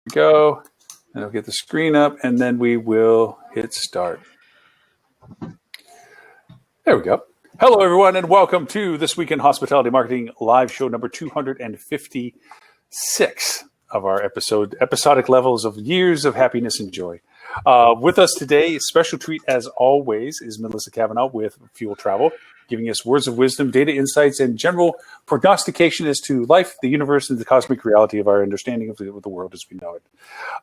Go. And I'll get the screen up, and then we will hit start. There we go. Hello, everyone, and welcome to This Week in Hospitality Marketing live show number 256 of our episodic levels of years of happiness and joy. With us today, a special treat as always, is Melissa Cavanaugh with Fuel Travel, giving us words of wisdom, data insights, and general prognostication as to life, the universe, and the cosmic reality of our understanding of the world as we know it.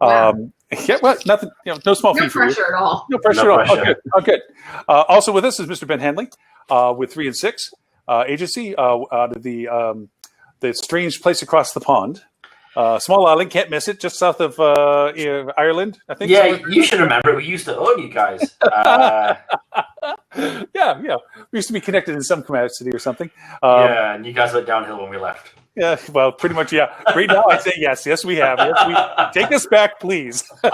Wow. Yeah, well, nothing, no small fee for you. No pressure at all. No pressure at all. Oh, good. Also with us is Mr. Ben Hanley with 3 and 6 agency out of the strange place across the pond. Small island, can't miss it, just south of Ireland, I think. Yeah, you should remember. We used to own you guys. Yeah. We used to be connected in some capacity or something. Yeah, and you guys went downhill when we left. Yeah, well, pretty much, yeah. Right now, I say yes. Yes, we have. Yes, take us back, please. Wait.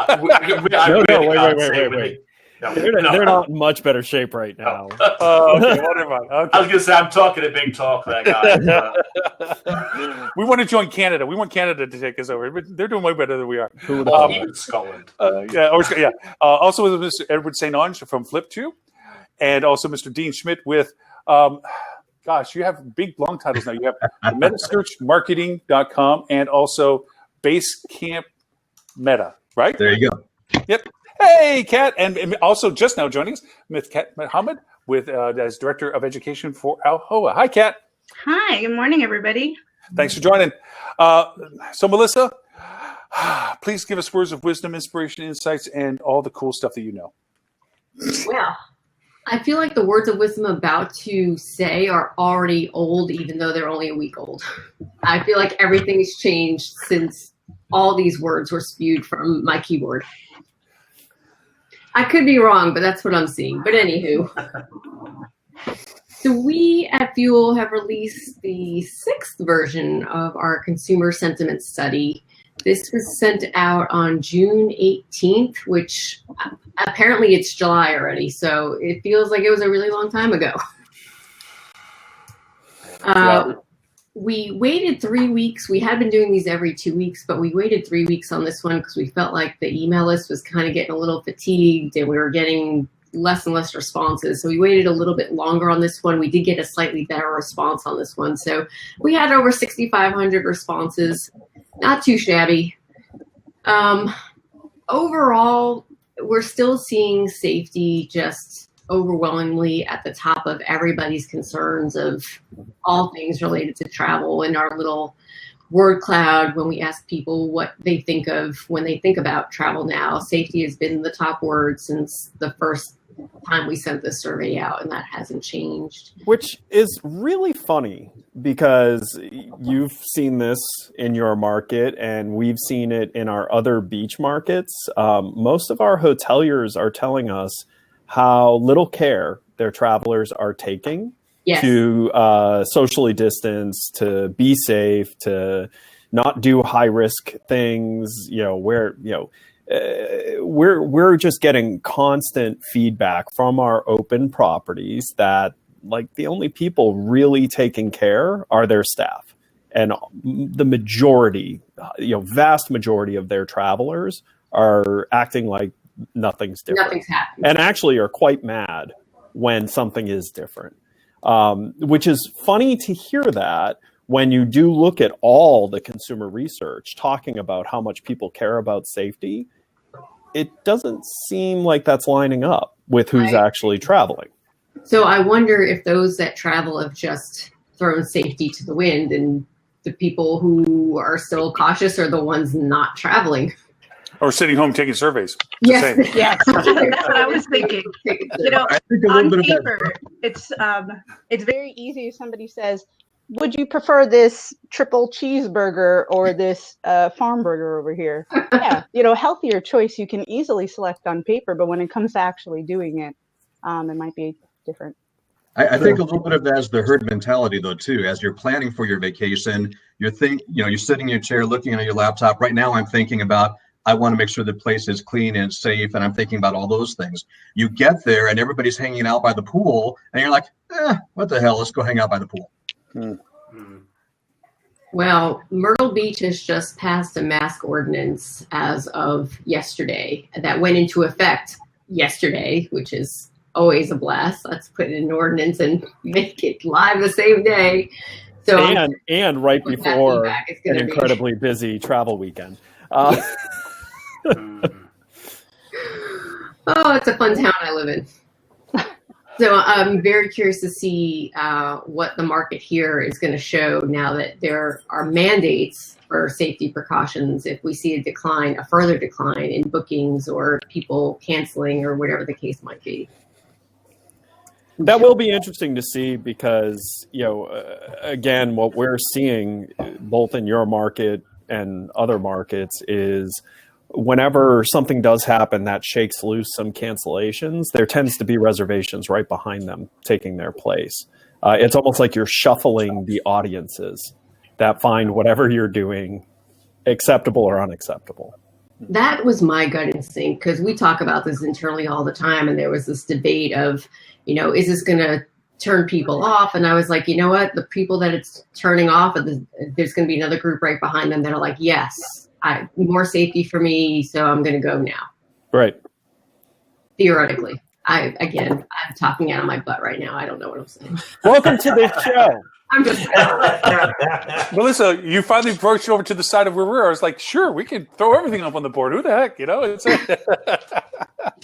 They're not in much better shape right now. Oh, okay, whatever. Okay. I was going to say, I'm talking a big talk for that guy. We want to join Canada. We want Canada to take us over. But they're doing way better than we are. Even Scotland. Also with Mr. Edward St. Ange from Flip2, and also Mr. Dean Schmidt with, gosh, you have big, long titles now. You have metasearchmarketing.com and also Basecamp Meta, right? There you go. Yep. Hey, Kat, and also just now joining us, Ms. Kat Muhammad, with as Director of Education for Alhoa. Hi, Kat. Hi, good morning, everybody. Thanks for joining. So, Melissa, please give us words of wisdom, inspiration, insights, and all the cool stuff that you know. Well, I feel like the words of wisdom I'm about to say are already old, even though they're only a week old. I feel like everything's changed since all these words were spewed from my keyboard. I could be wrong, but that's what I'm seeing. But anywho, so we at Fuel have released the 6th version of our consumer sentiment study. This was sent out on June 18th, which apparently it's July already. So it feels like it was a really long time ago. We waited 3 weeks. We had been doing these every 2 weeks, but we waited 3 weeks on this one because we felt like the email list was kind of getting a little fatigued and we were getting less and less responses. So we waited a little bit longer on this one. We did get a slightly better response on this one. So we had over 6,500 responses. Not too shabby. Overall, we're still seeing safety just overwhelmingly at the top of everybody's concerns of all things related to travel. In our little word cloud, when we ask people what they think of when they think about travel now, safety has been the top word since the first time we sent this survey out, and that hasn't changed. Which is really funny because you've seen this in your market and we've seen it in our other beach markets. Most of our hoteliers are telling us how little care their travelers are taking to socially distance, to be safe, to not do high risk things, we're just getting constant feedback from our open properties that like the only people really taking care are their staff, and the majority, vast majority of their travelers are acting like nothing's different. Nothing's happening. And actually are quite mad when something is different, which is funny to hear that when you do look at all the consumer research talking about how much people care about safety. It doesn't seem like that's lining up with who's actually traveling. So I wonder if those that travel have just thrown safety to the wind, and the people who are still cautious are the ones not traveling. Or sitting home taking surveys. Yes, yes, that's what I was thinking. On paper, it's very easy if somebody says, would you prefer this triple cheeseburger or this farm burger over here? Yeah, healthier choice you can easily select on paper, but when it comes to actually doing it, it might be different. I think a little bit of that is the herd mentality, though, too. As you're planning for your vacation, you're sitting in your chair looking at your laptop. Right now, I'm thinking about, I want to make sure the place is clean and safe, and I'm thinking about all those things. You get there, and everybody's hanging out by the pool, and you're like, what the hell? Let's go hang out by the pool. Well, Myrtle Beach has just passed a mask ordinance as of yesterday that went into effect yesterday, which is always a blast. Let's put in an ordinance and make it live the same day. So and right before an incredibly busy travel weekend. Oh, it's a fun town I live in. So I'm very curious to see what the market here is going to show now that there are mandates for safety precautions. If we see a further decline in bookings or people canceling or whatever the case might be. That will be interesting to see because, again, what we're seeing both in your market and other markets is whenever something does happen that shakes loose some cancellations, there tends to be reservations right behind them taking their place. It's almost like you're shuffling the audiences that find whatever you're doing acceptable or unacceptable. That was my gut instinct because we talk about this internally all the time. And there was this debate of, is this going to turn people off? And I was like, you know what? The people that it's turning off, there's going to be another group right behind them that are like, yes, more safety for me, so I'm going to go now. Right. Theoretically. I'm talking out of my butt right now. I don't know what I'm saying. Welcome to the show. I'm just Melissa, you finally broached over to the side of where we were. I was like, sure, we can throw everything up on the board. Who the heck, It's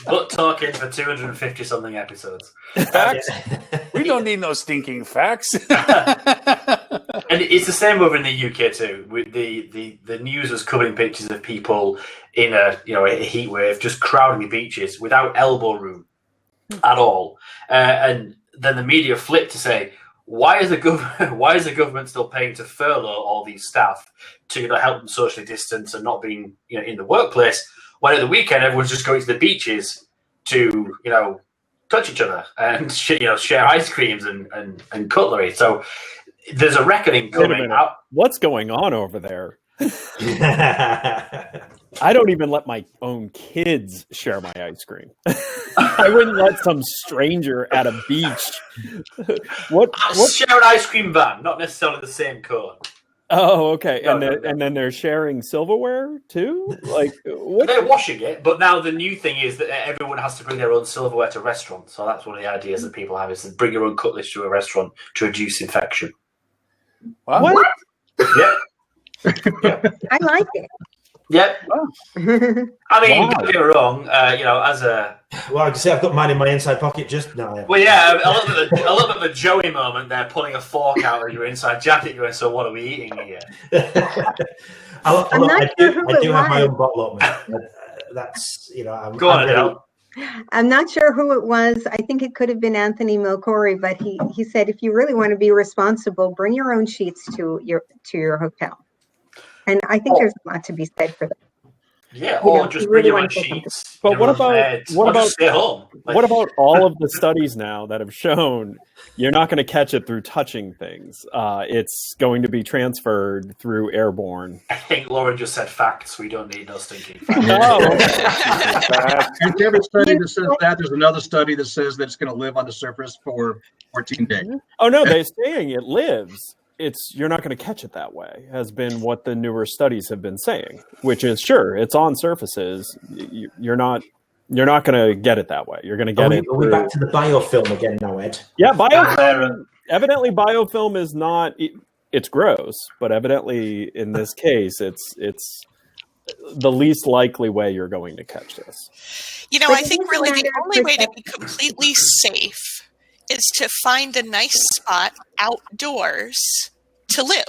But talking for 250 something episodes. Facts. We don't need no stinking facts. And it's the same over in the UK too. With the news was covering pictures of people in a heat wave just crowding the beaches without elbow room at all. And then the media flipped to say, why is the government still paying to furlough all these staff to help them socially distance and not being in the workplace? When at the weekend everyone's just going to the beaches to touch each other and share ice creams and cutlery. So there's a reckoning coming out. What's going on over there? I don't even let my own kids share my ice cream. I wouldn't let some stranger at a beach. What? Share an ice cream van, not necessarily the same cone. Oh, okay. No, and then they're sharing silverware too? Like what? They're washing it, but now the new thing is that everyone has to bring their own silverware to restaurants. So that's one of the ideas that people have is to bring your own cutlery to a restaurant to reduce infection. Wow. What? Yeah. I like it. Yep. Oh. I mean, don't get me wrong. As a I can say I've got mine in my inside pocket just now. Well, yeah, a little bit of a Joey moment there, pulling a fork out of your inside jacket, going, "So what are we eating here?" I do have my own bottle opener. That's Go on, Adele. I'm not sure who it was. I think it could have been Anthony Milcori, but he said if you really want to be responsible, bring your own sheets to your hotel. And I think there's a lot to be said for that. Yeah, or just bring your own sheets. But what about stay home? What about all of the studies now that have shown you're not going to catch it through touching things? It's going to be transferred through airborne. I think Lauren just said facts. We don't need no stinking facts. No. There's every study that says that. There's another study that says that it's going to live on the surface for 14 days. Oh no, they're saying it lives. You're not going to catch it that way, has been what the newer studies have been saying, which is sure, it's on surfaces. You're not going to get it that way. You're going to get it. Are we back to the biofilm again now, Ed? Yeah, biofilm. Evidently, biofilm is not. It's gross, but evidently, in this case, it's the least likely way you're going to catch this. I think really the only way to be completely safe is to find a nice spot outdoors to live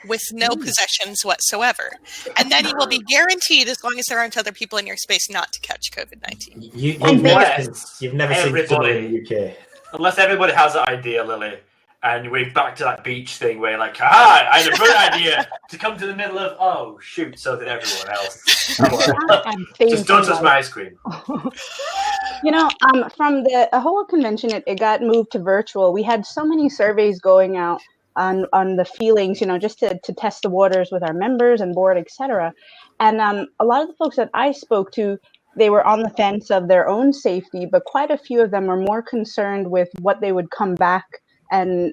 with no possessions whatsoever. And then you will be guaranteed, as long as there aren't other people in your space, not to catch COVID-19. You've never seen someone in the UK. Unless everybody has that idea, Lily, and we're back to that beach thing where you're like, I had a good idea to come to the middle of, oh, shoot, so did everyone else. Just don't touch my ice cream. From the whole convention, it got moved to virtual. We had so many surveys going out on the feelings, just to test the waters with our members and board, etc. And a lot of the folks that I spoke to, they were on the fence of their own safety, but quite a few of them were more concerned with what they would come back and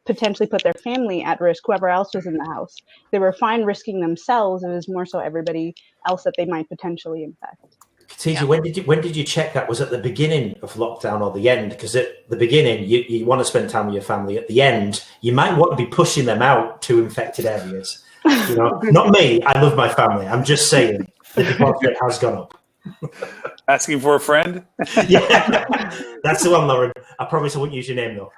potentially put their family at risk, whoever else was in the house. They were fine risking themselves. It was more so everybody else that they might potentially infect. Khadija, when did you check that? Was it the beginning of lockdown or the end? Because at the beginning, you want to spend time with your family. At the end, you might want to be pushing them out to infected areas. You know, not me. I love my family. I'm just saying the default rate has gone up. Asking for a friend? Yeah, that's the one, Lauren. I promise I won't use your name though.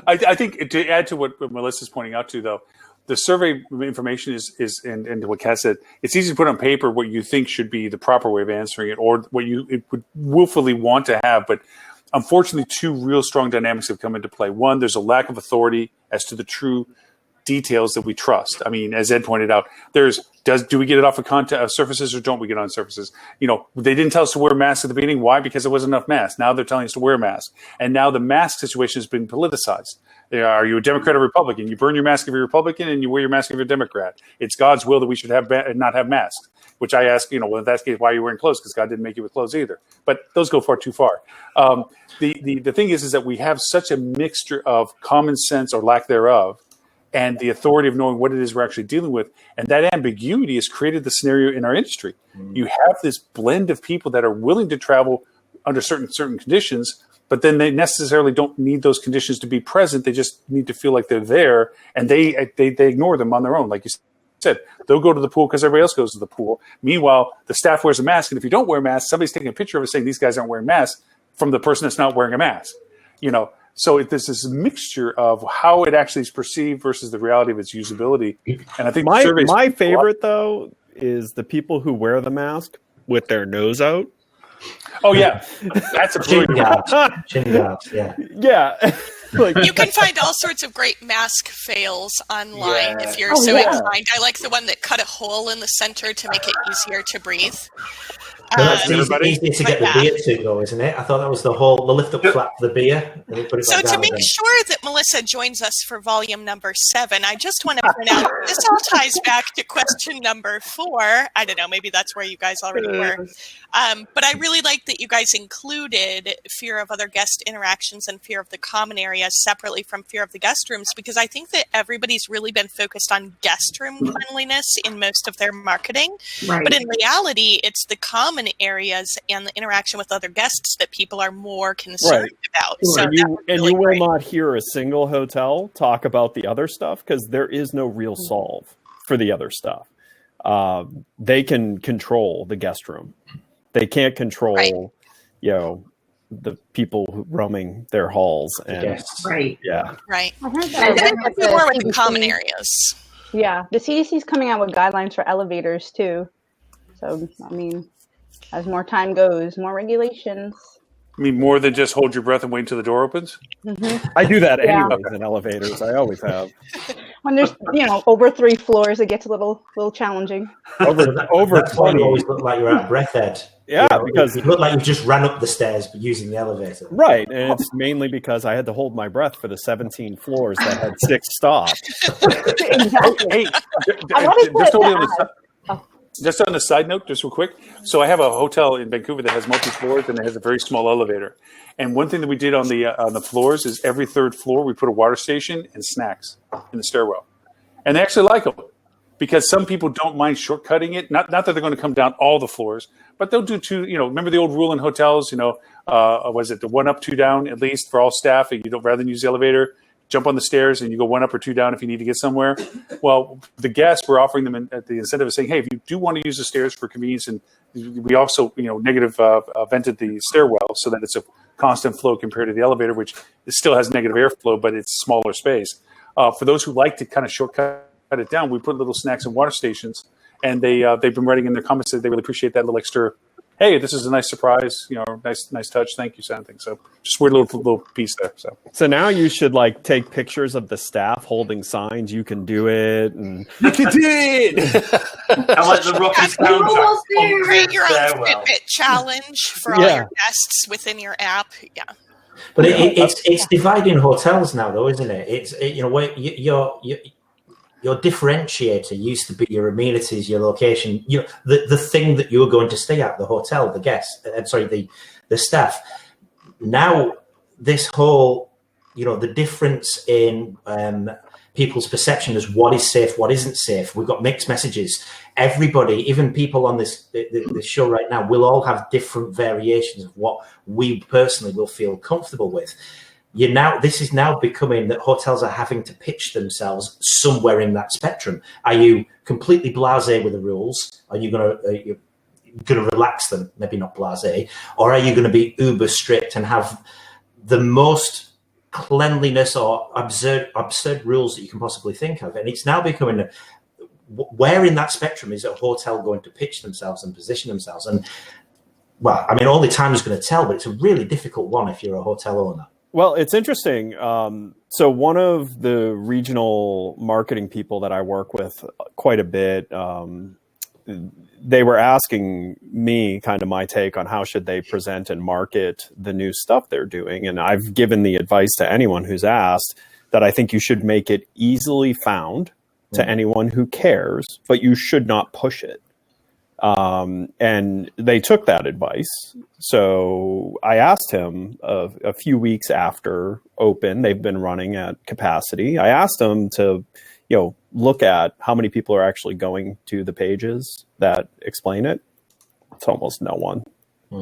I think to add to what Melissa's pointing out too, though, the survey information is and what Kat said, it's easy to put on paper what you think should be the proper way of answering it, or what you would willfully want to have. But unfortunately, two real strong dynamics have come into play. One, there's a lack of authority as to the true details that we trust. I mean, as Ed pointed out, do we get it off of surfaces or don't we get on surfaces? You know, they didn't tell us to wear masks at the beginning. Why? Because there wasn't enough masks. Now they're telling us to wear masks. And now the mask situation has been politicized. Are you a Democrat or Republican? You burn your mask if you're Republican and you wear your mask if you're a Democrat. It's God's will that we should not have masks, which I ask, well, in that case, why are you wearing clothes? Because God didn't make you with clothes either. But those go far too far. The thing is that we have such a mixture of common sense or lack thereof and the authority of knowing what it is we're actually dealing with. And that ambiguity has created the scenario in our industry. You have this blend of people that are willing to travel under certain conditions, but then they necessarily don't need those conditions to be present. They just need to feel like they're there, and they ignore them on their own. Like you said, they'll go to the pool because everybody else goes to the pool. Meanwhile, the staff wears a mask, and if you don't wear a mask, somebody's taking a picture of it saying these guys aren't wearing masks from the person that's not wearing a mask. So there's this mixture of how it actually is perceived versus the reality of its usability. And I think my favorite, though, is the people who wear the mask with their nose out. Oh, yeah. That's a chin guards, yeah. Yeah. You can find all sorts of great mask fails online if you're inclined. I like the one that cut a hole in the center to make it easier to breathe. That's easy to get the beer to go, isn't it? I thought that was the lift up flap for the beer. So to make sure that Melissa joins us for volume number 7, I just want to point out this all ties back to question number 4. I don't know, maybe that's where you guys already were. But I really like that you guys included fear of other guest interactions and fear of the common areas separately from fear of the guest rooms, because I think that everybody's really been focused on guest room cleanliness in most of their marketing. Right. But in reality, it's the common areas and the interaction with other guests that people are more concerned about. So you will not hear a single hotel talk about the other stuff because there is no real solve for the other stuff. They can control the guest room. They can't control, the people roaming their halls. And, Yeah. Right. I heard And then that more with the common areas. Yeah. The CDC is coming out with guidelines for elevators too. So, I mean, as more time goes, more regulations. I mean, more than just hold your breath and wait until the door opens? Mm-hmm. I do that anyways in elevators. I always have. When there's, over 3 floors, it gets a little challenging. Over That's 20. why Why you always look like you're out of breath, Ed. Yeah, because you look like you just ran up the stairs using the elevator. Right, and it's mainly because I had to hold my breath for the 17 floors that had 6 stops. Exactly. Just on a side note, just real quick. So I have a hotel in Vancouver that has multi-floors and it has a very small elevator. And one thing that we did on the floors is every 3rd floor we put a water station and snacks in the stairwell. And they actually like them because some people don't mind shortcutting it. Not that they're going to come down all the floors, but they'll do 2. Remember the old rule in hotels? Was it the 1 up, 2 down at least for all staff? And you don't rather than use the elevator. Jump on the stairs and you go 1 up or 2 down if you need to get somewhere. Well, the guests were offering them at the incentive of saying, hey, if you do want to use the stairs for convenience, and we also, negative vented the stairwell so that it's a constant flow compared to the elevator, which it still has negative airflow, but it's smaller space. For those who like to kind of shortcut it down, we put little snacks and water stations, and they've been writing in their comments that they really appreciate that little extra. Hey, this is a nice surprise, nice touch. Thank you, something. So just weird little piece there. So now you should take pictures of the staff holding signs. You can do it, and you did. I like the Rocky soundtrack. Create your own Fitbit challenge for all your guests within your app. Yeah. But it's dividing hotels now, though, isn't it? It's your differentiator used to be your amenities, your location, the thing that you were going to stay at, the hotel, the guest, the staff. Now this whole, the difference in people's perception as what is safe, what isn't safe. We've got mixed messages. Everybody, even people on this show right now, will all have different variations of what we personally will feel comfortable with. This is now becoming that hotels are having to pitch themselves somewhere in that spectrum. Are you completely blasé with the rules? Are you going to relax them? Maybe not blasé. Or are you going to be uber strict and have the most cleanliness or absurd rules that you can possibly think of? And it's now becoming where in that spectrum is a hotel going to pitch themselves and position themselves? And well, I mean, only time is going to tell, but it's a really difficult one if you're a hotel owner. Well, it's interesting. So one of the regional marketing people that I work with quite a bit, they were asking me kind of my take on how should they present and market the new stuff they're doing. And I've given the advice to anyone who's asked that I think you should make it easily found to anyone who cares, but you should not push it. And they took that advice. So I asked him a few weeks after open, they've been running at capacity. I asked him to, look at how many people are actually going to the pages that explain it. It's almost no one.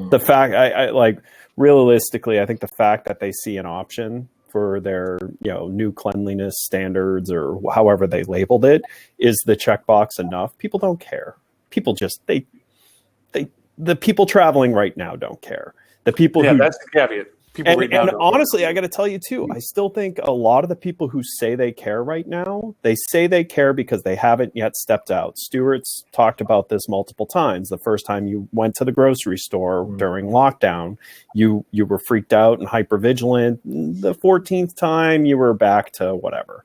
The fact, I realistically, I think the fact that they see an option for their, new cleanliness standards or however they labeled it is the checkbox enough. People don't care. People just, the people traveling right now don't care. The people who, that's the caveat. People right now and honestly, I got to tell you too, I still think a lot of the people who say they care right now, they say they care because they haven't yet stepped out. Stuart's talked about this multiple times. The first time you went to the grocery store during lockdown, you were freaked out and hypervigilant. The 14th time you were back to whatever.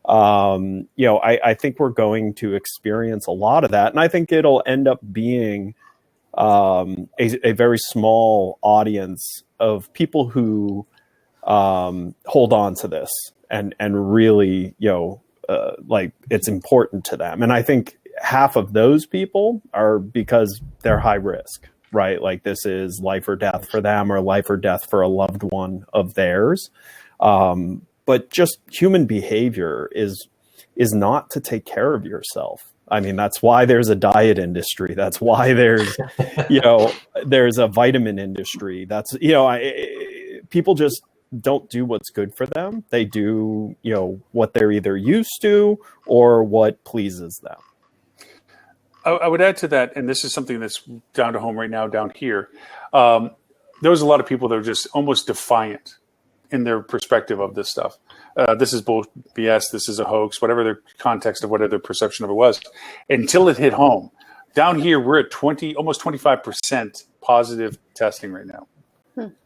I think we're going to experience a lot of that. And I think it'll end up being a very small audience of people who hold on to this and really, it's important to them. And I think half of those people are because they're high risk, right? Like this is life or death for them or life or death for a loved one of theirs. But just human behavior is not to take care of yourself. I mean, that's why there's a diet industry. That's why there's, there's a vitamin industry. That's, people just don't do what's good for them. They do, what they're either used to or what pleases them. I would add to that, and this is something that's down to home right now down here. There was a lot of people that were just almost defiant in their perspective of this stuff. This is bull BS. This is a hoax, whatever their context of whatever their perception of it was, until it hit home. Down here, we're at almost 25% positive testing right now.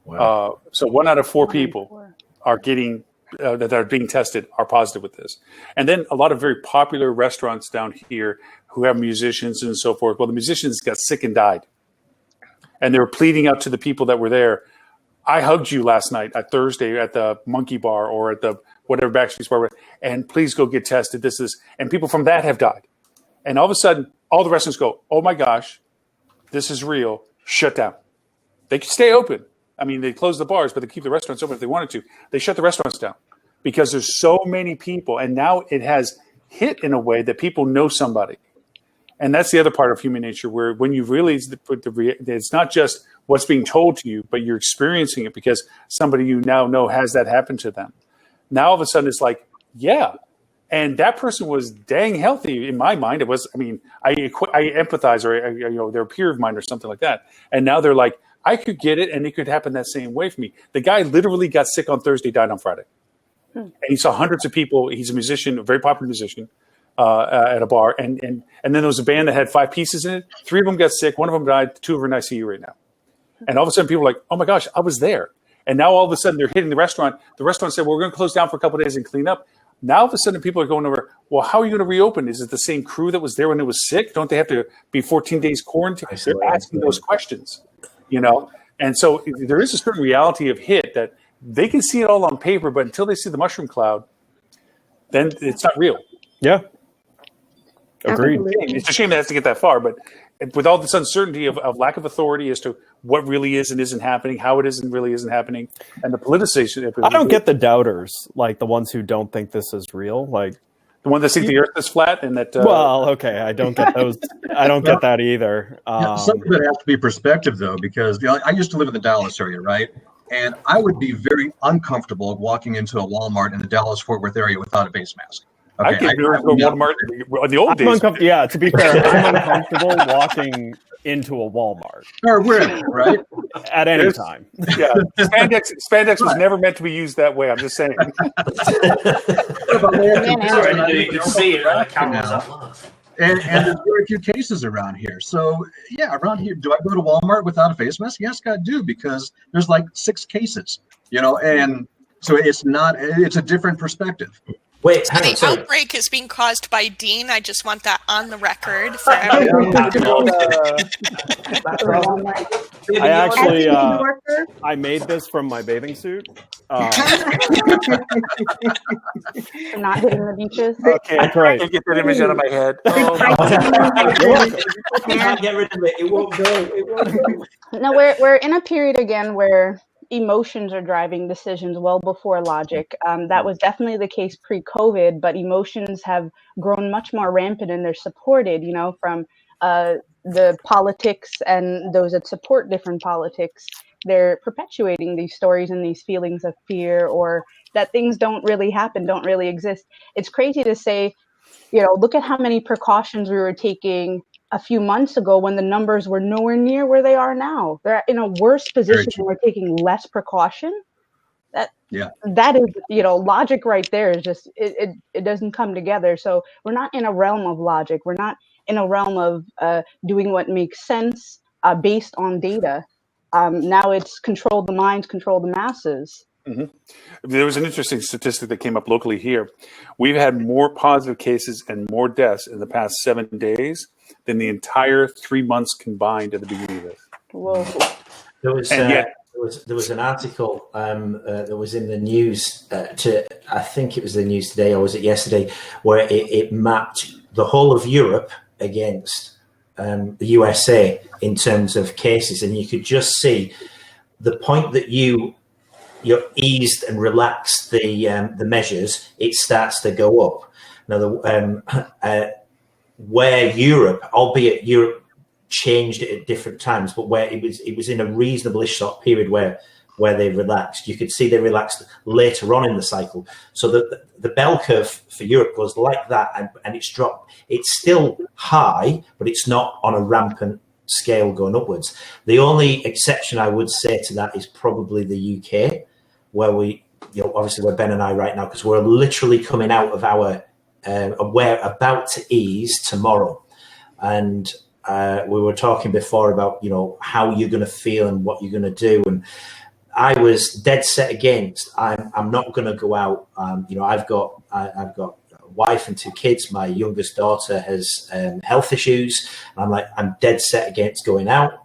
Wow. So 1 out of 4 people are getting that are being tested are positive with this. And then a lot of very popular restaurants down here who have musicians and so forth. Well, the musicians got sick and died, and they were pleading out to the people that were there. I hugged you last night at Thursday at the Monkey Bar or at the whatever Backstreet's Bar, and please go get tested. And people from that have died. And all of a sudden, all the restaurants go, oh my gosh, this is real. Shut down. They can stay open. I mean, they close the bars, but they keep the restaurants open if they wanted to. They shut the restaurants down because there's so many people. And now it has hit in a way that people know somebody. And that's the other part of human nature, where when you realize it's not just what's being told to you, but you're experiencing it because somebody you now know has that happen to them. Now all of a sudden it's like, yeah. And that person was dang healthy in my mind. It was, I mean, I empathize, or they're a peer of mine or something like that. And now they're like, I could get it and it could happen that same way for me. The guy literally got sick on Thursday, died on Friday. And he saw hundreds of people. He's a musician, a very popular musician. At a bar, and then there was a band that had 5 pieces in it. 3 of them got sick, 1 of them died, 2 are in ICU right now. And all of a sudden, people are like, "Oh my gosh, I was there!" And now all of a sudden, they're hitting the restaurant. The restaurant said, "Well, we're going to close down for a couple of days and clean up." Now all of a sudden, people are going over. Well, how are you going to reopen? Is it the same crew that was there when it was sick? Don't they have to be 14 days quarantine? They're asking those questions, And so there is a certain reality of hit that they can see it all on paper, but until they see the mushroom cloud, then it's not real. Yeah. Agreed. It's a shame it has to get that far, but with all this uncertainty of lack of authority as to what really is and isn't happening, how it is and really isn't happening, and the politicization. I don't get the doubters, like the ones who don't think this is real, like the one that think the Earth is flat and that. Well, okay, I don't get those. I don't get that either. Some of it has to be perspective, though, because I used to live in the Dallas area, right? And I would be very uncomfortable walking into a Walmart in the Dallas-Fort Worth area without a face mask. Okay, I get nervous about Walmart in the old days. Yeah, to be fair, I'm uncomfortable walking into a Walmart or wherever, right? At any time. Yeah, spandex was never meant to be used that way. I'm just saying. You can see it on the cameras. And there's very few cases around here. So, yeah, around here, do I go to Walmart without a face mask? Yes, I do, because there's like 6 cases, and so it's a different perspective. Wait, so the outbreak is being caused by Dean. I just want that on the record for everyone. I actually I made this from my bathing suit. Not hitting the beaches. Okay, that's right. I can't get that image out of my head. Get rid of it. It won't go. No, we're in a period again where emotions are driving decisions well before logic. That was definitely the case pre-COVID, but emotions have grown much more rampant, and they're supported, from the politics and those that support different politics. They're perpetuating these stories and these feelings of fear, or that things don't really happen, don't really exist. It's crazy to say, look at how many precautions we were taking a few months ago when the numbers were nowhere near where they are now. They're in a worse position and we're taking less precaution. That is, logic right there is just, it doesn't come together. So we're not in a realm of logic. We're not in a realm of doing what makes sense based on data. Now it's control the minds, control the masses. Mm-hmm. There was an interesting statistic that came up locally here. We've had more positive cases and more deaths in the past 7 days than the entire 3 months combined at the beginning of this. Whoa. There was an article that was in the news. I think it was the news today, or was it yesterday, where it mapped the whole of Europe against the USA in terms of cases, and you could just see the point that you eased and relaxed the measures, it starts to go up. Now, where Europe, albeit Europe changed it at different times, but where it was in a reasonable-ish sort of period where they relaxed. You could see they relaxed later on in the cycle. So the bell curve for Europe goes like that, and it's dropped. It's still high, but it's not on a rampant scale going upwards. The only exception I would say to that is probably the UK, where we, obviously where Ben and I right now, because we're literally coming out of our, we're about to ease tomorrow. And we were talking before about, how you're going to feel and what you're going to do. And I was dead set against, I'm not going to go out. I've got a wife and 2 kids. My youngest daughter has health issues. And I'm dead set against going out.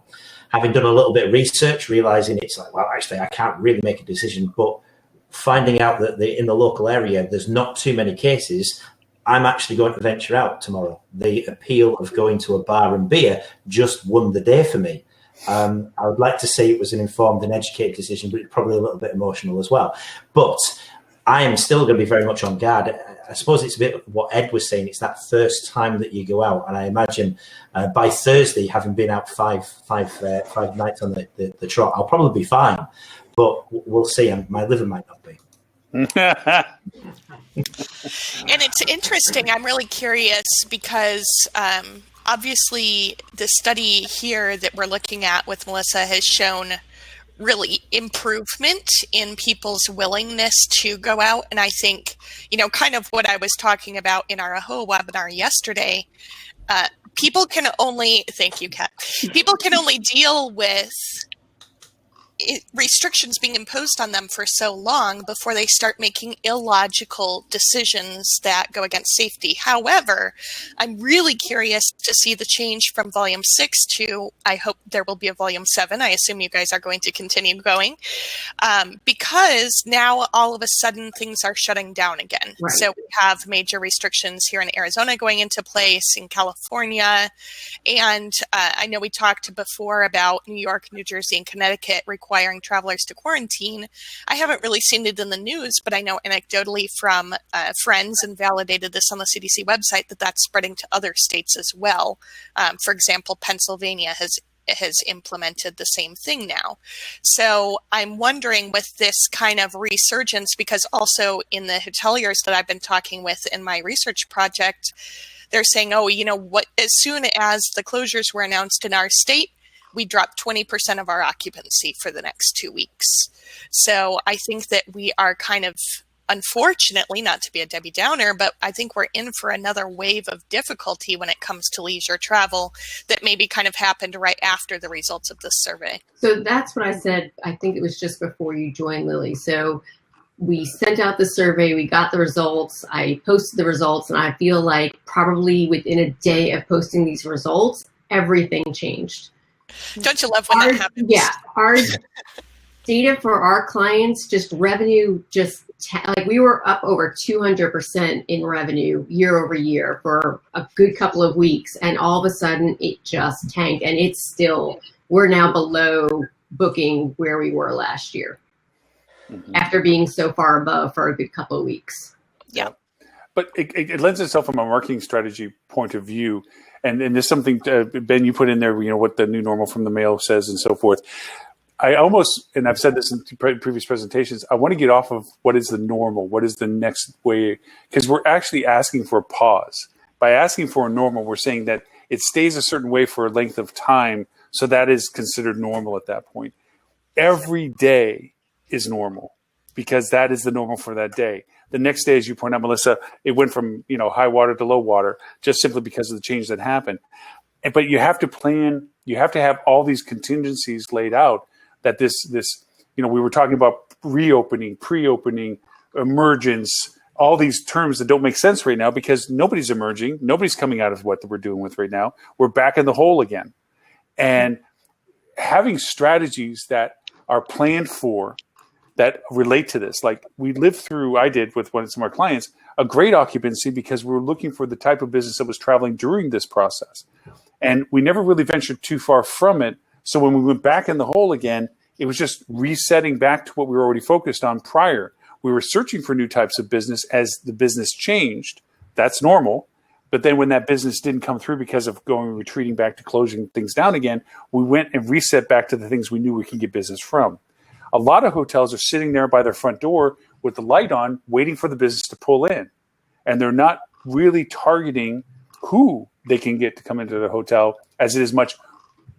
Having done a little bit of research, realizing it's actually, I can't really make a decision, but finding out that in the local area, there's not too many cases, I'm actually going to venture out tomorrow. The appeal of going to a bar and beer just won the day for me. I would like to say it was an informed and educated decision, but it's probably a little bit emotional as well. But I am still going to be very much on guard. I suppose it's a bit what Ed was saying. It's that first time that you go out. And I imagine by Thursday, having been out five nights on the trot, I'll probably be fine. But we'll see. My liver might not be. And it's interesting. I'm really curious because obviously the study here that we're looking at with Melissa has shown really improvement in people's willingness to go out. And I think, kind of what I was talking about in our AHO webinar yesterday, people can only, thank you, Kat, people can only deal with restrictions being imposed on them for so long before they start making illogical decisions that go against safety. However, I'm really curious to see the change from volume 6 to, I hope there will be a volume 7. I assume you guys are going to continue going, because now all of a sudden things are shutting down again. Right. So we have major restrictions here in Arizona going into place, in California, and I know we talked before about New York, New Jersey, and Connecticut requiring travelers to quarantine. I haven't really seen it in the news, but I know anecdotally from friends, and validated this on the CDC website, that that's spreading to other states as well. For example, Pennsylvania has implemented the same thing now. So I'm wondering, with this kind of resurgence, because also in the hoteliers that I've been talking with in my research project, they're saying, oh, you know what, as soon as the closures were announced in our state, we dropped 20% of our occupancy for the next 2 weeks. So I think that we are kind of, unfortunately, not to be a Debbie Downer, but I think we're in for another wave of difficulty when it comes to leisure travel that maybe kind of happened right after the results of this survey. So that's what I said. I think it was just before you joined, Lily. So we sent out the survey, we got the results, I posted the results, and I feel like probably within a day of posting these results, everything changed. Don't you love when that happens? Yeah, our data for our clients, just revenue, like we were up over 200% in revenue year over year for a good couple of weeks, and all of a sudden it just tanked, and we're now below booking where we were last year. Mm-hmm. After being so far above for a good couple of weeks. Yeah. But it lends itself from a marketing strategy point of view. And there's something, Ben, you put in there, what the new normal from the Mail says and so forth. I almost, and I've said this in previous presentations, I want to get off of what is the normal, what is the next way, because we're actually asking for a pause. By asking for a normal, we're saying that it stays a certain way for a length of time, so that is considered normal at that point. Every day is normal, because that is the normal for that day. The next day, as you point out, Melissa, it went from high water to low water, just simply because of the change that happened. But you have to plan, you have to have all these contingencies laid out, that this we were talking about reopening, pre-opening, emergence, all these terms that don't make sense right now, because nobody's emerging, nobody's coming out of what we're doing with right now. We're back in the hole again. And having strategies that are planned for, that relate to this. Like I did with some of our clients, a great occupancy, because we were looking for the type of business that was traveling during this process. And we never really ventured too far from it. So when we went back in the hole again, it was just resetting back to what we were already focused on prior. We were searching for new types of business as the business changed. That's normal. But then when that business didn't come through because of retreating back to closing things down again, we went and reset back to the things we knew we could get business from. A lot of hotels are sitting there by their front door with the light on, waiting for the business to pull in. And they're not really targeting who they can get to come into the hotel as it is much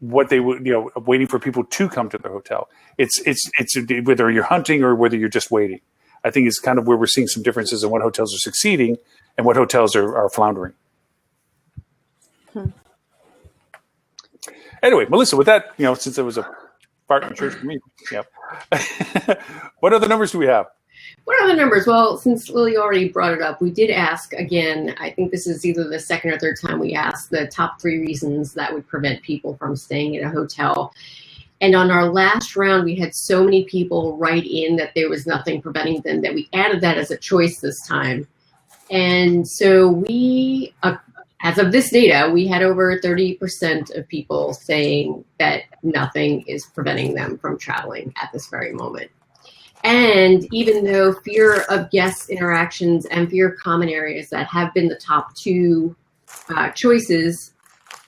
what they would, waiting for people to come to the hotel. It's whether you're hunting or whether you're just waiting. I think it's kind of where we're seeing some differences in what hotels are succeeding and what hotels are floundering. Anyway, Melissa, with that, since it was a part in church for me, yep. What other numbers do we have? What are the numbers? Well, since Lily already brought it up, we did ask again. I think this is either the second or third time we asked the top 3 reasons that would prevent people from staying at a hotel. And on our last round, we had so many people write in that there was nothing preventing them that we added that as a choice this time. And so we, as of this data, we had over 30% of people saying that nothing is preventing them from traveling at this very moment. And even though fear of guest interactions and fear of common areas that have been the top 2 choices,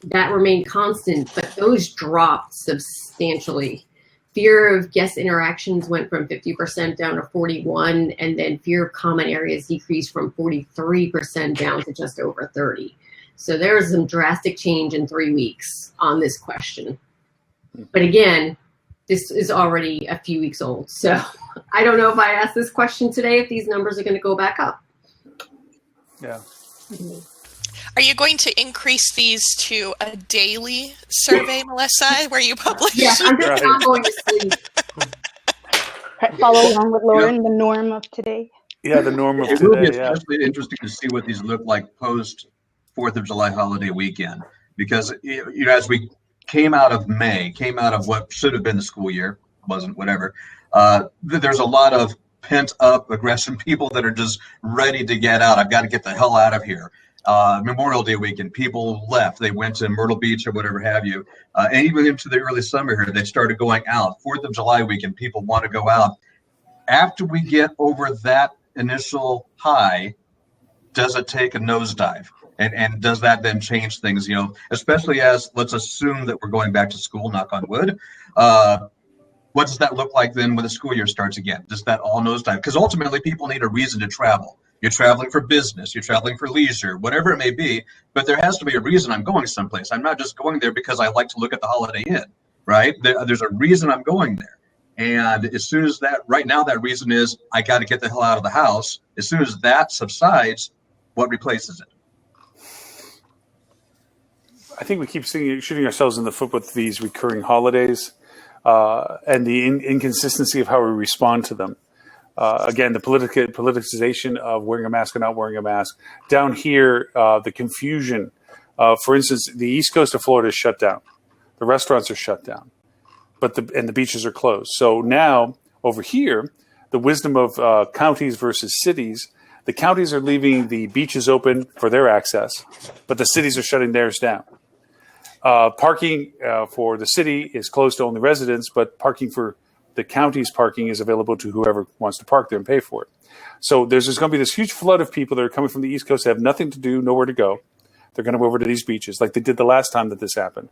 that remained constant, but those dropped substantially. Fear of guest interactions went from 50% down to 41%, and then fear of common areas decreased from 43% down to just over 30%. So there was some drastic change in 3 weeks on this question. But again, this is already a few weeks old. So I don't know if I ask this question today, if these numbers are going to go back up. Yeah. Are you going to increase these to a daily survey, Melissa, where you publish? Yeah, I'm just not going to sleep. Follow along with Lauren, the norm of today. Yeah, the norm of It will be today. Yeah. especially interesting to see what these look like post 4th of July holiday weekend, because as we came out of May, came out of what should have been the school year, wasn't, whatever. There's a lot of pent up aggressive people that are just ready to get out. I've got to get the hell out of here. Memorial Day weekend, people left. They went to Myrtle Beach or whatever have you. And even into the early summer here, they started going out. 4th of July weekend, people want to go out. After we get over that initial high, does it take a nosedive? And does that then change things, especially as, let's assume that we're going back to school, knock on wood. What does that look like then when the school year starts again? Does that all nosedive? Because ultimately people need a reason to travel. You're traveling for business, you're traveling for leisure, whatever it may be, but there has to be a reason I'm going someplace. I'm not just going there because I like to look at the Holiday Inn, right? There's a reason I'm going there. And as soon as right now that reason is I got to get the hell out of the house, as soon as that subsides, what replaces it? I think we keep shooting ourselves in the foot with these recurring holidays and the inconsistency of how we respond to them. Again, the politicization of wearing a mask and not wearing a mask. Down here, the confusion. For instance, the east coast of Florida is shut down. The restaurants are shut down, and the beaches are closed. So now, over here, the wisdom of counties versus cities, the counties are leaving the beaches open for their access, but the cities are shutting theirs down. Parking for the city is closed to only residents, but parking for the county's parking is available to whoever wants to park there and pay for it. So there's going to be this huge flood of people that are coming from the East Coast that have nothing to do, nowhere to go. They're going to go over to these beaches like they did the last time that this happened.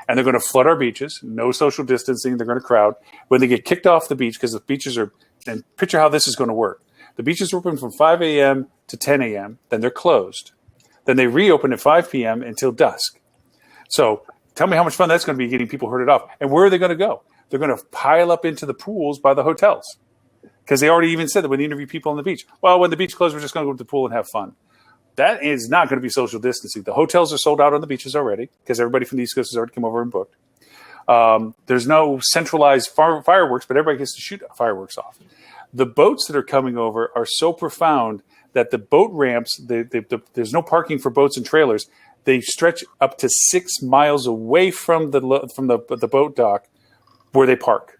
And they're going to flood our beaches, no social distancing. They're going to crowd. When they get kicked off the beach, because the beaches are, and picture how this is going to work. The beaches are open from 5 a.m. to 10 a.m. Then they're closed. Then they reopen at 5 p.m. until dusk. So tell me how much fun that's going to be getting people herded off. And where are they going to go? They're going to pile up into the pools by the hotels, because they already even said that when they interview people on the beach. Well, when the beach closed, we're just going to go to the pool and have fun. That is not going to be social distancing. The hotels are sold out on the beaches already because everybody from the East Coast has already come over and booked. There's no centralized fireworks, but everybody gets to shoot fireworks off. The boats that are coming over are so profound that the boat ramps, there's no parking for boats and trailers. They stretch up to 6 miles away from the boat dock where they park.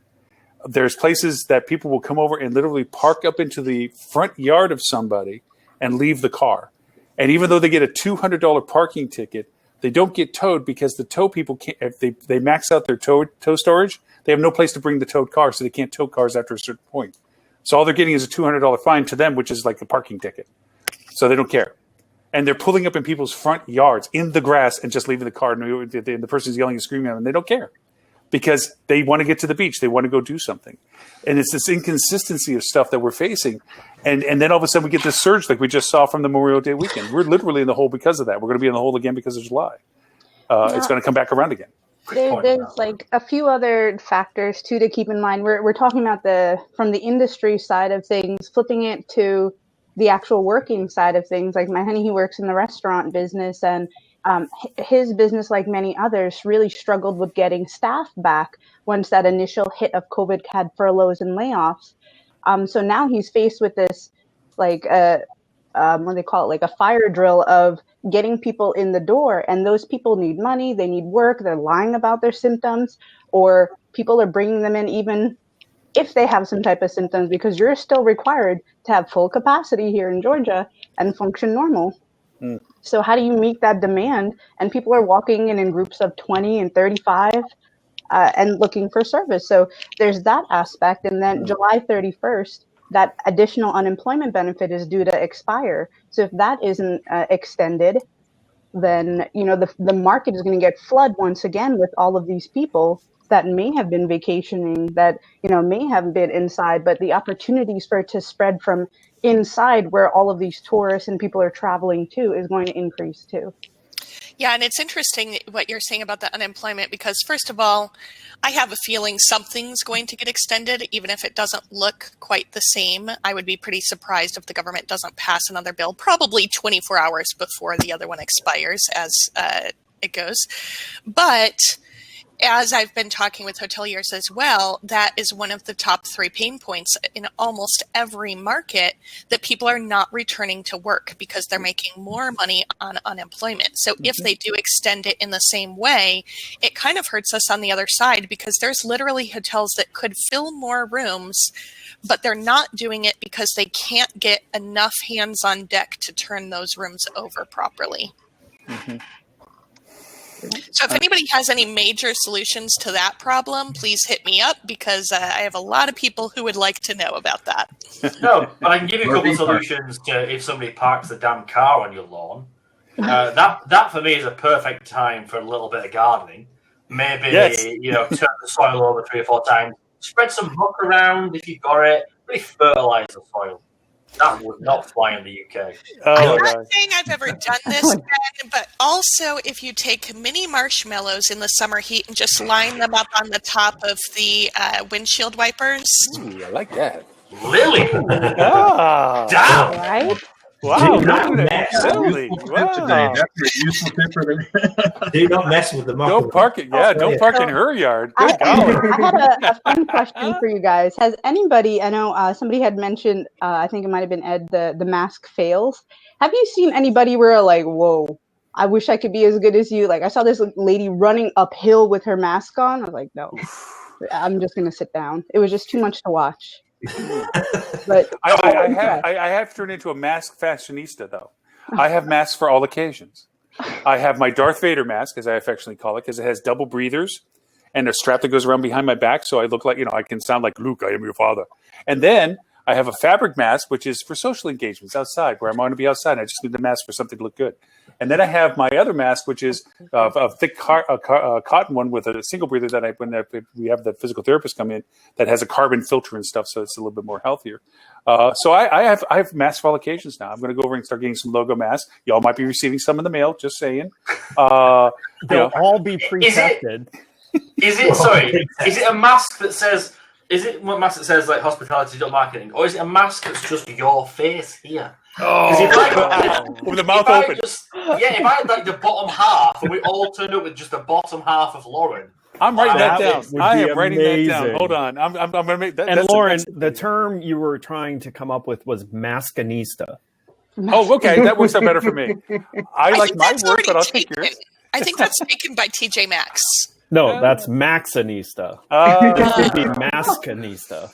There's places that people will come over and literally park up into the front yard of somebody and leave the car. And even though they get a $200 parking ticket, they don't get towed because the tow people can't. If they max out their tow storage, they have no place to bring the towed car, so they can't tow cars after a certain point. So all they're getting is a $200 fine to them, which is like a parking ticket. So they don't care. And they're pulling up in people's front yards in the grass and just leaving the car. And the person's yelling and screaming at them, and they don't care because they want to get to the beach. They want to go do something. And it's this inconsistency of stuff that we're facing. And then all of a sudden we get this surge like we just saw from the Memorial Day weekend. We're literally in the hole because of that. We're going to be in the hole again because of July. It's going to come back around again. There's like a few other factors too to keep in mind. We're talking about from the industry side of things, flipping it to the actual working side of things. Like my honey, he works in the restaurant business, and his business, like many others, really struggled with getting staff back once that initial hit of COVID had furloughs and layoffs. So now he's faced with this, like what do they call it, like a fire drill of getting people in the door, and those people need money, they need work, they're lying about their symptoms, or people are bringing them in even if they have some type of symptoms, because you're still required to have full capacity here in Georgia and function normal. So how do you meet that demand? And people are walking in groups of 20 and 35 and looking for service. So there's that aspect. And then July 31st, that additional unemployment benefit is due to expire. So if that isn't extended, then the market is going to get flooded once again with all of these people that may have been vacationing, that may have been inside, but the opportunities for it to spread from inside where all of these tourists and people are traveling to is going to increase too. Yeah, and it's interesting what you're saying about the unemployment, because first of all, I have a feeling something's going to get extended, even if it doesn't look quite the same. I would be pretty surprised if the government doesn't pass another bill, probably 24 hours before the other one expires as it goes. But as I've been talking with hoteliers as well, that is one of the top 3 pain points in almost every market, that people are not returning to work because they're making more money on unemployment. So if they do extend it in the same way, it kind of hurts us on the other side, because there's literally hotels that could fill more rooms, but they're not doing it because they can't get enough hands on deck to turn those rooms over properly. Mm-hmm. So if anybody has any major solutions to that problem, please hit me up, because I have a lot of people who would like to know about that. No, but I can give you a couple of solutions to if somebody parks the damn car on your lawn. That for me is a perfect time for a little bit of gardening. Maybe, turn the soil over 3 or 4 times. Spread some muck around if you've got it. Really fertilize the soil. That would not fly in the UK. I'm not saying I've ever done this, Ben, but also if you take mini marshmallows in the summer heat and just line them up on the top of the windshield wipers. Ooh, I like that. Lily! Damn! Right? Wow, Do not mess. Lily. Wow. That's a useful tip for them. Do not mess with the muck. Don't park it. Yeah, don't park in her yard. Good I golly. had a fun question for you guys. Has anybody, I know somebody had mentioned, I think it might have been Ed, the mask fails. Have you seen anybody where like, whoa, I wish I could be as good as you? Like I saw this lady running uphill with her mask on. I was like, no, I'm just going to sit down. It was just too much to watch. But I have turned into a mask fashionista, though. I have masks for all occasions. I have my Darth Vader mask, as I affectionately call it, because it has double breathers and a strap that goes around behind my back, so I look like, I can sound like Luke, I am your father. And then I have a fabric mask, which is for social engagements outside, where I'm going to be outside. I just need the mask for something to look good. And then I have my other mask, which is a thick cotton one with a single breather that when we have the physical therapist come in, that has a carbon filter and stuff, so it's a little bit more healthier. So I have masks for all occasions now. I'm going to go over and start getting some logo masks. Y'all might be receiving some in the mail, just saying. They'll all be pre-tested. Is it a mask that says... Is it one mask that says like hospitality digital marketing, or is it a mask that's just your face here? With the mouth open. If I had like the bottom half, and we all turned up with just the bottom half of Lauren. I'm writing that down. I am writing that down. Hold on. I'm going to make that. And Lauren, the term you were trying to come up with was mascanista. Oh, okay. That works out better for me. I like my work, but I'll take yours. I think that's taken by TJ Maxx. No, that's Maxinista. It should be Mascanista.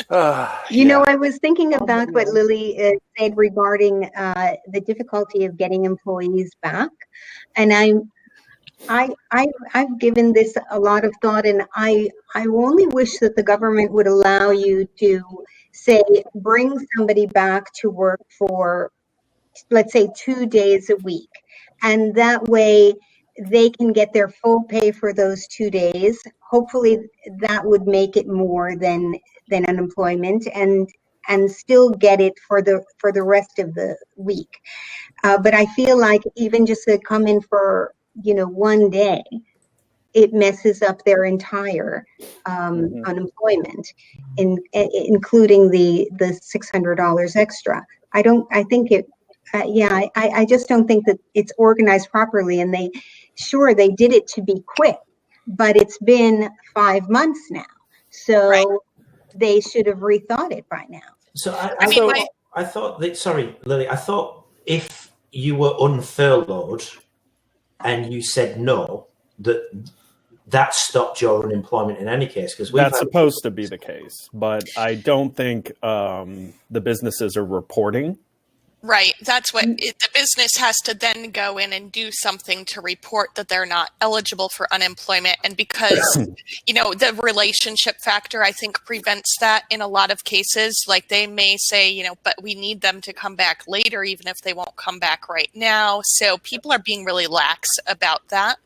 I was thinking about what Lily said regarding the difficulty of getting employees back, and I've given this a lot of thought, and I only wish that the government would allow you to say bring somebody back to work for, let's say, 2 days a week, and that way they can get their full pay for those 2 days. Hopefully that would make it more than unemployment, and still get it for the rest of the week. But I feel like even just to come in for 1 day, it messes up their entire unemployment, including the $600 extra. I just don't think that it's organized properly, and they did it to be quick, but it's been 5 months now, so they should have rethought it by now. So I thought that, sorry, Lily, I thought if you were unfurloughed and you said no, that stopped your unemployment in any case, because that's supposed to be the case, but I don't think the businesses are reporting. Right. That's what the business has to then go in and do something to report that they're not eligible for unemployment. And because, the relationship factor, I think, prevents that in a lot of cases. Like they may say, but we need them to come back later, even if they won't come back right now. So people are being really lax about that.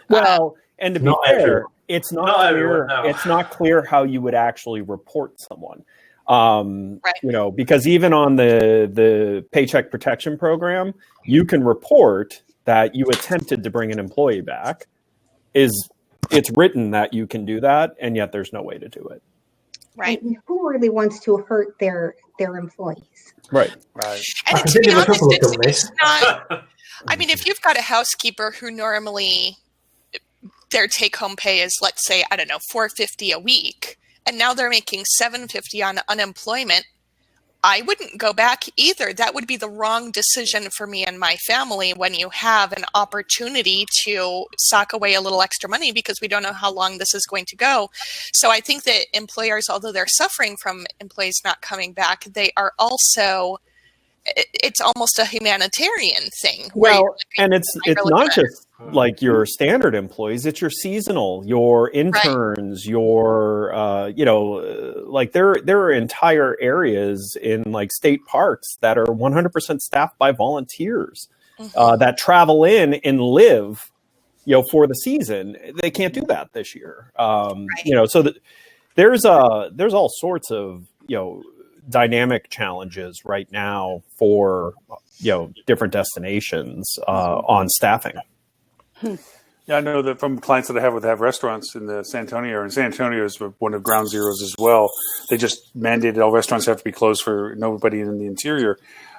Well, and to be fair, it's not clear. It's not clear how you would actually report someone. Because even on the Paycheck Protection Program, you can report that you attempted to bring an employee back. It's written that you can do that, and yet there's no way to do it. Right. And who really wants to hurt their employees? Right. And to be honest, it's not. I mean, if you've got a housekeeper who normally their take-home pay is, let's say, I don't know, $450 a week, and now they're making $750 on unemployment, I wouldn't go back either. That would be the wrong decision for me and my family when you have an opportunity to sock away a little extra money because we don't know how long this is going to go. So I think that employers, although they're suffering from employees not coming back, they are also, it's almost a humanitarian thing. Well, and it's not just like your standard employees, it's your seasonal, your interns, your like there are entire areas in like state parks that are 100% staffed by volunteers that travel in and live, for the season. They can't do that this year. So that there's all sorts of, dynamic challenges right now for, different destinations on staffing. Yeah, I know that from clients that I have restaurants in the San Antonio area, and San Antonio is one of ground zeros as well. They just mandated all restaurants have to be closed for nobody in the interior.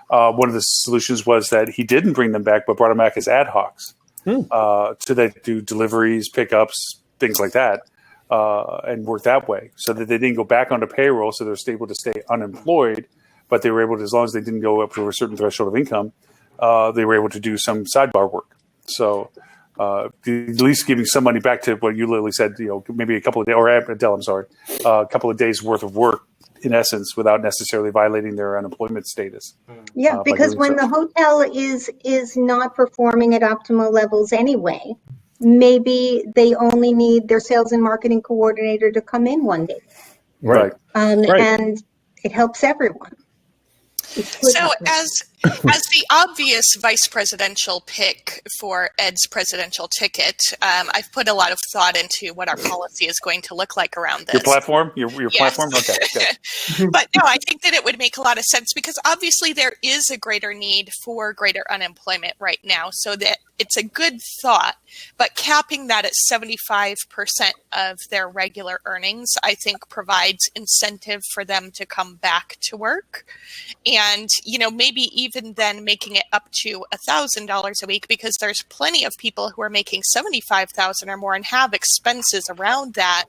One of the solutions was that he didn't bring them back, but brought them back as ad hocs. So they do deliveries, pickups, things like that, and work that way, so that they didn't go back onto payroll, so they're able to stay unemployed, but they were able to, as long as they didn't go up to a certain threshold of income, they were able to do some sidebar work. So at least giving some money back to what you literally said, maybe a couple of days, or Adele, I'm sorry, a couple of days worth of work in essence, without necessarily violating their unemployment status. Yeah, because when the hotel is not performing at optimal levels anyway, maybe they only need their sales and marketing coordinator to come in one day. Right. And it helps everyone. So as the obvious vice presidential pick for Ed's presidential ticket, I've put a lot of thought into what our policy is going to look like around this. Your platform? Your platform? Okay. But no, I think that it would make a lot of sense because obviously there is a greater need for greater unemployment right now, so that it's a good thought. But capping that at 75% of their regular earnings, I think provides incentive for them to come back to work. And, maybe even then making it up to $1,000 a week, because there's plenty of people who are making $75,000 or more and have expenses around that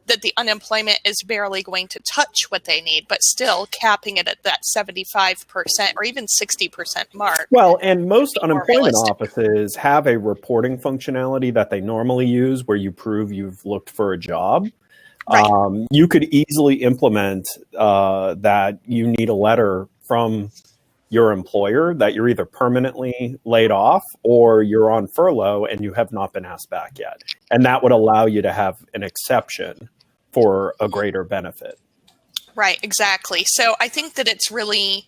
the unemployment is barely going to touch what they need, but still capping it at that 75% or even 60% mark. Well, and most unemployment offices have a reporting functionality that they normally use where you prove you've looked for a job. Right. You could easily implement that you need a letter from your employer that you're either permanently laid off or you're on furlough and you have not been asked back yet. And that would allow you to have an exception for a greater benefit. Right, exactly. So I think that it's really,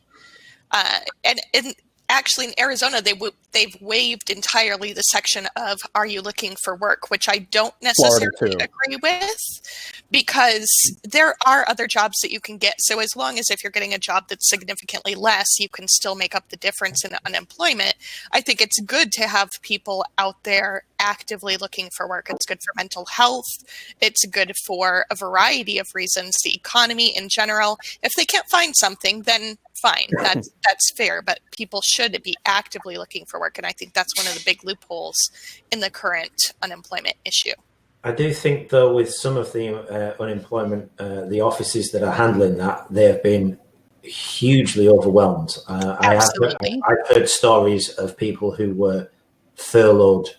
and actually in Arizona, they've waived entirely the section of "Are you looking for work?" which I don't necessarily agree with, because there are other jobs that you can get. So as long as if you're getting a job that's significantly less, you can still make up the difference in unemployment. I think it's good to have people out there actively looking for work. It's good for mental health. It's good for a variety of reasons, the economy in general. If they can't find something, then fine. That's fair. But people should be actively looking for work. And I think that's one of the big loopholes in the current unemployment issue. I do think, though, with some of the unemployment, the offices that are handling that, they have been hugely overwhelmed. I've heard stories of people who were furloughed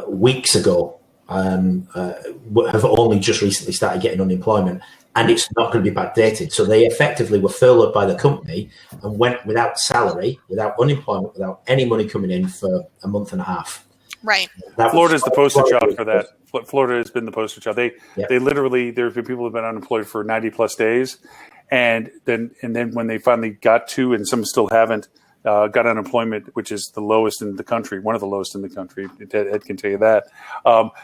weeks ago, have only just recently started getting unemployment, and it's not going to be backdated. So they effectively were furloughed by the company and went without salary, without unemployment, without any money coming in for a month and a half. Right. Florida's the poster child for that. Florida has been the poster child. They literally, there have been people who have been unemployed for 90 plus days. And then when they finally got to, and some still haven't, got unemployment, which is the lowest in the country, one of the lowest in the country. Ed can tell you that.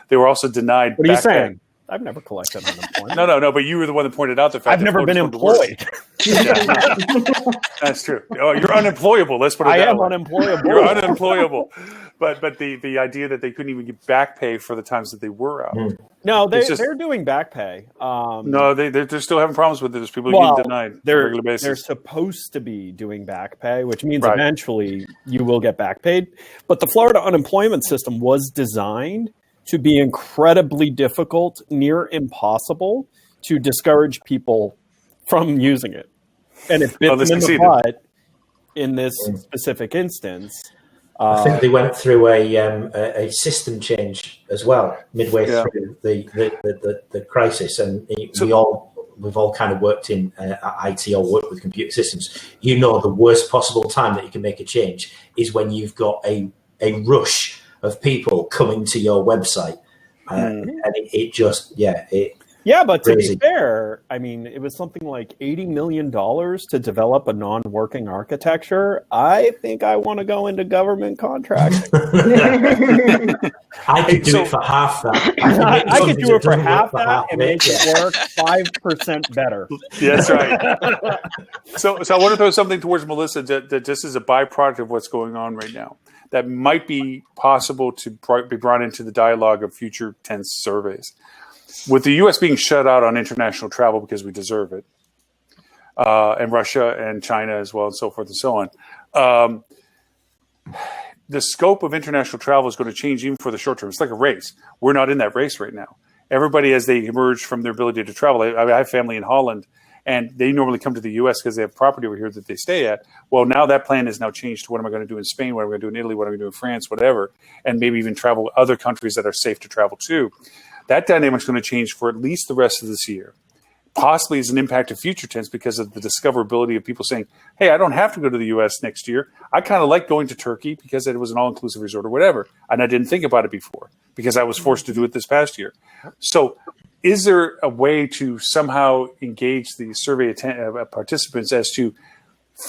They were also denied. What are you saying? I've never collected unemployment. No. But you were the one that pointed out the fact I've never been employed. That's true. Oh, you're unemployable. Let's put it that way. I am unemployable. You're unemployable. But the idea that they couldn't even get back pay for the times that they were out. No, they're doing back pay. No, they're still having problems with it. There's people getting denied on a regular basis. They're supposed to be doing back pay, which means eventually you will get back paid. But the Florida unemployment system was designed to be incredibly difficult, near impossible, to discourage people from using it. And it bit them in the butt in this specific instance. I think they went through a system change as well midway through the crisis, and we've all kind of worked in IT or worked with computer systems. You know, the worst possible time that you can make a change is when you've got a rush of people coming to your website, and it just but to be fair, I mean, it was something like $80 million to develop a non-working architecture. I think I want to go into government contracting. I could do it for half that. I could do it for half that and make it work 5% better. That's right. So I want to throw something towards Melissa that just is a byproduct of what's going on right now that might be possible to be brought into the dialogue of future tense surveys. With the U.S. being shut out on international travel because we deserve it, and Russia and China as well, and so forth and so on, the scope of international travel is going to change even for the short term. It's like a race. We're not in that race right now. Everybody, as they emerge from their ability to travel, I have family in Holland, and they normally come to the U.S. because they have property over here that they stay at. Well, now that plan is now changed to what am I going to do in Spain, what am I going to do in Italy, what am I going to do in France, whatever, and maybe even travel other countries that are safe to travel to. That dynamic is going to change for at least the rest of this year. Possibly as an impact of future tense because of the discoverability of people saying, hey, I don't have to go to the U.S. next year. I kind of like going to Turkey because it was an all-inclusive resort or whatever. And I didn't think about it before because I was forced to do it this past year. So is there a way to somehow engage the survey participants as to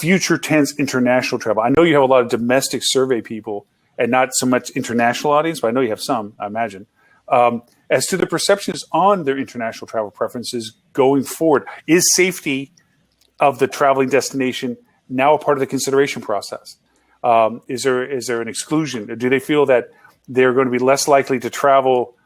future tense international travel? I know you have a lot of domestic survey people and not so much international audience, but I know you have some, I imagine. As to the perceptions on their international travel preferences going forward. Is safety of the traveling destination now a part of the consideration process? Is there an exclusion? Do they feel that they're going to be less likely to travel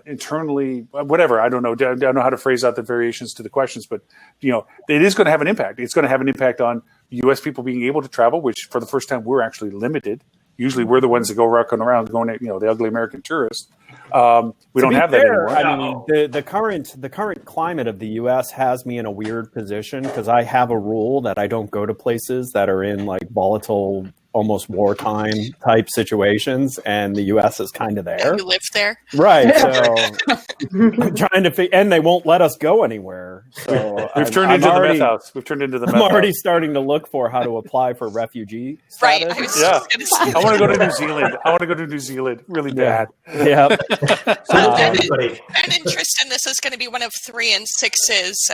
internally? Whatever, I don't know. I don't know how to phrase out the variations to the questions, but it is going to have an impact. It's going to have an impact on U.S. people being able to travel, which for the first time we're actually limited. Usually we're the ones that go rocking around going, the ugly American tourist. We don't have that anymore. I mean, the current climate of the U.S. has me in a weird position because I have a rule that I don't go to places that are in like volatile, almost wartime type situations, and the U.S. is kind of there. You live there, right? So I'm trying to and they won't let us go anywhere. So We've turned into the meth house. I'm already starting to look for how to apply for refugee status. Right. I want to go to New Zealand. I want to go to New Zealand really bad. Yeah. An interest in this is going to be one of 3 and 6's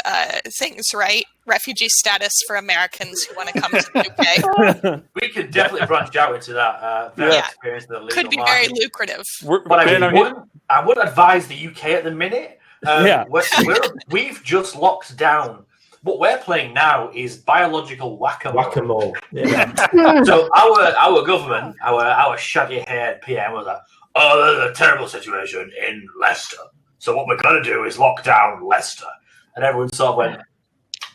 things, right? Refugee status for Americans who want to come to the UK. We could definitely branch out into that. Experience in the legal could be market. very lucrative. But I wouldn't advise the UK at the minute. We've just locked down. What we're playing now is biological whack-a-mole. Yeah. So our government, our shaggy-haired PM was like, "Oh, there's a terrible situation in Leicester. So what we're going to do is lock down Leicester." And everyone sort of went,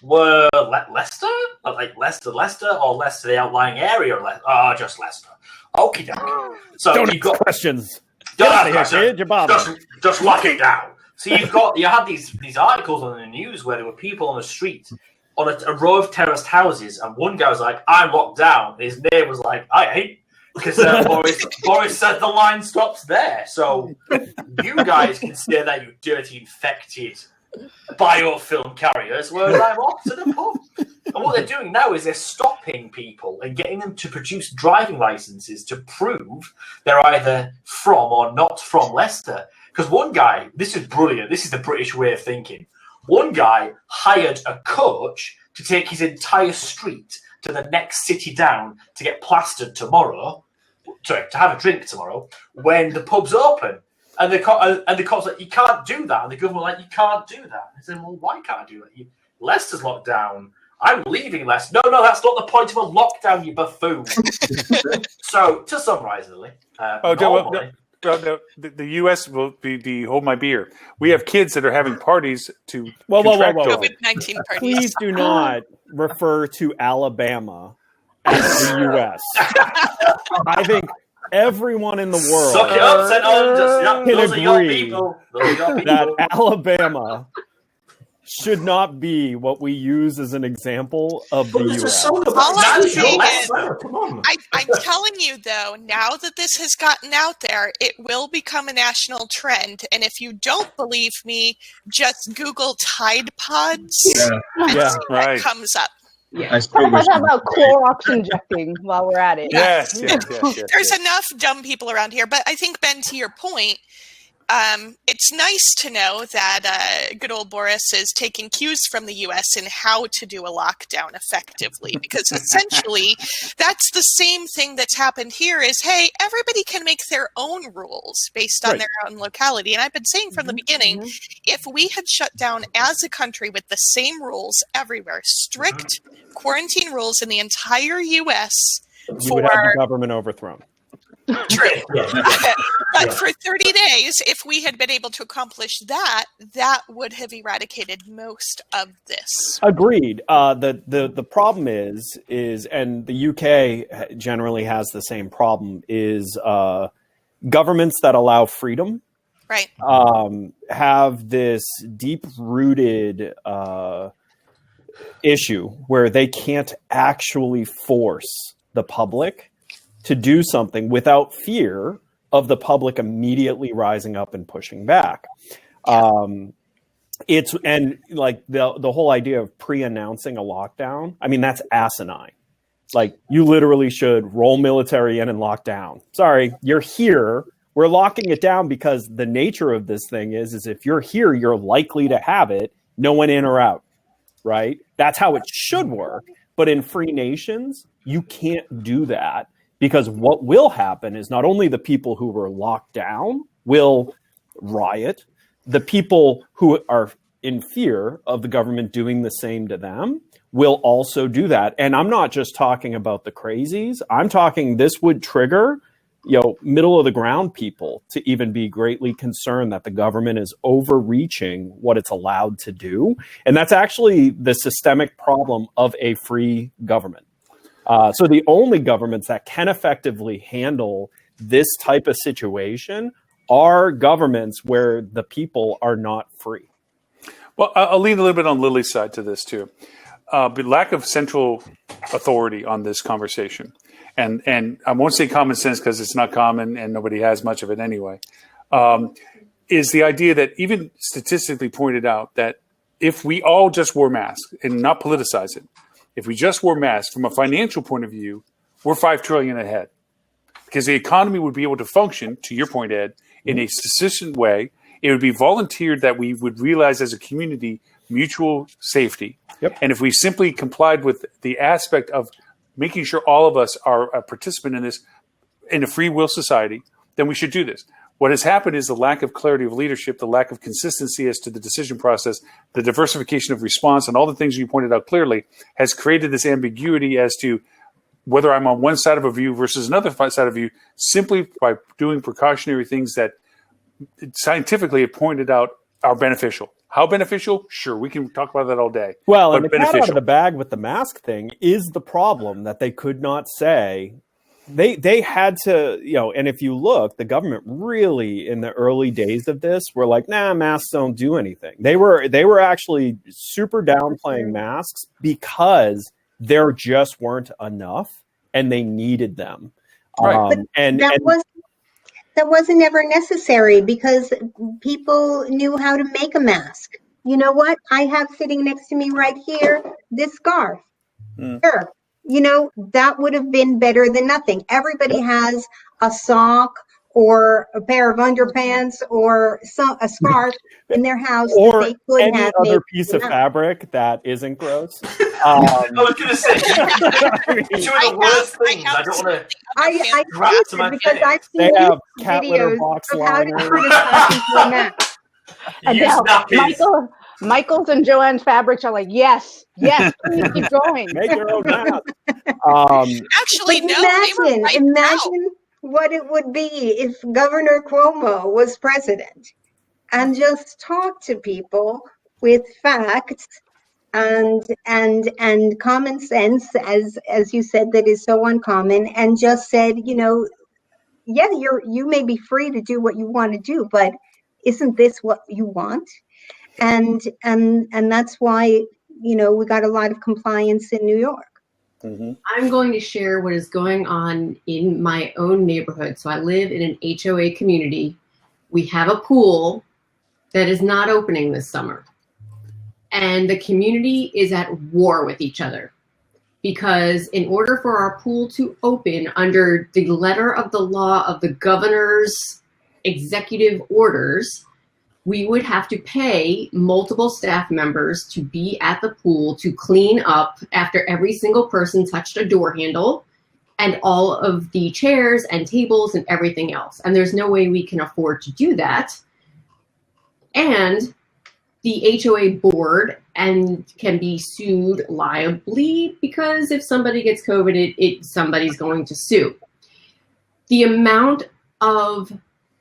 "Well, Leicester? Like Leicester, or Leicester, the outlying area? Or just Leicester." Okie dokie. So don't you've got questions. Get out of here, kid. You're bothering. Just lock it down. So you had these articles on the news where there were people on the street on a row of terraced houses, and one guy was like, "I'm locked down." And his neighbor was like, "I ain't," because Boris said the line stops there. So you guys can say that, you dirty, infected biofilm carriers, whereas I'm off to the pub. And what they're doing now is they're stopping people and getting them to produce driving licenses to prove they're either from or not from Leicester. Because one guy, this is brilliant, this is the British way of thinking. One guy hired a coach to take his entire street to the next city down to get plastered tomorrow, to have a drink tomorrow, when the pub's open. And the cops like, "You can't do that." And the government like, "You can't do that." I said, "Well, why can't I do that? Leicester's locked down. I'm leaving Leicester." No, that's not the point of a lockdown, you buffoon. So, to summarise, Lily, the U.S. will be hold my beer. We have kids that are having parties to COVID-19 parties. Please do not refer to Alabama as the U.S. I think everyone in the world Suck it up, St. Albans. can Those are your agree people. Those are your people. that Alabama should not be what we use as an example of the U.S. All I'm saying is, Come on. I'm telling you, though, now that this has gotten out there, it will become a national trend. And if you don't believe me, just Google Tide Pods and see what comes up. Yeah. How about Clorox injecting while we're at it? Yes. There's enough dumb people around here. But I think, Ben, to your point, it's nice to know that good old Boris is taking cues from the U.S. in how to do a lockdown effectively, because essentially that's the same thing that's happened here is, hey, everybody can make their own rules based on their own locality. And I've been saying from the beginning, if we had shut down as a country with the same rules everywhere, strict quarantine rules in the entire U.S. You would have the government overthrown. True. But for 30 days, if we had been able to accomplish that, that would have eradicated most of this. Agreed. The problem is, and the UK generally has the same problem, is governments that allow freedom have this deep-rooted issue where they can't actually force the public to do something without fear of the public immediately rising up and pushing back. It's and like the whole idea of pre-announcing a lockdown. I mean, that's asinine. Like, you literally should roll military in and lock down. Sorry, you're here. We're locking it down because the nature of this thing is if you're here, you're likely to have it. No one in or out, right? That's how it should work. But in free nations, you can't do that. Because what will happen is not only the people who were locked down will riot, the people who are in fear of the government doing the same to them will also do that. And I'm not just talking about the crazies. I'm talking this would trigger, middle of the ground people to even be greatly concerned that the government is overreaching what it's allowed to do. And that's actually the systemic problem of a free government. So the only governments that can effectively handle this type of situation are governments where the people are not free. Well, I'll lean a little bit on Lily's side to this too. But lack of central authority on this conversation. And I won't say common sense because it's not common and nobody has much of it anyway, is the idea that even statistically pointed out that if we all just wore masks and not politicize it, if we just wore masks from a financial point of view, we're $5 trillion ahead because the economy would be able to function, to your point, Ed, in a sufficient way. It would be volunteered that we would realize as a community mutual safety. Yep. And if we simply complied with the aspect of making sure all of us are a participant in this, in a free will society, then we should do this. What has happened is the lack of clarity of leadership, the lack of consistency as to the decision process, the diversification of response, and all the things you pointed out clearly has created this ambiguity as to whether I'm on one side of a view versus another side of view, simply by doing precautionary things that scientifically have pointed out are beneficial. How beneficial? Sure, we can talk about that all day. Well, and the cat out of the bag with the mask thing is the problem that they could not say. They had to, and if you look, the government really in the early days of this were like, nah, masks don't do anything. They were actually super downplaying masks because there just weren't enough and they needed them. Right. That wasn't ever necessary because people knew how to make a mask. You know what? I have sitting next to me right here, this scarf. Sure. That would have been better than nothing. Everybody has a sock or a pair of underpants or a scarf in their house or that they could any have other piece of fabric that isn't gross. I was going to say, it's one of the worst things. I don't want to. I hate it because I've seen they have cat videos litter box of how to liners. put a scarf into a mask. And now, Michael's and Joanne's fabrics are like, yes, please keep going. Make your own mask. Actually, no, imagine what it would be if Governor Cuomo was president and just talked to people with facts and common sense, as you said, that is so uncommon, and just said, yeah, you may be free to do what you want to do, but isn't this what you want? And that's why, we got a lot of compliance in New York. Mm-hmm. I'm going to share what is going on in my own neighborhood. So I live in an HOA community. We have a pool that is not opening this summer. And the community is at war with each other. Because in order for our pool to open under the letter of the law of the governor's executive orders, we would have to pay multiple staff members to be at the pool to clean up after every single person touched a door handle and all of the chairs and tables and everything else. And there's no way we can afford to do that. And the HOA board can be sued liably, because if somebody gets COVID, somebody's going to sue. The amount of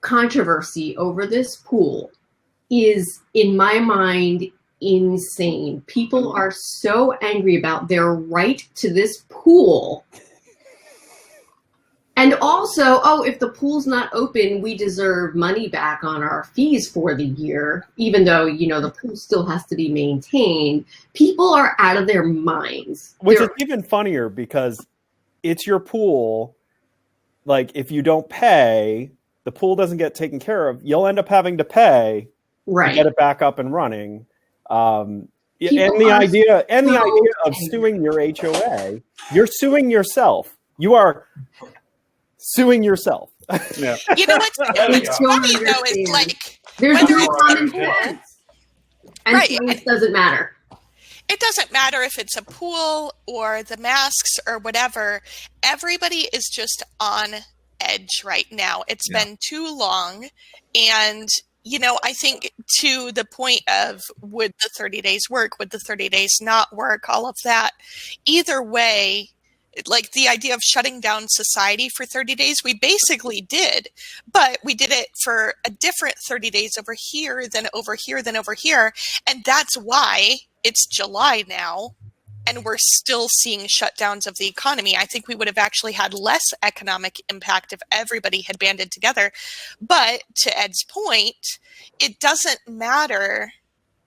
controversy over this pool is, in my mind, insane. People are so angry about their right to this pool. And also, if the pool's not open, we deserve money back on our fees for the year, even though, the pool still has to be maintained. People are out of their minds. Which is even funnier, because it's your pool. Like, if you don't pay, the pool doesn't get taken care of. You'll end up having to pay to get it back up and running. And the idea of suing your HOA, you're suing yourself. You are suing yourself. Yeah. You know what's funny though is, like, there's whether no it's common sense. And it doesn't matter. It doesn't matter if it's a pool or the masks or whatever. Everybody is just on edge right now. It's been too long. And, I think to the point of, would the 30 days work? Would the 30 days not work? All of that. Either way, like the idea of shutting down society for 30 days, we basically did, but we did it for a different 30 days over here, then over here, then over here. And that's why it's July now, and we're still seeing shutdowns of the economy. I think we would have actually had less economic impact if everybody had banded together. But to Ed's point, it doesn't matter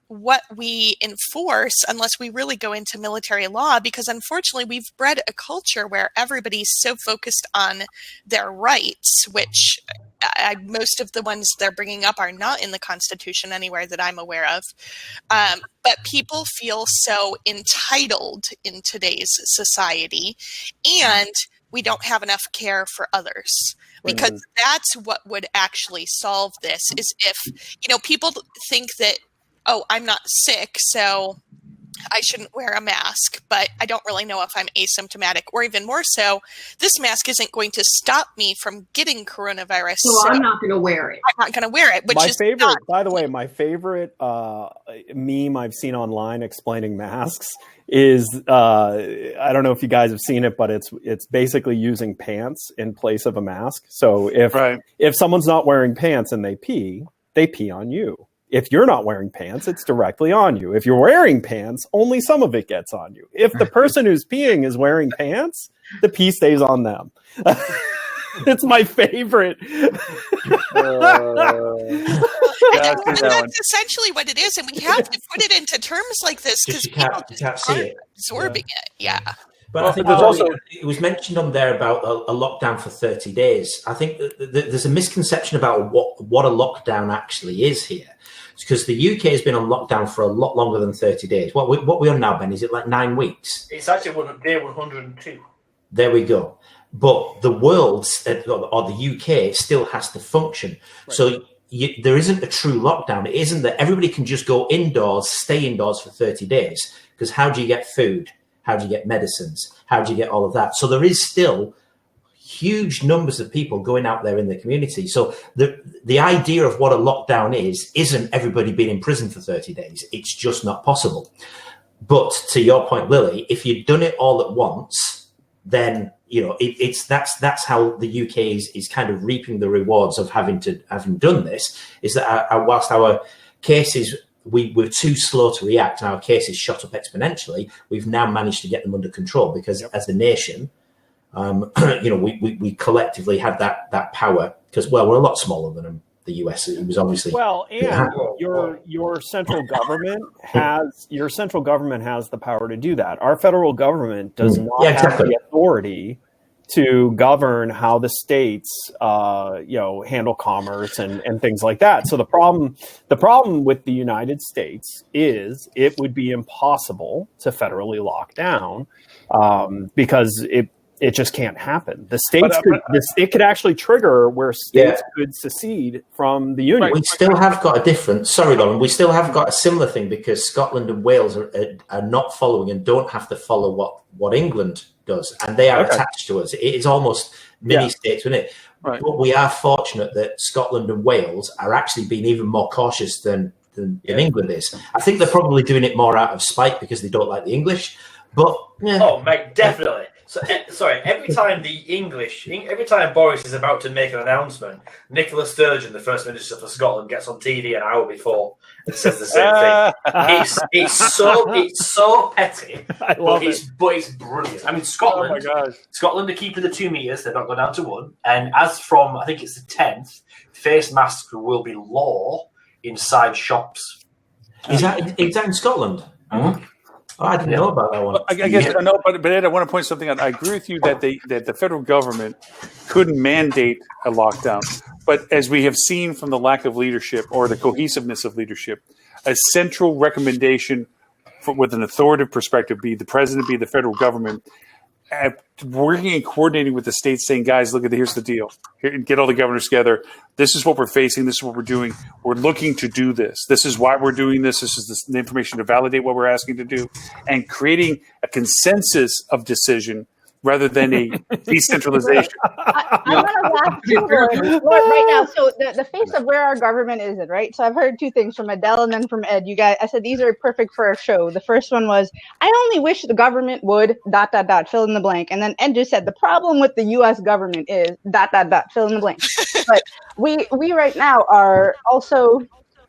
what we enforce unless we really go into military law, because unfortunately we've bred a culture where everybody's so focused on their rights, which most of the ones they're bringing up are not in the Constitution anywhere that I'm aware of. But people feel so entitled in today's society, and we don't have enough care for others. Because that's what would actually solve this, is if, people think that, I'm not sick, so I shouldn't wear a mask, but I don't really know if I'm asymptomatic, or even more so, this mask isn't going to stop me from getting coronavirus. So I'm not going to wear it. I'm not going to wear it. My favorite meme I've seen online explaining masks is, I don't know if you guys have seen it, but it's basically using pants in place of a mask. So if someone's not wearing pants and they pee on you. If you're not wearing pants, it's directly on you. If you're wearing pants, only some of it gets on you. If the person who's peeing is wearing pants, the pee stays on them. It's my favorite. That's essentially what it is, and we have to put it into terms like this because you can't see it, absorbing it. Yeah. But I think it was mentioned on there about a lockdown for 30 days. I think there's a misconception about what a lockdown actually is here. Because the UK has been on lockdown for a lot longer than 30 days. What we on now, Ben? Is it like 9 weeks? It's actually day 102. There we go. But the world, or the UK, still has to function. Right. So there isn't a true lockdown. It isn't that everybody can just go indoors, stay indoors for 30 days. Because how do you get food? How do you get medicines? How do you get all of that? So there is still huge numbers of people going out there in the community. So the idea of what a lockdown isn't everybody being in prison for 30 days. It's just not possible. But to your point, Lily, if you'd done it all at once, then that's how the UK is kind of reaping the rewards of having done this. Is that whilst our cases, we were too slow to react and our cases shot up exponentially, we've now managed to get them under control because as a nation, We collectively had that power because, well, we're a lot smaller than the US. It was obviously and your central government has the power to do that. Our federal government does not have the authority to govern how the states handle commerce and things like that. So the problem with the United States is it would be impossible to federally lock down because it just can't happen. The states it could actually trigger where states could secede from the union. We still have got a different. Sorry, Lauren. We still have got a similar thing because Scotland and Wales are not following and don't have to follow what England does, and they are attached to us. It is almost mini states, isn't it? Right. But we are fortunate that Scotland and Wales are actually being even more cautious than England is. I think they're probably doing it more out of spite because they don't like the English. But oh, mate, definitely. So, sorry, every time Boris is about to make an announcement, Nicola Sturgeon, the First Minister for Scotland, gets on TV an hour before and says the same thing. It's so petty, but it's brilliant. I mean, Scotland are keeping the 2 meters; they're not going down to 1. And as from I think it's the 10th, face masks will be law inside shops. Is that in Scotland? Mm-hmm. Oh, I didn't know about that one. I guess I know, but Ed, I want to point something out. I agree with you that the federal government couldn't mandate a lockdown, but as we have seen from the lack of leadership or the cohesiveness of leadership, a central recommendation with an authoritative perspective, be the president, be the federal government, working and coordinating with the states, saying, "Guys, look here's the deal. Here, get all the governors together. This is what we're facing. This is what we're doing. We're looking to do this. This is why we're doing this. This is the information to validate what we're asking to do," and creating a consensus of decision rather than a decentralization. I want to laugh too, Lord, right now. So the face of where our government is in, right? So I've heard 2 things from Adele and then from Ed. You guys, I said these are perfect for our show. The first one was, I only wish the government would ... fill in the blank. And then Ed just said the problem with the U.S. government is ... fill in the blank. But we right now are also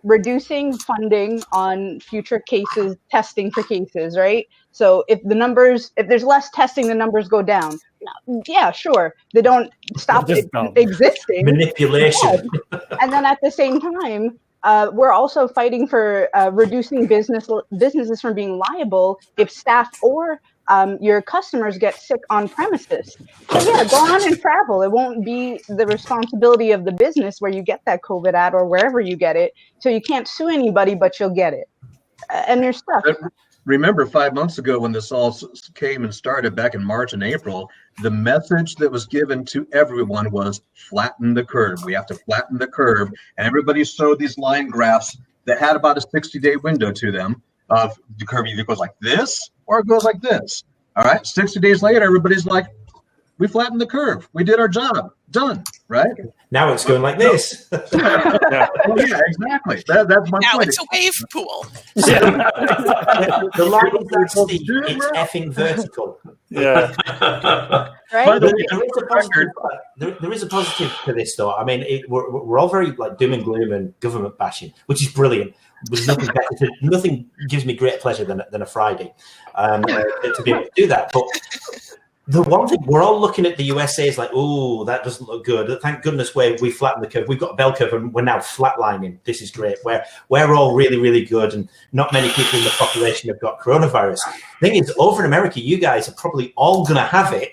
reducing funding on future cases, testing for cases, right? So if there's less testing, the numbers go down. Yeah, sure. They don't stop existing. Manipulation. And then at the same time, we're also fighting for reducing businesses from being liable if staff or your customers get sick on premises. So yeah, go on and travel. It won't be the responsibility of the business where you get that COVID at or wherever you get it. So you can't sue anybody, but you'll get it. And you're stuck. Remember 5 months ago when this all came and started back in March and April, the message that was given to everyone was flatten the curve. We have to flatten the curve. And everybody showed these line graphs that had about a 60-day window to them of the curve either goes like this or it goes like this. All right. 60 days later, everybody's like, we flattened the curve. We did our job. Done. Right? Now it's going like this. Yeah, exactly. That's my now point. It's a wave pool. The line is that steep. It's effing vertical. Yeah. Right? There is a positive to this, though. I mean, we're all very like doom and gloom and government bashing, which is brilliant. There's nothing gives me greater pleasure than a Friday to be able to do that. But the one thing we're all looking at the USA is like, oh, that doesn't look good. Thank goodness we flattened the curve. We've got a bell curve and we're now flatlining. This is great. We're all really, really good, and not many people in the population have got coronavirus. The thing is, over in America, you guys are probably all going to have it,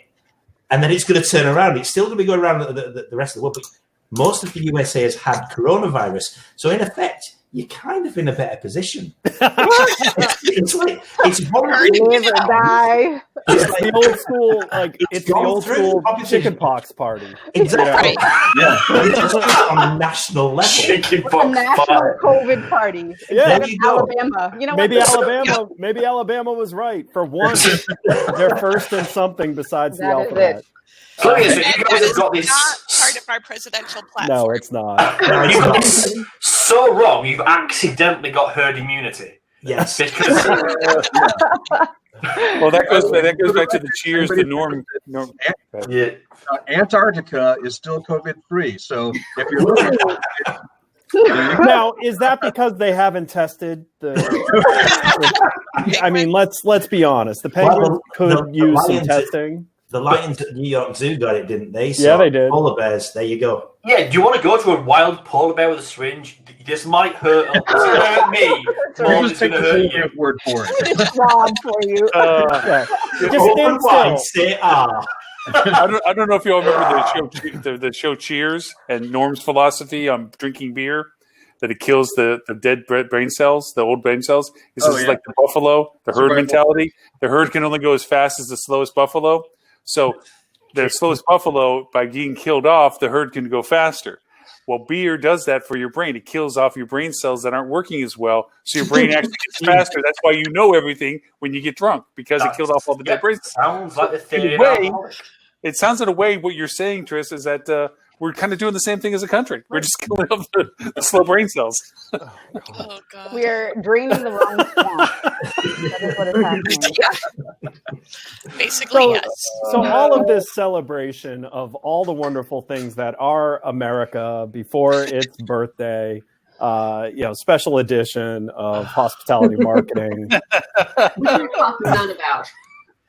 and then it's going to turn around. It's still going to be going around the rest of the world, but most of the USA has had coronavirus. So in effect, you're kind of in a better position. It's live or die. It's the old school, it's the old school chickenpox party. Exactly. Yeah. On a national level. A national COVID party. Yeah. Alabama. You know maybe Alabama was right. For once, they're first in something besides the alphabet. So you guys have got this. Not part of our presidential platform. No, it's not. You've got this so wrong. You've accidentally got herd immunity. Yes. Because well, that goes back to the cheers to Norm. Yeah. Antarctica is still COVID-free. So if you're looking now, is that because they haven't tested the? I mean, let's be honest. The penguins could use some testing. The lions at New York Zoo got it, didn't they? Yeah, they did. Polar bears. There you go. Yeah, do you want to go to a wild polar bear with a syringe? This might hurt. It's going to hurt me more than it's going to hurt you. Word for it. It's wrong for you. Just Open stand wide, still. say ah. I don't know if you all remember the show Cheers and Norm's philosophy on drinking beer, that it kills the dead brain cells, the old brain cells. He says it's like the buffalo, the herd mentality. The herd can only go as fast as the slowest buffalo. So the slowest buffalo, by getting killed off, the herd can go faster. Well, beer does that for your brain. It kills off your brain cells that aren't working as well, so your brain actually gets faster. That's why you know everything when you get drunk, because it killed off all the dead brain cells. Sounds like the theory. It sounds in a way what you're saying, Tris, is that we're kind of doing the same thing as a country. We're just killing off the slow brain cells. Oh, God. We're draining the wrong swamp. That is what is happening. Basically, yes. So all of this celebration of all the wonderful things that are America before its birthday, special edition of hospitality marketing. None about.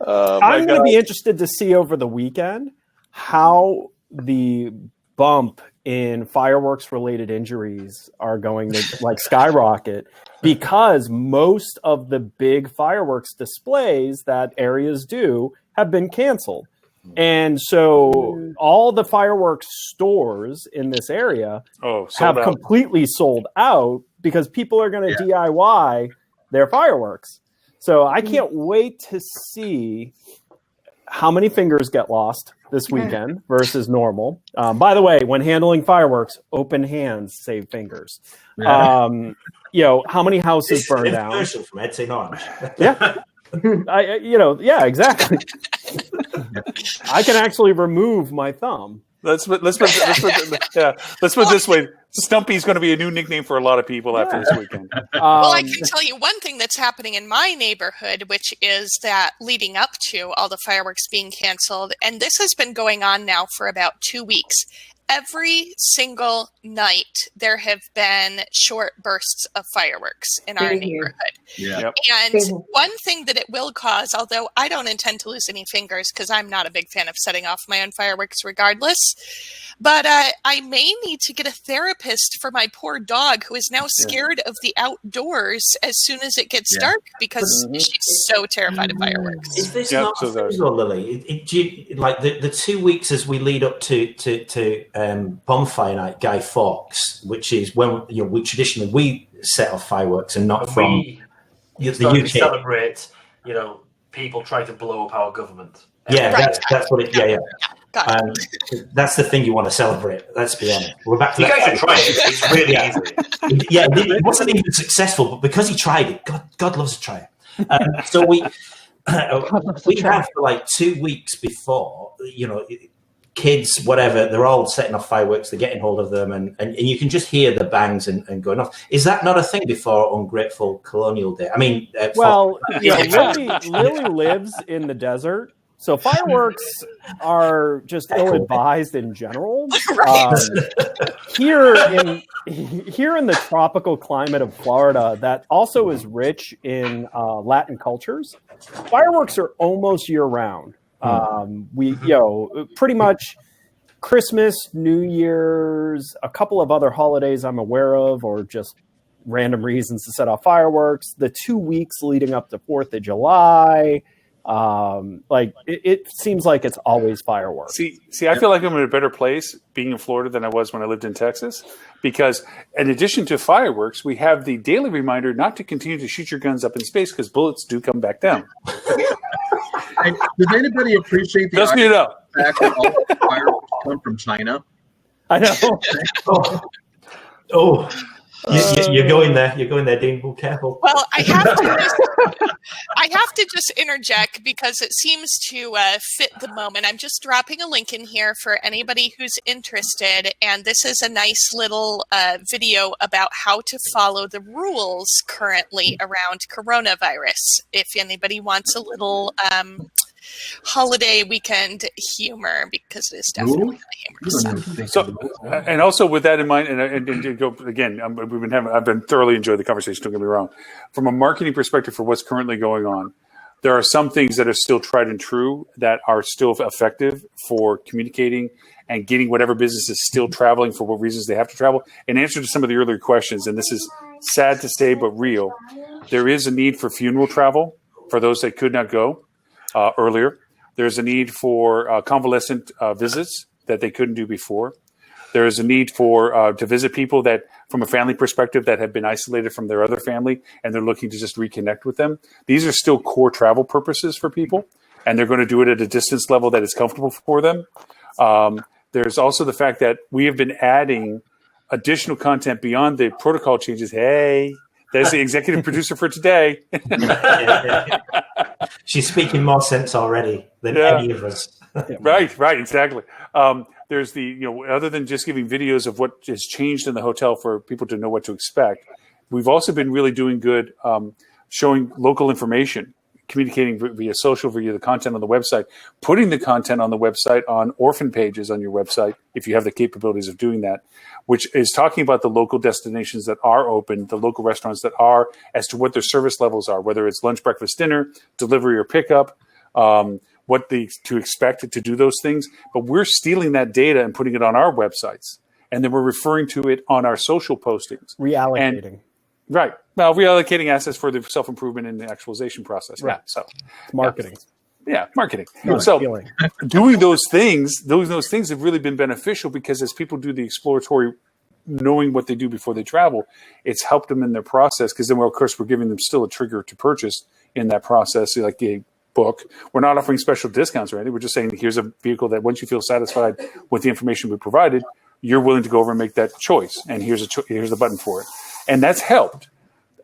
I'm going to be interested to see over the weekend how the bump in fireworks related injuries are going to skyrocket, because most of the big fireworks displays that areas do have been canceled. And so all the fireworks stores in this area have completely sold out, because people are going to DIY their fireworks. So I can't wait to see how many fingers get lost this weekend versus normal. By the way, when handling fireworks, open hands save fingers. How many houses burn down? Commercial from Ed St. Orange. Yeah. Exactly. I can actually remove my thumb. Let's put it this way. Stumpy's going to be a new nickname for a lot of people after this weekend. Well, I can tell you one thing that's happening in my neighborhood, which is that leading up to all the fireworks being canceled, and this has been going on now for about 2 weeks. Every single night, there have been short bursts of fireworks in our neighborhood. Yeah. And one thing that it will cause, although I don't intend to lose any fingers because I'm not a big fan of setting off my own fireworks regardless, but I may need to get a therapist for my poor dog, who is now scared of the outdoors as soon as it gets dark, because she's so terrified of fireworks. Is this not a thing, Lily? The 2 weeks as we lead up to bonfire night, Guy Fawkes, which is when we traditionally set off fireworks and not from the UK. Celebrate, people try to blow up our government. Yeah, that's what it. Yeah. That's the thing you want to celebrate. Let's be honest. We're back to you guys should try it. It's really easy. Yeah, it wasn't even successful, but because he tried it, God loves to try it. So we have for 2 weeks before, kids, whatever, they're all setting off fireworks, they're getting hold of them, and you can just hear the bangs and going off. Is that not a thing before Ungrateful Colonial Day? I mean, Lily lives in the desert, so fireworks are just ill-advised in general. Here in the tropical climate of Florida, that also is rich in Latin cultures, fireworks are almost year-round. Pretty much Christmas, New Year's, a couple of other holidays I'm aware of, or just random reasons to set off fireworks. The 2 weeks leading up to 4th of July, it seems like it's always fireworks. See, I feel like I'm in a better place being in Florida than I was when I lived in Texas, because in addition to fireworks, we have the daily reminder not to continue to shoot your guns up in space, because bullets do come back down. Does anybody appreciate the fact that all the fireworks come from China? I know. You're going there. You're going there, Dean. Be careful. Well, I have to just interject, because it seems to fit the moment. I'm just dropping a link in here for anybody who's interested, and this is a nice little video about how to follow the rules currently around coronavirus. If anybody wants a little holiday weekend humor, because it is definitely humorous. So, and also with that in mind, and to go again, I've been thoroughly enjoyed the conversation. Don't get me wrong. From a marketing perspective, for what's currently going on, There are some things that are still tried and true that are still effective for communicating and getting whatever business is still traveling for what reasons they have to travel. In answer to some of the earlier questions, and this is sad to say but real, there is a need for funeral travel for those that could not go earlier. There's a need for convalescent visits that they couldn't do before. There is a need for to visit people that, from a family perspective, that have been isolated from their other family, and they're looking to just reconnect with them. These are still core travel purposes for people, and they're going to do it at a distance level that is comfortable for them. There's also the fact that we have been adding additional content beyond the protocol changes. Hey, there's the executive producer for today. She's speaking more sense already than any of us. Right, exactly. There's the, other than just giving videos of what has changed in the hotel for people to know what to expect, we've also been really doing good showing local information, communicating via social, via the content on the website, putting the content on the website on orphan pages on your website, if you have the capabilities of doing that, which is talking about the local destinations that are open, the local restaurants that are, as to what their service levels are, whether it's lunch, breakfast, dinner, delivery or pickup, what to expect to do those things. But we're stealing that data and putting it on our websites. And then we're referring to it on our social postings. Reallocating. Right. Well, reallocating assets for the self-improvement and the actualization process. Right. Yeah. So marketing. Yeah, marketing. So doing those things have really been beneficial, because as people do the exploratory, knowing what they do before they travel, it's helped them in their process, because then, of course, we're giving them still a trigger to purchase in that process, like the book. We're not offering special discounts or anything. We're just saying, here's a vehicle that once you feel satisfied with the information we provided, you're willing to go over and make that choice. And here's a button for it. And that's helped.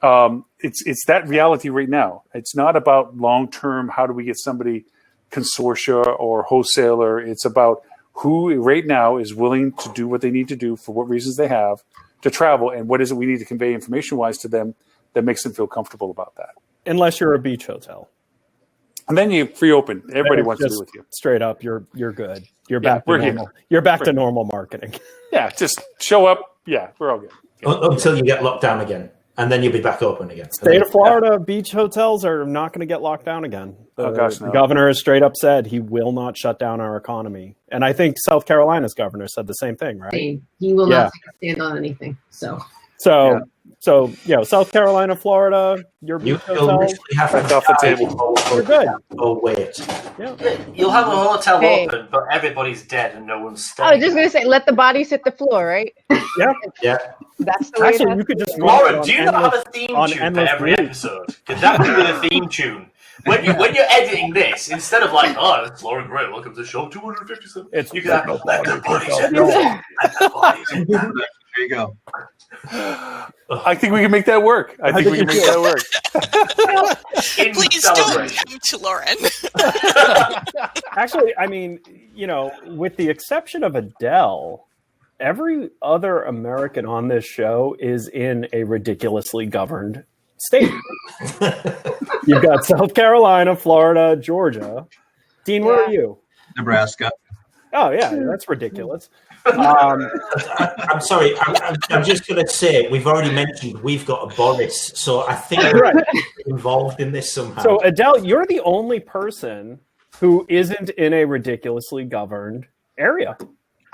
It's that reality right now. It's not about long-term, how do we get somebody consortia or wholesaler. It's about who right now is willing to do what they need to do for what reasons they have to travel, and what is it we need to convey information-wise to them that makes them feel comfortable about that. Unless you're a beach hotel. And then you free open. Everybody wants to be with you. Straight up, you're good. You're back to normal. You're back to normal marketing. Yeah, just show up. Yeah, we're all good. Until you get locked down again. And then you'll be back open again. State of Florida beach hotels are not going to get locked down again. The governor has straight up said he will not shut down our economy. And I think South Carolina's governor said the same thing, right? He will not stand on anything. So South Carolina, Florida, your beach hotels. That's off the table. You're good. Oh, wait. Yeah. You'll have a hotel open, but everybody's dead and no one's staying. I was just going to say, let the bodies hit the floor, right? Yeah. That's the way Actually, you could just Lauren, do you not have a theme tune for every episode? Could that be the theme tune? When you're editing this, instead of like, oh, it's Lauren Gray, welcome to show 257, you can have let the bodies hit the floor. Let the bodies hit the floor. There you go. I think we can make that work. I think we can make that work. Please don't tempt Lauren. Actually, I mean, with the exception of Adele, every other American on this show is in a ridiculously governed state. You've got South Carolina, Florida, Georgia. Dean, where are you? Nebraska. Oh, yeah, that's ridiculous. I'm sorry. I'm just going to say, we've already mentioned we've got a Boris, so I think we're involved in this somehow. So, Adele, you're the only person who isn't in a ridiculously governed area.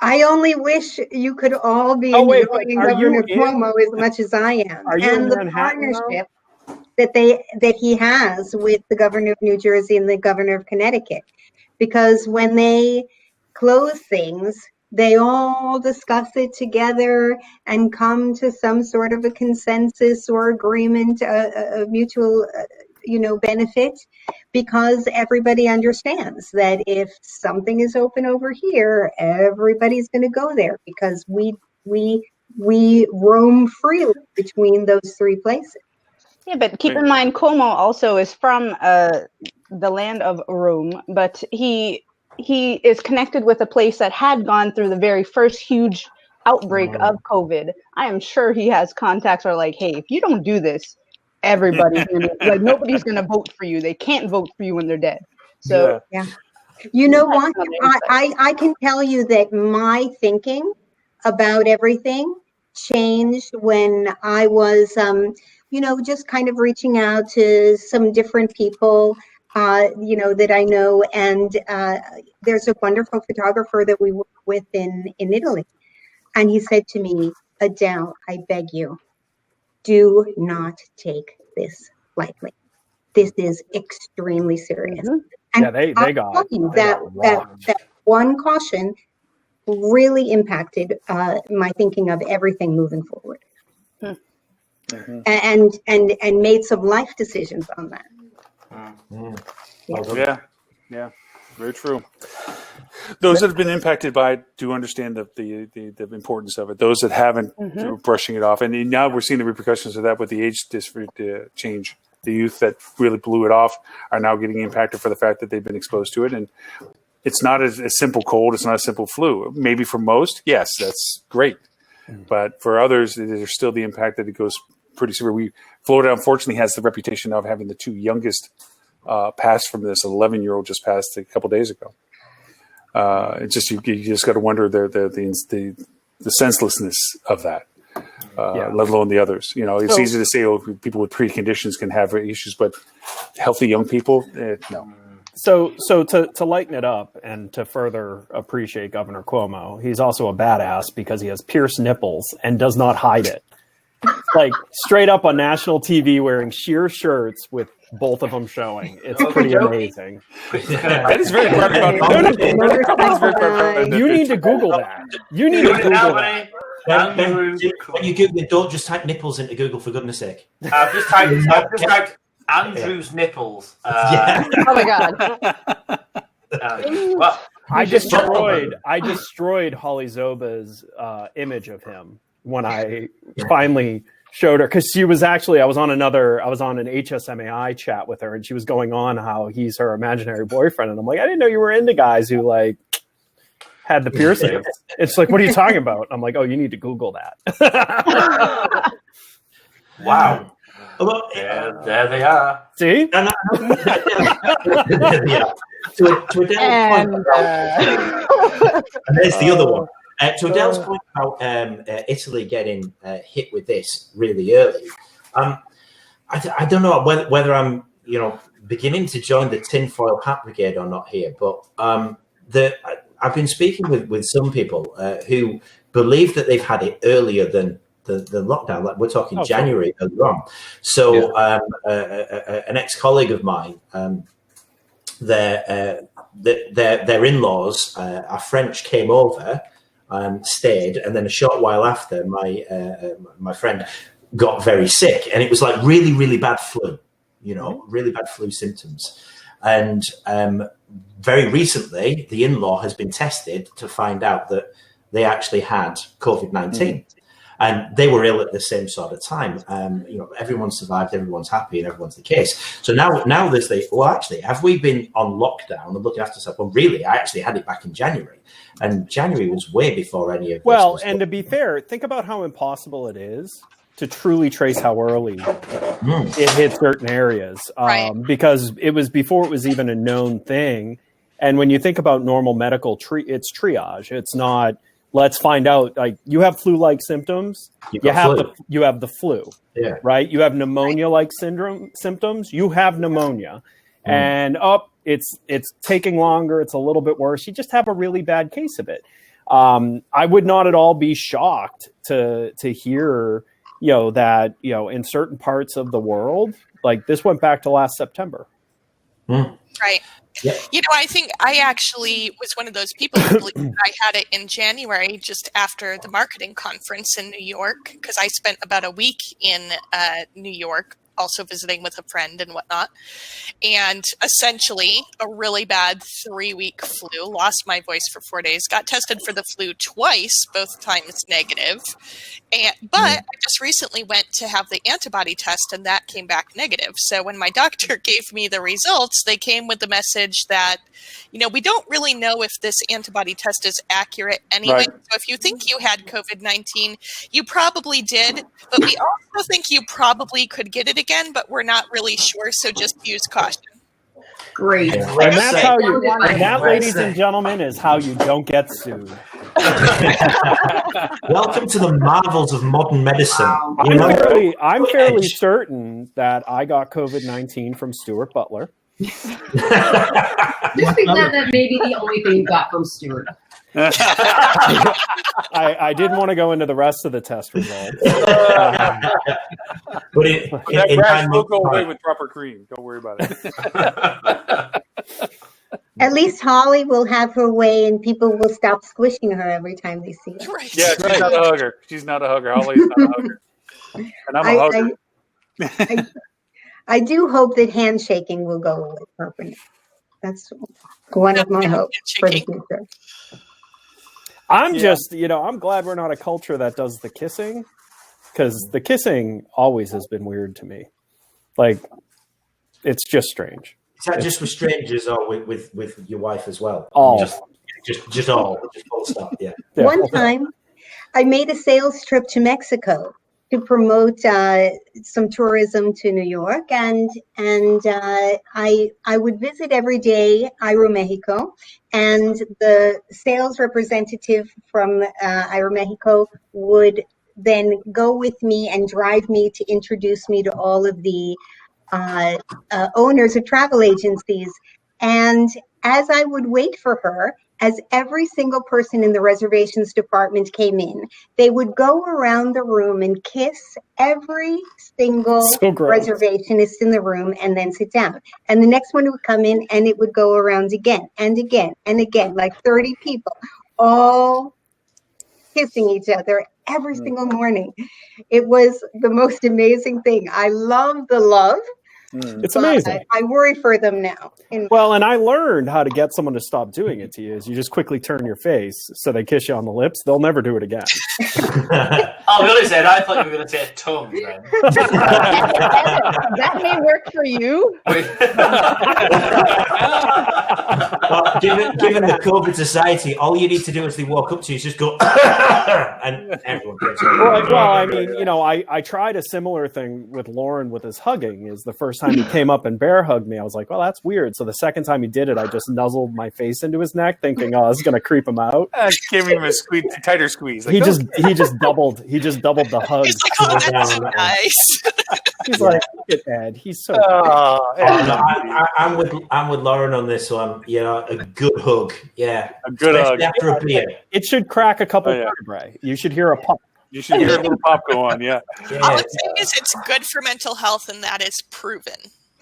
I only wish you could all be enjoying Governor Cuomo as much as I am. And the partnership that he has with the governor of New Jersey and the governor of Connecticut. Because when they close things, they all discuss it together and come to some sort of a consensus or agreement, a mutual, benefit, because everybody understands that if something is open over here, everybody's going to go there, because we roam freely between those three places. Yeah, but keep in mind, Cuomo also is from the land of Rome, but he is connected with a place that had gone through the very first huge outbreak of COVID. I am sure he has contacts who are like, hey, if you don't do this, everybody's nobody's going to vote for you. They can't vote for you when they're dead. So, yeah. You know what? I can tell you that my thinking about everything changed when I was, just kind of reaching out to some different people that I know. And there's a wonderful photographer that we work with in Italy. And he said to me, Adele, I beg you, do not take this lightly. This is extremely serious. Mm-hmm. And yeah, they got that one caution really impacted my thinking of everything moving forward. Mm-hmm. And made some life decisions on that. Yeah, very true. Those that have been impacted by it do understand the importance of it. Those that haven't, are brushing it off. And now we're seeing the repercussions of that with the age change. The youth that really blew it off are now getting impacted for the fact that they've been exposed to it. And it's not a simple cold. It's not a simple flu. Maybe for most, yes, that's great. But for others, there's still the impact that it goes pretty severe. Florida, unfortunately, has the reputation of having the two youngest pass from this. An 11-year-old just passed a couple days ago. It's just you just got to wonder the senselessness of that, let alone the others. It's easy to say, people with preconditions can have issues, but healthy young people, no. So to lighten it up and to further appreciate Governor Cuomo, he's also a badass because he has pierced nipples and does not hide it. Like straight up on national TV wearing sheer shirts with both of them showing. It's pretty amazing. That is very proud about it. You need to Google that. You need to Google that. When you Google it, don't just type nipples into Google, for goodness sake. I've just typed Andrew's nipples. Oh my God. Well, I destroyed Holly Zoba's image of him when I finally showed her, because I was on an HSMAI chat with her, and she was going on how he's her imaginary boyfriend, and I'm like, I didn't know you were into guys who like had the piercings. It's like, what are you talking about? I'm like, oh, you need to Google that. Wow. Well, there they are. See? And there's the other one. To Adele's point about Italy getting hit with this really early, I don't know whether I'm beginning to join the tinfoil hat brigade or not here, but I've been speaking with some people who believe that they've had it earlier than the lockdown. Like we're talking January earlier on. So an ex-colleague of mine, their in-laws are French, came over. Stayed, and then a short while after, my friend got very sick, and it was like really, really bad flu, really bad flu symptoms. And very recently, the in-law has been tested to find out that they actually had COVID-19, and they were ill at the same sort of time. Everyone survived, everyone's happy, and everyone's the case. So now there's have we been on lockdown and looking after ourselves? Well, really, I actually had it back in January. And January was way before any of this. Well, and to be fair, think about how impossible it is to truly trace how early it hit certain areas. Because it was before it was even a known thing. And when you think about normal medical it's triage. It's not, let's find out, like, you have flu-like symptoms. You have the flu, right? You have pneumonia-like symptoms. You have pneumonia. And it's taking longer. It's a little bit worse. You just have a really bad case of it. I would not at all be shocked to hear, that, in certain parts of the world, like this went back to last September. Right. Yeah. I think I actually was one of those people who believed I had it in January, just after the marketing conference in New York, because I spent about a week in New York, also visiting with a friend and whatnot. And essentially a really bad 3-week flu, lost my voice for 4 days, got tested for the flu twice, both times negative. But I just recently went to have the antibody test, and that came back negative. So when my doctor gave me the results, they came with the message that, we don't really know if this antibody test is accurate anyway. Right. So if you think you had COVID-19, you probably did, but we also think you probably could get it again, but we're not really sure. So just use caution. Great. And that's how ladies and gentlemen, is how you don't get sued. Welcome to the marvels of modern medicine. I'm fairly certain that I got COVID-19 from Stuart Butler. Just be glad that may be the only thing you got from Stuart. I didn't want to go into the rest of the test results. But that grass will go away with proper cream. Don't worry about it. At least Holly will have her way, and people will stop squishing her every time they see her. Right. Yeah, she's not a hugger. She's not a hugger. Holly's not a hugger. And I'm a hugger. I do hope that handshaking will go away permanently. That's one of my hopes for the future. I'm just, I'm glad we're not a culture that does the kissing, because the kissing always has been weird to me. Like, it's just strange. Is that just with strangers or with your wife as well? All. Just all. Just full stop, yeah. One time, I made a sales trip to Mexico to promote some tourism to New York, and I would visit every day Aeromexico, and the sales representative from Aeromexico would then go with me and drive me to introduce me to all of the owners of travel agencies. And as I would wait for her, as every single person in the reservations department came in, they would go around the room and kiss every single reservationist in the room and then sit down. And the next one would come in and it would go around again and again and again, like 30 people, all kissing each other every single morning. It was the most amazing thing. I love the love. It's amazing. I worry for them now. Well, and I learned how to get someone to stop doing it to you is you just quickly turn your face so they kiss you on the lips. They'll never do it again. I'll be honest, Ed, I thought you were going to say tongue then. That may work for you. Well, given the COVID society, all you need to do as they walk up to you is just go, and everyone gets it. Well, I mean, I tried a similar thing with Lauren with his hugging. Is the first time he came up and bear hugged me, I was like, well, that's weird. So the second time he did it, I just nuzzled my face into his neck, thinking, oh, this is going to creep him out. Give him a tighter squeeze. Like, he just doubled the hug. He's like, oh, that's nice. He's like, look at Ed. He's so. I'm with Lauren on this one. A good hug. Yeah, a good hug after a beer. It should crack a couple vertebrae. You should hear a pop. You should hear a little pop go on. Yeah. All I'm saying is it's good for mental health, and that is proven.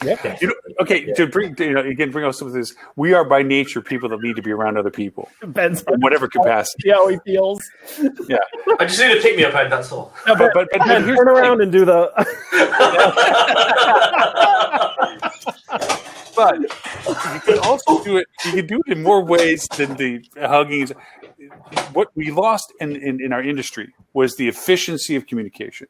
Yeah. To bring us some of this, we are by nature people that need to be around other people in whatever capacity. How he feels. Yeah. I just need to pick me up, Ed, that's all. No, but here's turn around and do the. But you can also do it. You can do it in more ways than the hugging. What we lost in our industry was the efficiency of communication.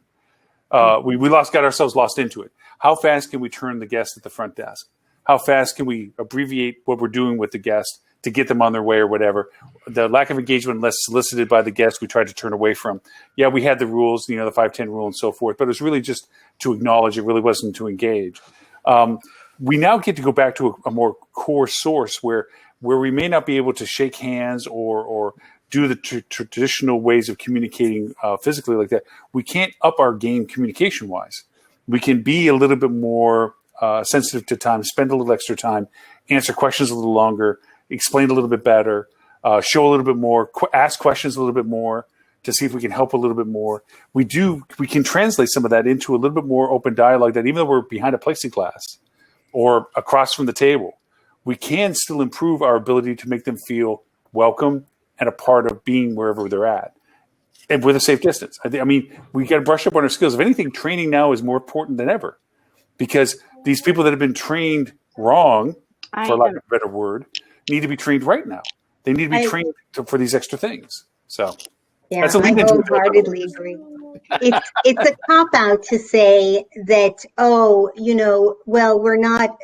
We got ourselves lost into it. How fast can we turn the guest at the front desk? How fast can we abbreviate what we're doing with the guest to get them on their way or whatever? The lack of engagement, unless solicited by the guest, we tried to turn away from. Yeah, we had the rules, the 5-10 rule and so forth, but it was really just to acknowledge. It really wasn't to engage. We now get to go back to a more core source where we may not be able to shake hands or do the traditional ways of communicating physically like that. We can't up our game communication-wise. We can be a little bit more sensitive to time, spend a little extra time, answer questions a little longer, explain a little bit better, show a little bit more, ask questions a little bit more to see if we can help a little bit more. We can translate some of that into a little bit more open dialogue that even though we're behind a plexiglass or across from the table, we can still improve our ability to make them feel welcome and a part of being wherever they're at. And with a safe distance. I mean, we got to brush up on our skills. If anything, training now is more important than ever because these people that have been trained wrong, for lack of a better word, need to be trained right now. They need to be trained for these extra things. So that's I wholeheartedly agree. It's a cop-out to say that, we're not,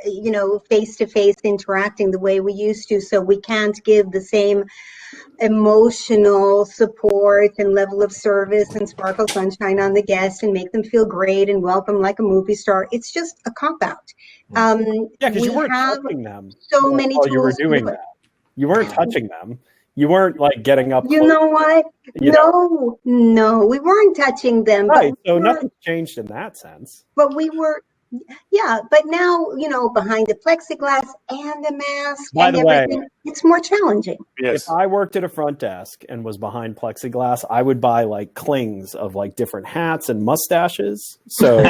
face-to-face interacting the way we used to, so we can't give the same emotional support and level of service and sparkle sunshine on the guest and make them feel great and welcome like a movie star. It's just a cop-out. Because you weren't touching them. So many tools. You were doing that. You weren't touching them. You weren't like getting up. You know what? No, we weren't touching them. Right. So nothing's changed in that sense. But we were Yeah, but now, behind the plexiglass and the mask By and the way, everything, it's more challenging. Yes. if I worked at a front desk and was behind plexiglass, I would buy like clings of like different hats and mustaches. So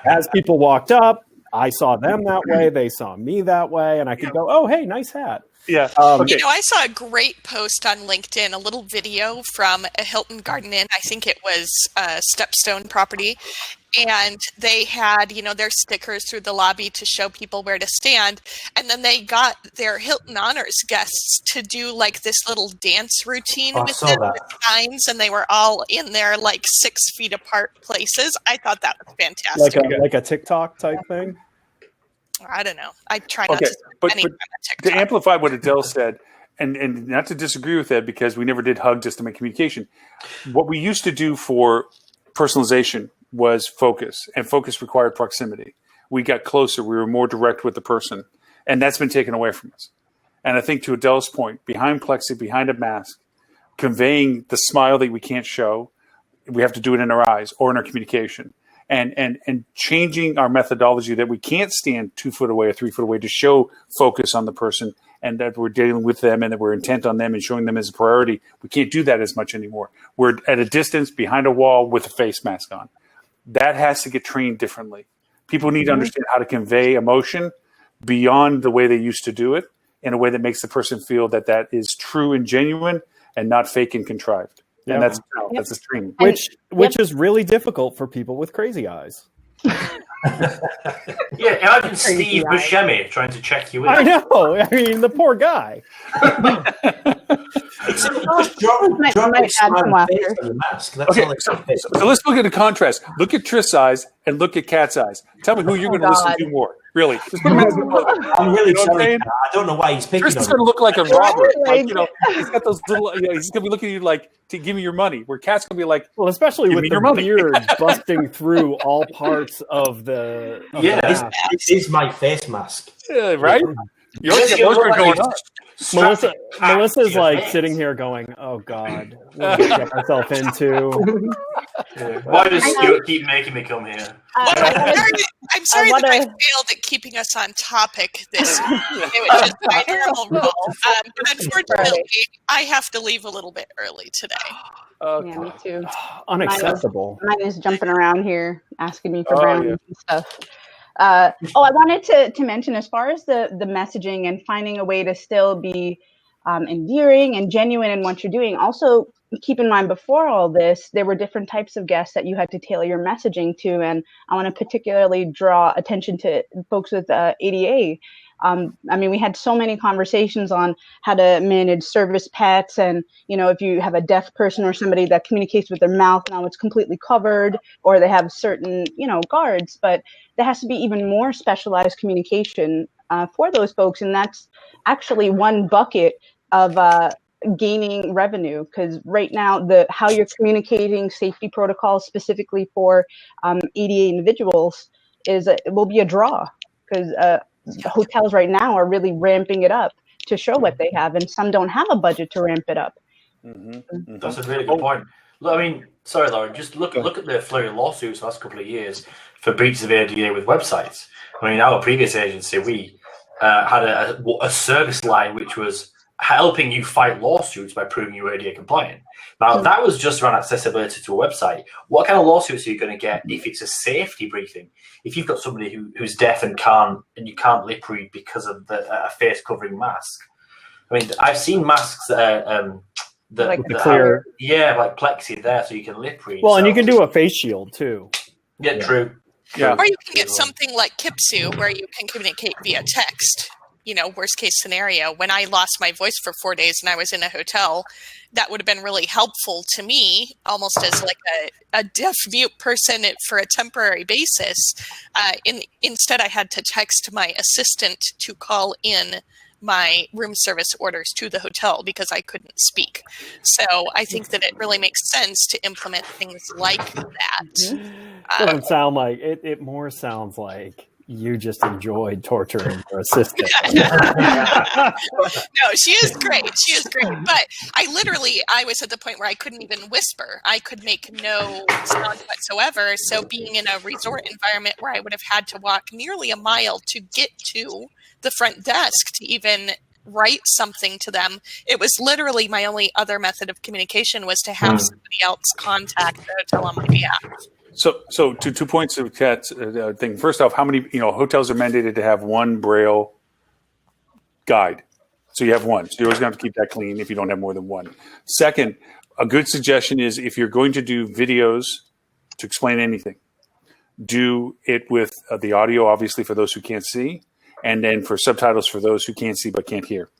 as people walked up, I saw them that way, they saw me that way, and I could go, "Oh, hey, nice hat." Yeah. You know, I saw a great post on LinkedIn, a little video from a Hilton Garden Inn. I think it was a Stepstone property. And they had, their stickers through the lobby to show people where to stand. And then they got their Hilton Honors guests to do like this little dance routine with them with signs. And they were all in their like 6 feet apart places. I thought that was fantastic. Like a TikTok type thing? I don't know. I try not to but anything on TikTok. to amplify what Adele said, and not to disagree with that because we never did hug just to make communication. What we used to do for personalization was focus, and focus required proximity. We got closer. We were more direct with the person, and that's been taken away from us. And I think to Adele's point, behind plexi, behind a mask, conveying the smile that we can't show, we have to do it in our eyes or in our communication. And changing our methodology that we can't stand 2 foot away or 3 foot away to show focus on the person and that we're dealing with them and that we're intent on them and showing them as a priority. We can't do that as much anymore. We're at a distance behind a wall with a face mask on. That has to get trained differently. People need to understand how to convey emotion beyond the way they used to do it in a way that makes the person feel that that is true and genuine and not fake and contrived. Yeah. And that's a training. Which is really difficult for people with crazy eyes. Yeah, imagine Steve Buscemi trying to check you in. I know. I mean, the poor guy. Okay, so let's look at the contrast. Look at Triss' eyes and look at Kat's eyes. Tell me who you're going to listen to more. Really, I'm really sorry. I don't know why he's picking Triss on is going to look like a robber. Like, he's got those little. He's going to be looking at you like, to give me your money. Where Kat's going to be like, well, especially with the beard busting through all parts of the. This is my face mask. Yeah, right? Yours are going on. Melissa's like sitting here going, "Oh God, what did I get myself into?" Why does Stuart keep making me come here? I'm sorry that I failed at keeping us on topic this week. It was just my normal rule. But unfortunately, I have to leave a little bit early today. Yeah, me too. Unacceptable. Mine is jumping around here, asking me for brownies and stuff. I wanted to mention, as far as the messaging and finding a way to still be endearing and genuine in what you're doing. Also, keep in mind, before all this, there were different types of guests that you had to tailor your messaging to. And I want to particularly draw attention to folks with ADA. We had so many conversations on how to manage service pets, and if you have a deaf person or somebody that communicates with their mouth, now it's completely covered, or they have certain guards. But there has to be even more specialized communication for those folks, and that's actually one bucket of gaining revenue, because right now how you're communicating safety protocols specifically for ADA individuals will be a draw, because the hotels right now are really ramping it up to show what they have, and some don't have a budget to ramp it up. Mm-hmm. That's a really good point. I mean, sorry, Lauren, just look at the flurry of lawsuits the last couple of years for breaches of ADA with websites. I mean, our previous agency, we had a service line which was helping you fight lawsuits by proving you were ADA compliant. Now, that was just around accessibility to a website. What kind of lawsuits are you going to get if it's a safety briefing? If you've got somebody who's deaf and you can't lip read because of a face covering mask. I mean, I've seen masks that are clear, like plexi there, so you can lip read. Well, and you can do a face shield too. Yeah, true. Yeah. Or you can get something like Kipsu, where you can communicate via text. Worst case scenario, when I lost my voice for 4 days and I was in a hotel, that would have been really helpful to me, almost as like a deaf mute person for a temporary basis. Instead, I had to text my assistant to call in my room service orders to the hotel because I couldn't speak. So I think that it really makes sense to implement things like that. It doesn't sound like it more sounds like You just enjoyed torturing your assistant. No, she is great. She is great. But I was at the point where I couldn't even whisper. I could make no sound whatsoever. So being in a resort environment where I would have had to walk nearly a mile to get to the front desk to even write something to them, it was literally my only other method of communication was to have somebody else contact the hotel on my behalf. So 2 points of Kat's thing. First off, how many hotels are mandated to have one Braille guide? So you have one. So you're always going to have to keep that clean if you don't have more than one. Second, a good suggestion is if you're going to do videos to explain anything, do it with the audio, obviously, for those who can't see, and then for subtitles for those who can't see but can't hear,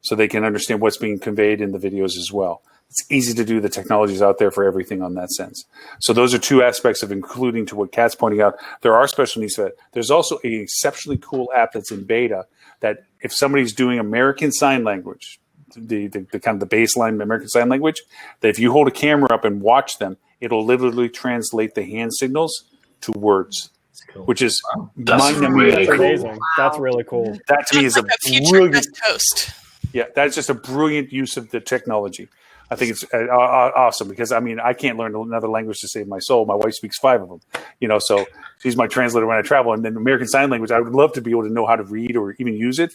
so they can understand what's being conveyed in the videos as well. It's easy to do. The technology's out there for everything on that sense. So those are two aspects of including to what Kat's pointing out. There are special needs for that. There's also an exceptionally cool app that's in beta that if somebody's doing American Sign Language, the kind of the baseline American Sign Language, that if you hold a camera up and watch them, it'll literally translate the hand signals to words, which is really amazing. Wow. That's really cool. That to me is a future West Coast. Yeah, that's just a brilliant use of the technology. I think it's awesome because, I can't learn another language to save my soul. My wife speaks 5 of them, so she's my translator when I travel. And then American Sign Language, I would love to be able to know how to read or even use it.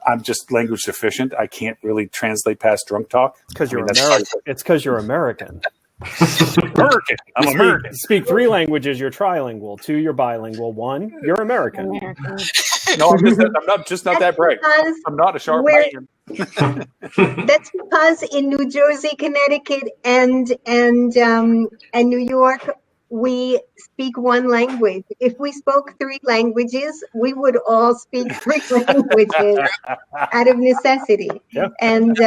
I'm just language deficient. I can't really translate past drunk talk. It's because you're American. It's because you're American. American. I'm American. You speak 3 languages, you're trilingual. 2, you're bilingual. 1, you're American. No, I'm not that bright. I'm not a sharp man. That's because in New Jersey, Connecticut, and New York, we speak 1 language. If we spoke 3 languages, we would all speak 3 languages out of necessity. Yeah. And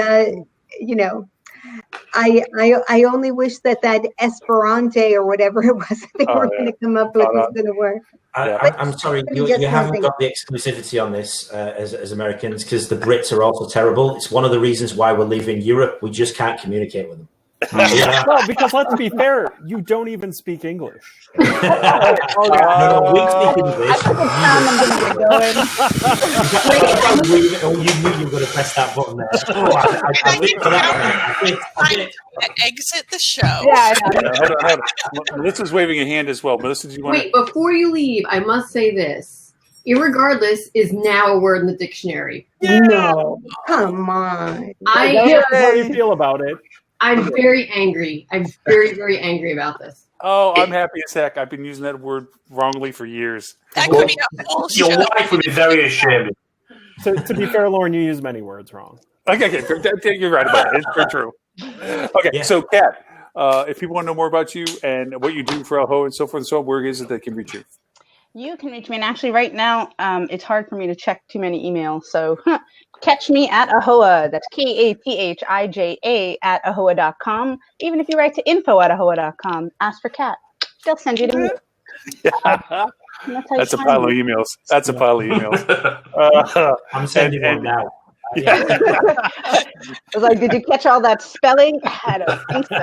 I only wish that Esperanto or whatever it was they were going to come up with was going to work. I'm sorry, you haven't got the exclusivity on this as Americans, because the Brits are also terrible. It's one of the reasons why we're leaving Europe. We just can't communicate with them. Well, because let's be fair, you don't even speak English. No, we speak English. You knew you were going to press that button there. Exit the show. Yeah. Hold on. Melissa's waving a hand as well. Melissa, do you want Wait, before you leave, I must say this. Irregardless is now a word in the dictionary. No, come on. How do you feel about it? I'm very angry. I'm very, very angry about this. Oh, I'm happy as heck. I've been using that word wrongly for years. That could be a whole show. Your wife would be very ashamed. To be fair, Lauren, you use many words wrong. Okay, you're right about it. It's very true. Okay, So Kat, if people want to know more about you and what you do for AHOA and so forth and so on, where is it they can reach you? You can reach me, and actually right now it's hard for me to check too many emails, so catch me at AHOA. That's KATHIJA at AHOA.com. Even if you write to info@AHOA.com, ask for Kat. They'll send you to me. That's a pile of emails. I'm sending one now. I was like, did you catch all that spelling? I don't think so.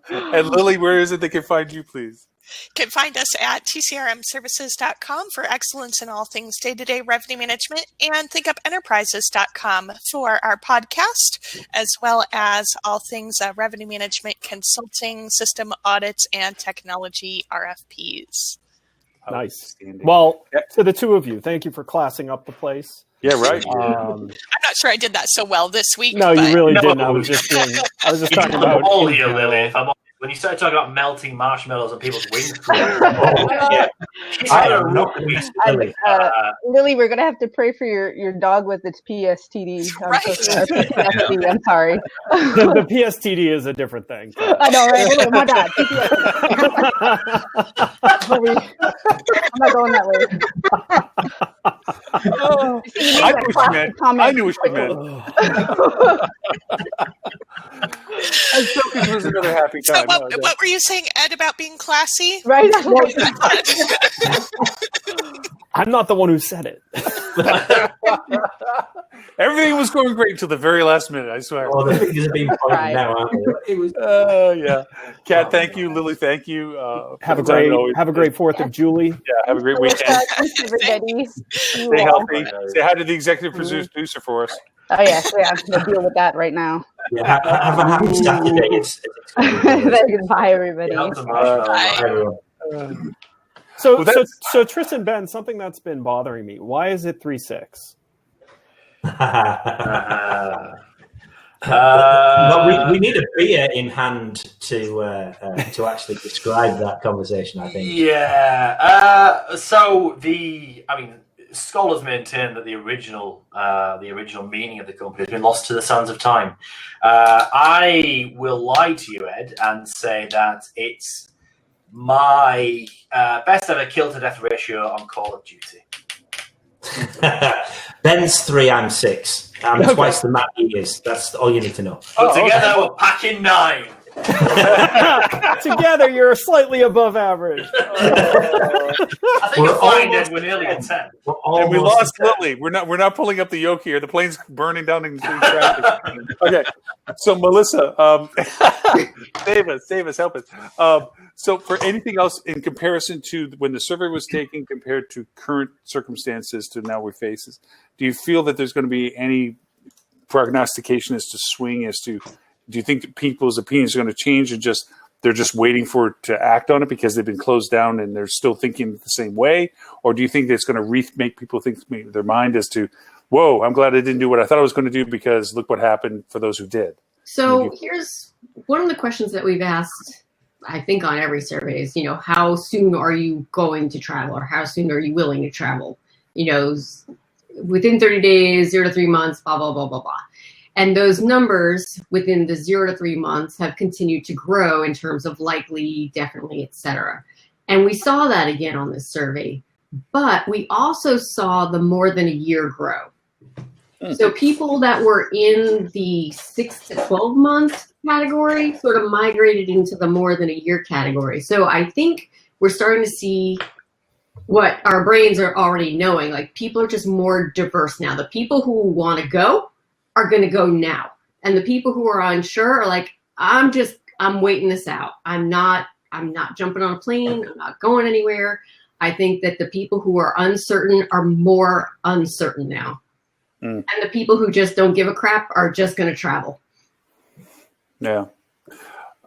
And Lily, where is it they can find you, please? You can find us at tcrmservices.com for excellence in all things day-to-day revenue management, and thinkupenterprises.com for our podcast, as well as all things revenue management, consulting, system audits, and technology RFPs. Nice. Well, to the 2 of you, thank you for classing up the place. Yeah, right. I'm not sure I did that so well this week. No, you really didn't. I was just talking about all here, Lily. When you started talking about melting marshmallows on people's wings, Lily, we're gonna have to pray for your dog with its PSTD. PTSD, I'm sorry. The PSTD is a different thing. So. I know, right? Oh my God. I'm not going that way. I knew what you meant. I'm so confused. It was another happy time. So what were you saying, Ed, about being classy? Right. I'm not the one who said it. Everything was going great until the very last minute, I swear. Oh, the fingers are being pointed Right. now, aren't they? It was. Yeah. Kat, thank you. Lily, thank you. Have a for the time great always. have a great 4th of July. Yeah, have a great weekend. Thanks, everybody. Stay healthy. Say hi to the executive producer for us. Oh yes, yeah, we'll deal with that right now. Yeah, have a happy Saturday. Bye, everybody. Bye, everyone. So, Well, so Tristan, Ben, something that's been bothering me. Why is it 3.6? We need a beer in hand to actually describe that conversation, I think. Yeah. Scholars maintain that the original meaning of the company has been lost to the sands of time. I will lie to you, Ed, and say that it's my best ever kill to death ratio on Call of Duty. Ben's 3, I'm 6. I'm twice the map he is. That's all you need to know. But together we're packing 9. Together, you're slightly above average. I think you'll find it. We're nearly at 10. And we lost Lily. We're not pulling up the yoke here. The plane's burning down into traffic. Okay, so Melissa, save us, help us. So for anything else in comparison to when the survey was taken compared to current circumstances to now we face, do you feel that there's going to be any prognostication as to swing as to? Do you think people's opinions are going to change and they're just waiting for it to act on it because they've been closed down and they're still thinking the same way? Or do you think it's going to make people think their mind as to, whoa, I'm glad I didn't do what I thought I was going to do because look what happened for those who did? So here's one of the questions that we've asked, I think, on every survey is, how soon are you going to travel or how soon are you willing to travel? Within 30 days, 0 to 3 months, blah, blah, blah, blah, blah. And those numbers within the 0 to 3 months have continued to grow in terms of likely, definitely, et cetera. And we saw that again on this survey. But we also saw the more than a year grow. So people that were in the 6 to 12 month category sort of migrated into the more than a year category. So I think we're starting to see what our brains are already knowing. Like, people are just more diverse now. The people who want to go are going to go now. And the people who are unsure are like, I'm waiting this out. I'm not jumping on a plane. I'm not going anywhere. I think that the people who are uncertain are more uncertain now. And the people who just don't give a crap are just going to travel. Yeah.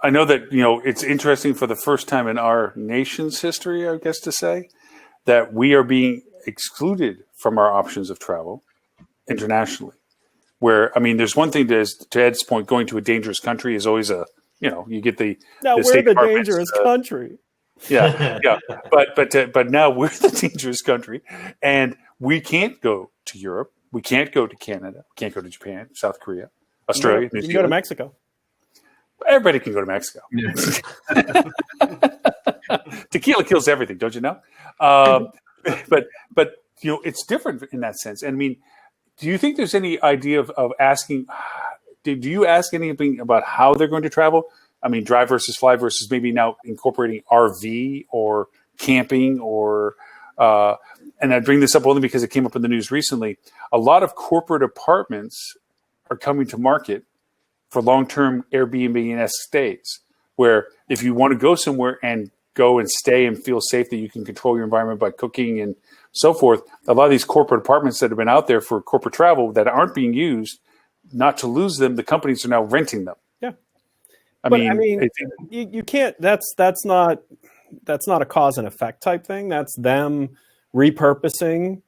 I know that, it's interesting for the first time in our nation's history, I guess to say, that we are being excluded from our options of travel internationally. Where, there's one thing to Ed's point, going to a dangerous country is always you get the now the we're the dangerous country. Yeah, yeah. But now we're the dangerous country, and we can't go to Europe. We can't go to Canada. We can't go to Japan, South Korea, Australia. You can go to Mexico. Everybody can go to Mexico. Tequila kills everything, don't you know? But it's different in that sense. And do you think there's any idea of asking? Do you ask anything about how they're going to travel? Drive versus fly versus maybe now incorporating RV or camping or. And I bring this up only because it came up in the news recently. A lot of corporate apartments are coming to market for long-term Airbnb-esque stays, where if you want to go somewhere and go and stay and feel safe that you can control your environment by cooking and so forth, a lot of these corporate apartments that have been out there for corporate travel that aren't being used, not to lose them, the companies are now renting them. Yeah. You can't, that's not a cause and effect type thing. That's them repurposing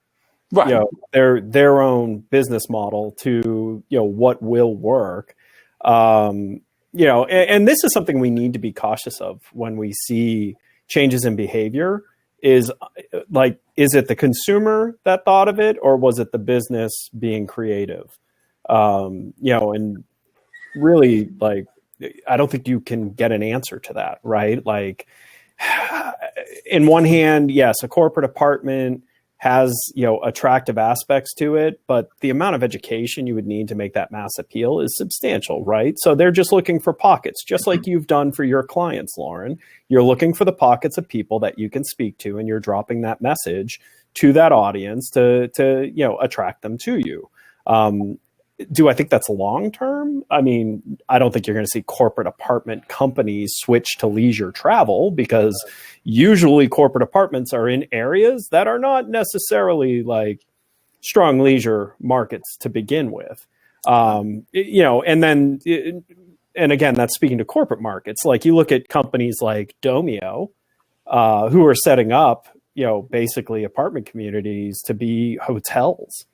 their own business model to what will work. And this is something we need to be cautious of when we see changes in behavior. Is it the consumer that thought of it, or was it the business being creative? And really, I don't think you can get an answer to that, right? In one hand, yes, a corporate apartment has, attractive aspects to it, but the amount of education you would need to make that mass appeal is substantial, right? So they're just looking for pockets, just like you've done for your clients, Lauren. You're looking for the pockets of people that you can speak to, and you're dropping that message to that audience to attract them to you. Do I think that's long term? I mean, I don't think you're going to see corporate apartment companies switch to leisure travel, because usually corporate apartments are in areas that are not necessarily like strong leisure markets to begin with. You know, and then, and again, that's speaking to corporate markets. Like, you look at companies like Domio, who are setting up, you know, basically apartment communities to be hotels.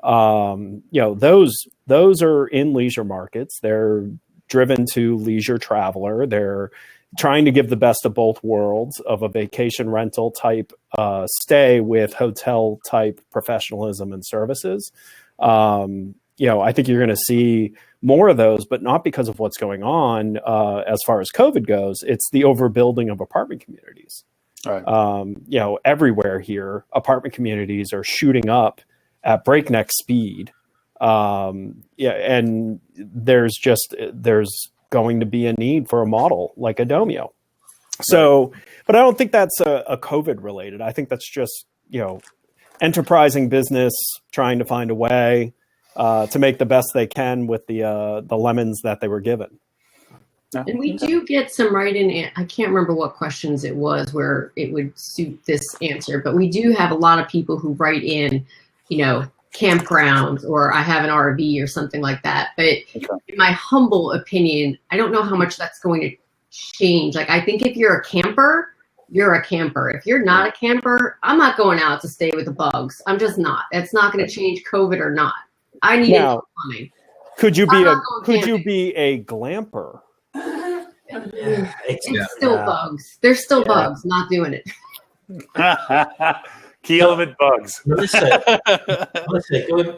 You know, those are in leisure markets. They're driven to leisure traveler. They're trying to give the best of both worlds of a vacation rental type stay with hotel type professionalism and services. You know, I think you're going to see more of those, but not because of what's going on as far as COVID goes. It's the overbuilding of apartment communities. Right. You know, everywhere here, apartment communities are shooting up at breakneck speed. Yeah, and there's going to be a need for a model like a Domio. So, but I don't think that's a COVID related. I think that's just, you know, enterprising business trying to find a way to make the best they can with the lemons that they were given. And we do get some write-in. I can't remember what questions it was where it would suit this answer, but we do have a lot of people who write in, you know, campgrounds, or I have an RV or something like that. But in my humble opinion, I don't know how much that's going to change. Like, I think if you're a camper, you're a camper. If you're not a camper, I'm not going out to stay with the bugs. I'm just not. It's not going to change COVID or not. I need it plumbing. Could you be a glamper? It's still bugs. There's still bugs. Not doing it. Key element bugs. Melissa,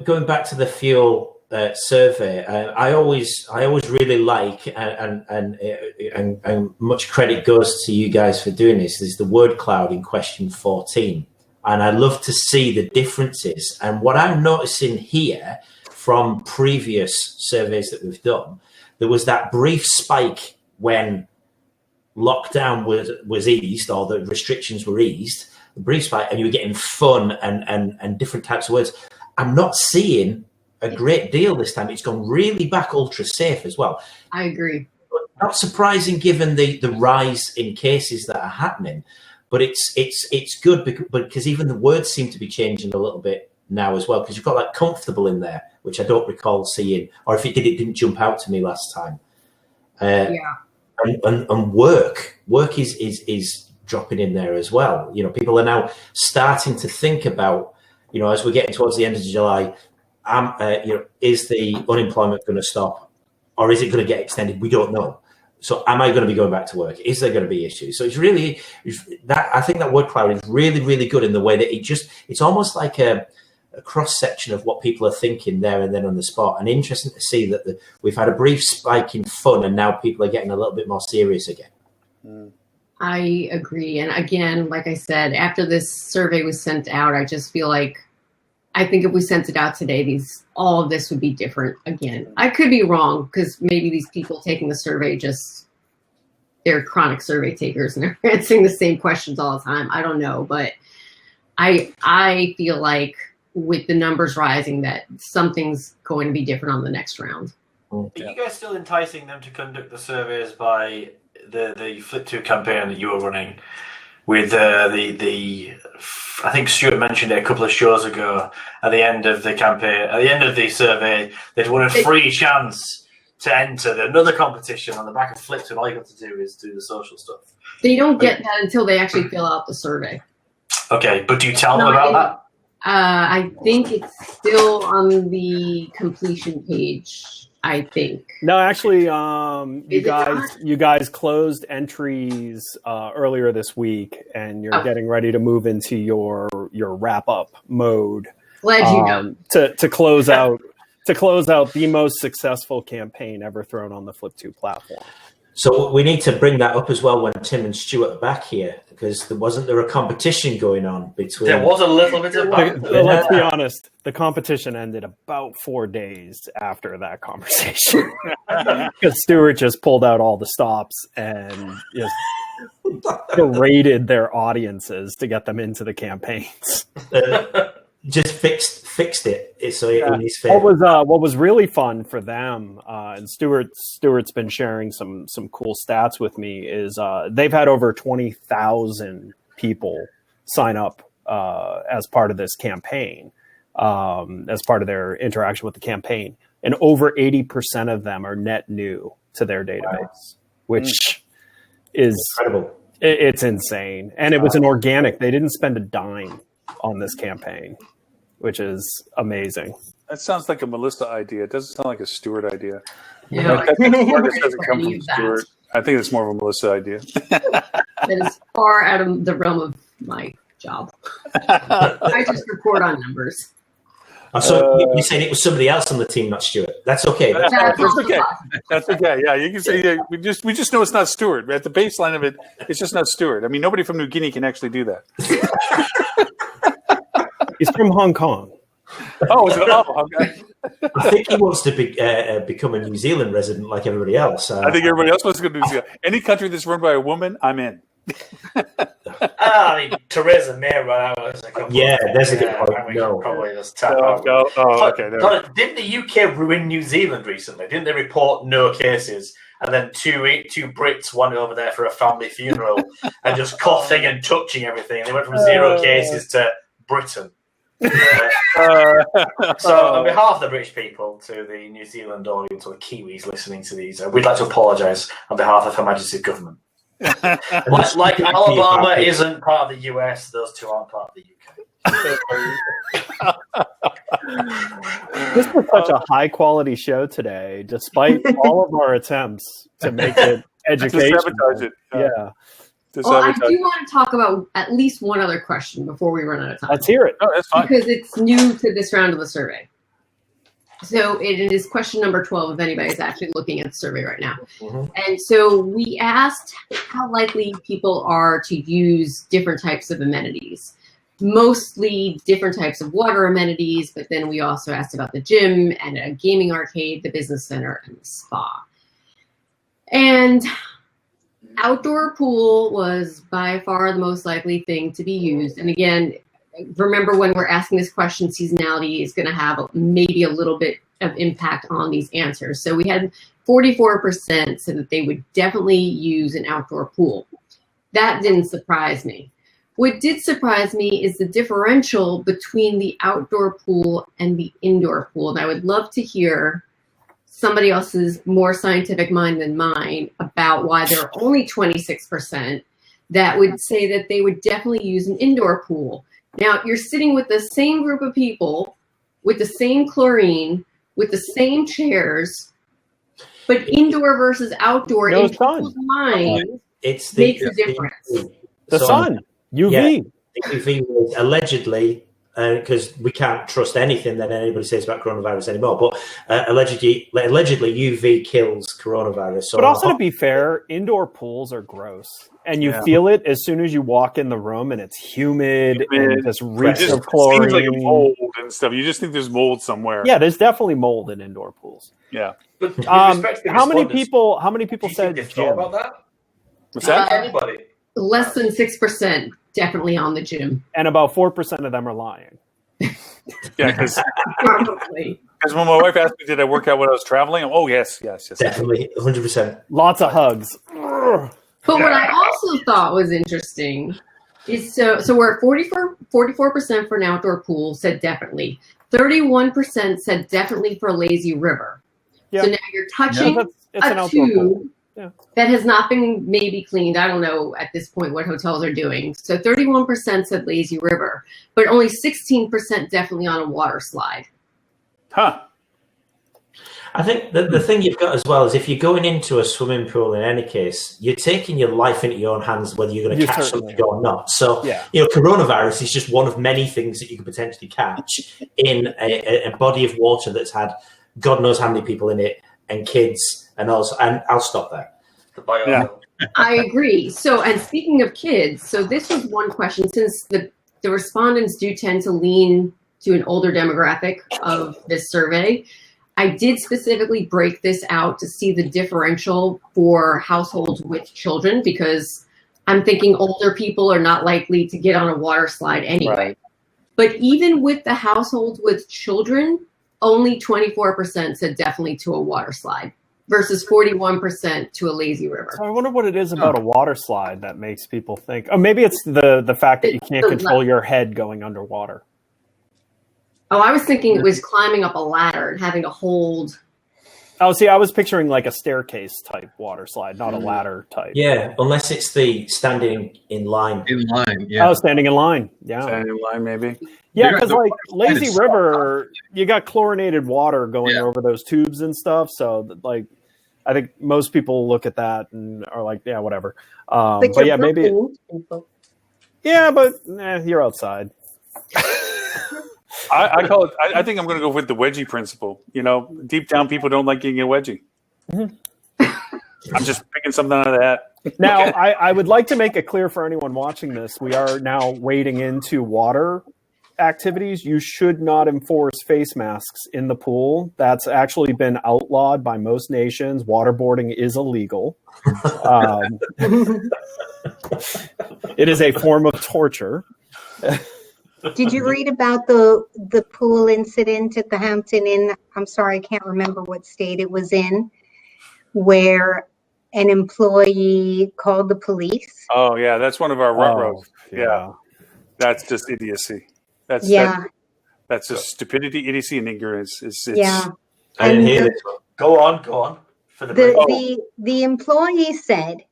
going back to the fuel survey, I always really like, and much credit goes to you guys for doing this, is the word cloud in question 14. And I love to see the differences. And what I'm noticing here from previous surveys that we've done, there was that brief spike when lockdown was eased, or the restrictions were eased, the brief spike, and you were getting fun and different types of words. I'm not seeing a great deal this time. It's gone really back ultra safe as well. I agree. Not surprising given the rise in cases that are happening, but it's good because even the words seem to be changing a little bit now as well, because you've got like comfortable in there, which I don't recall seeing, or if it did, it didn't jump out to me last time. And work is dropping in there as well. You know, people are now starting to think about, you know, as we're getting towards the end of July, you know, is the unemployment going to stop, or is it going to get extended? We don't know. So am I going to be going back to work? Is there going to be issues? So it's really that, I think that word cloud is really, really good in the way that it's almost like a cross section of what people are thinking there and then on the spot. And interesting to see that we've had a brief spike in fun, and now people are getting a little bit more serious again. I agree. And again, like I said, after this survey was sent out, I just feel like, I think if we sent it out today, all of this would be different again. I could be wrong, because maybe these people taking the survey they're chronic survey takers and they're answering the same questions all the time. I don't know, but I feel like with the numbers rising, that something's going to be different on the next round. Are you guys still enticing them to conduct the surveys by the Flip 2 campaign that you were running with I think Stuart mentioned it a couple of shows ago, at the end of the campaign, at the end of the survey, they'd won a free chance to enter another competition on the back of Flip 2. All you got to do is do the social stuff. They don't get that until they actually fill out the survey. Okay, but do you tell them about that? I think it's still on the completion page, I think. No, actually, you guys closed entries earlier this week, and you're getting ready to move into your wrap up mode. Glad you know. To close out the most successful campaign ever thrown on the Flip 2 platform. So we need to bring that up as well when Tim and Stuart are back here, because wasn't there a competition going on between? There was a little bit of. Let's be honest. The competition ended about 4 days after that conversation, because Stuart just pulled out all the stops and just berated their audiences to get them into the campaigns. just fixed it. So in his favor. What was really fun for them, and Stuart's been sharing some cool stats with me, is they've had over 20,000 people sign up as part of this campaign, as part of their interaction with the campaign. And over 80% of them are net new to their database, which is incredible. It's insane. And it was an organic. They didn't spend a dime on this campaign, which is amazing. That sounds like a Melissa idea. It doesn't sound like a Stuart idea. Yeah. I think Marcus doesn't come from Stuart. I think it's more of a Melissa idea. That is far out of the realm of my job. I just report on numbers. So you said it was somebody else on the team, not Stuart. That's okay. That's okay. That's okay. Yeah, you can say we just know it's not Stuart. At the baseline of it, it's just not Stuart. I mean, nobody from New Guinea can actually do that. He's from Hong Kong. Oh, okay. I think he wants to become a New Zealand resident like everybody else. I think everybody else wants to go to New Zealand. Any country that's run by a woman, I'm in. I mean, Theresa May ran out as a couple. Yeah, that's a good point. No, probably just tap out. Okay. Didn't the UK ruin New Zealand recently? Didn't they report no cases? And then two Brits went over there for a family funeral and just coughing and touching everything. They went from 0 cases to Britain. So on behalf of the British people, to the New Zealand audience or the Kiwis listening to these, we'd like to apologise on behalf of Her Majesty's government. like Alabama isn't part of the US, those two aren't part of the UK. This was such a high quality show today, despite all of our attempts to make it educational. To sabotage it. Yeah. Well, I do want to talk about at least one other question before we run out of time. Let's hear it. Oh, that's fine. Because it's new to this round of the survey. So it is question number 12 if anybody's actually looking at the survey right now. Mm-hmm. And so we asked how likely people are to use different types of amenities. Mostly different types of water amenities, but then we also asked about the gym and a gaming arcade, the business center, and the spa. And outdoor pool was by far the most likely thing to be used. And again, remember when we're asking this question, seasonality is going to have maybe a little bit of impact on these answers. So we had 44% said that they would definitely use an outdoor pool. That didn't surprise me. What did surprise me is the differential between the outdoor pool and the indoor pool. And I would love to hear somebody else's more scientific mind than mine about why there are only 26% that would say that they would definitely use an indoor pool. Now, you're sitting with the same group of people, with the same chlorine, with the same chairs, but indoor versus outdoor in people's minds makes a difference. The sun, UV. Yeah, UV was allegedly, because we can't trust anything that anybody says about coronavirus anymore, but allegedly UV kills coronavirus. So but also, to be fair, indoor pools are gross. And you feel it as soon as you walk in the room, and it's humid and just reeks of chlorine. Seems like mold and stuff. You just think there's mold somewhere. Yeah, there's definitely mold in indoor pools. Yeah. But how many people said gym? About that? What's that? Anybody? Less than 6% definitely on the gym. And about 4% of them are lying. Yeah, because probably. Because when my wife asked me, did I work out when I was traveling? Oh, yes. Definitely, 100%. Lots of hugs. But what I also thought was interesting is so we're at 44% for an outdoor pool said definitely. 31% said definitely for a lazy river. Yeah. So now you're touching a tube that has not been maybe cleaned. I don't know at this point what hotels are doing. So 31% said lazy river, but only 16% definitely on a water slide. Huh. I think the thing you've got as well is if you're going into a swimming pool in any case, you're taking your life into your own hands whether you're going to catch something or not. So, coronavirus is just one of many things that you could potentially catch in a body of water that's had God knows how many people in it and kids and also. And I'll stop there. I agree. So, and speaking of kids, so this was one question since the respondents do tend to lean to an older demographic of this survey. I did specifically break this out to see the differential for households with children because I'm thinking older people are not likely to get on a water slide anyway. But even with the households with children, only 24% said definitely to a water slide versus 41% to a lazy river. So I wonder what it is about a water slide that makes people think. Oh, maybe it's the fact that you can't control your head going underwater. Oh, I was thinking it was climbing up a ladder and having to hold. Oh, see, I was picturing like a staircase type water slide, not a ladder type. Yeah, unless it's the standing in line. In line, yeah. Oh, standing in line. Yeah. Standing in line, maybe. Yeah, because like lazy river, you got chlorinated water going over those tubes and stuff. So like, I think most people look at that and are like, yeah, whatever. But yeah, maybe. Yeah, but you're outside. I call it. I think I'm going to go with the wedgie principle. You know, deep down, people don't like getting a wedgie. Mm-hmm. I'm just picking something out of that. Now, I would like to make it clear for anyone watching this: we are now wading into water activities. You should not enforce face masks in the pool. That's actually been outlawed by most nations. Waterboarding is illegal. It is a form of torture. Did you read about the pool incident at the Hampton Inn? I'm sorry, I can't remember what state it was in, where an employee called the police. Oh yeah, that's one of our ruh-rohs. Yeah, that's just idiocy. That's just stupidity, idiocy, and ignorance. I didn't hear this one. Go on. For the employee said,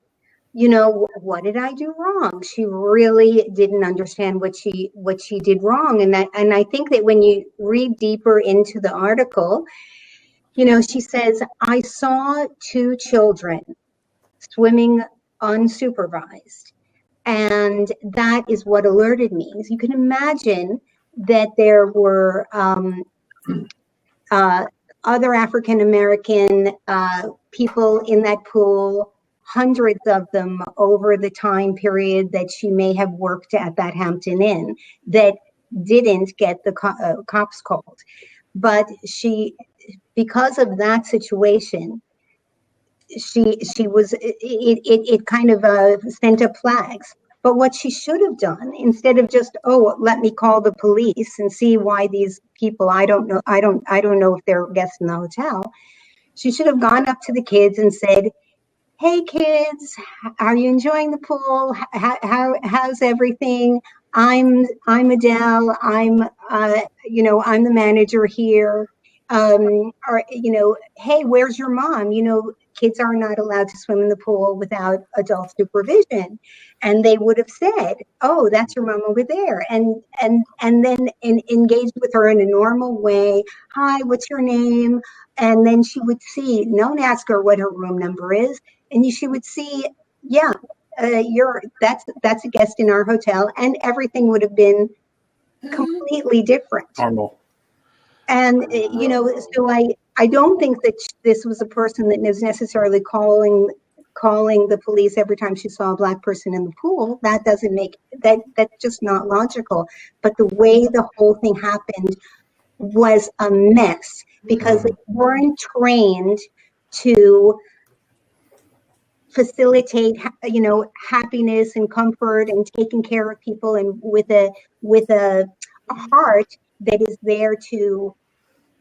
you know, what did I do wrong? She really didn't understand what she did wrong. And I think that when you read deeper into the article, you know, she says, I saw 2 children swimming unsupervised. And that is what alerted me. So you can imagine that there were other African-American people in that pool, hundreds of them over the time period that she may have worked at that Hampton Inn, that didn't get the cops called. But because of that situation, she was, it kind of sent up flags. But what she should have done, instead of just, let me call the police and see why these people, I don't know if they're guests in the hotel, she should have gone up to the kids and said, hey kids, are you enjoying the pool? How's everything? I'm Adele. I'm the manager here. Hey, where's your mom? You know, kids are not allowed to swim in the pool without adult supervision. And they would have said, oh, that's your mom over there. And then engaged with her in a normal way. Hi, what's your name? And then she would see, don't ask her what her room number is. And she would see, that's a guest in our hotel, and everything would have been completely different. Normal. And so I don't think that this was a person that was necessarily calling the police every time she saw a Black person in the pool. That doesn't make that's just not logical. But the way the whole thing happened was a mess because they weren't trained to facilitate, happiness and comfort and taking care of people, and with a heart that is there to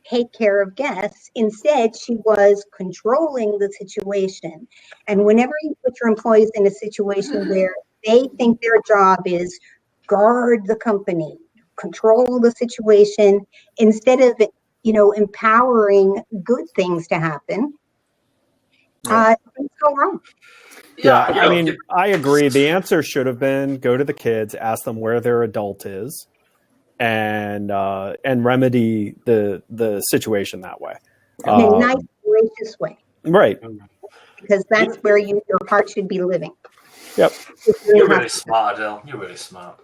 take care of guests. Instead, she was controlling the situation. And whenever you put your employees in a situation where they think their job is guard the company, control the situation, instead of empowering good things to happen, things go wrong. Yeah, I mean, I agree. The answer should have been go to the kids, ask them where their adult is, and remedy the situation that way. In a nice, gracious way. Right. Because that's where your heart should be living. Yep. You're really smart, Adele. You're really smart.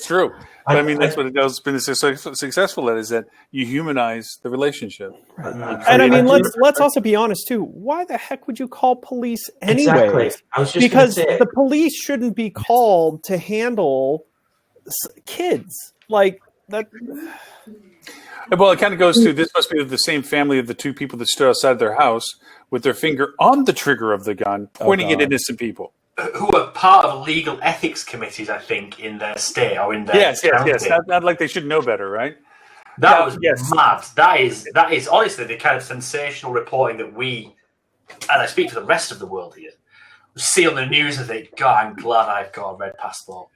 True. But I mean, that's what Adele's been successful at, is that you humanize the relationship. Right. And I mean, let's also be honest too. Why the heck would you call police anyway? Exactly. I was just because the police shouldn't be called to handle kids like that. Well, it kind of goes to, this must be the same family of the 2 people that stood outside their house with their finger on the trigger of the gun, pointing at innocent people. who are part of legal ethics committees, I think, in their state or in their yes. county. Not like they should know better, right? That was mad. That is honestly the kind of sensational reporting that we, and I speak for the rest of the world here, see on the news and think, God, I'm glad I've got a red passport.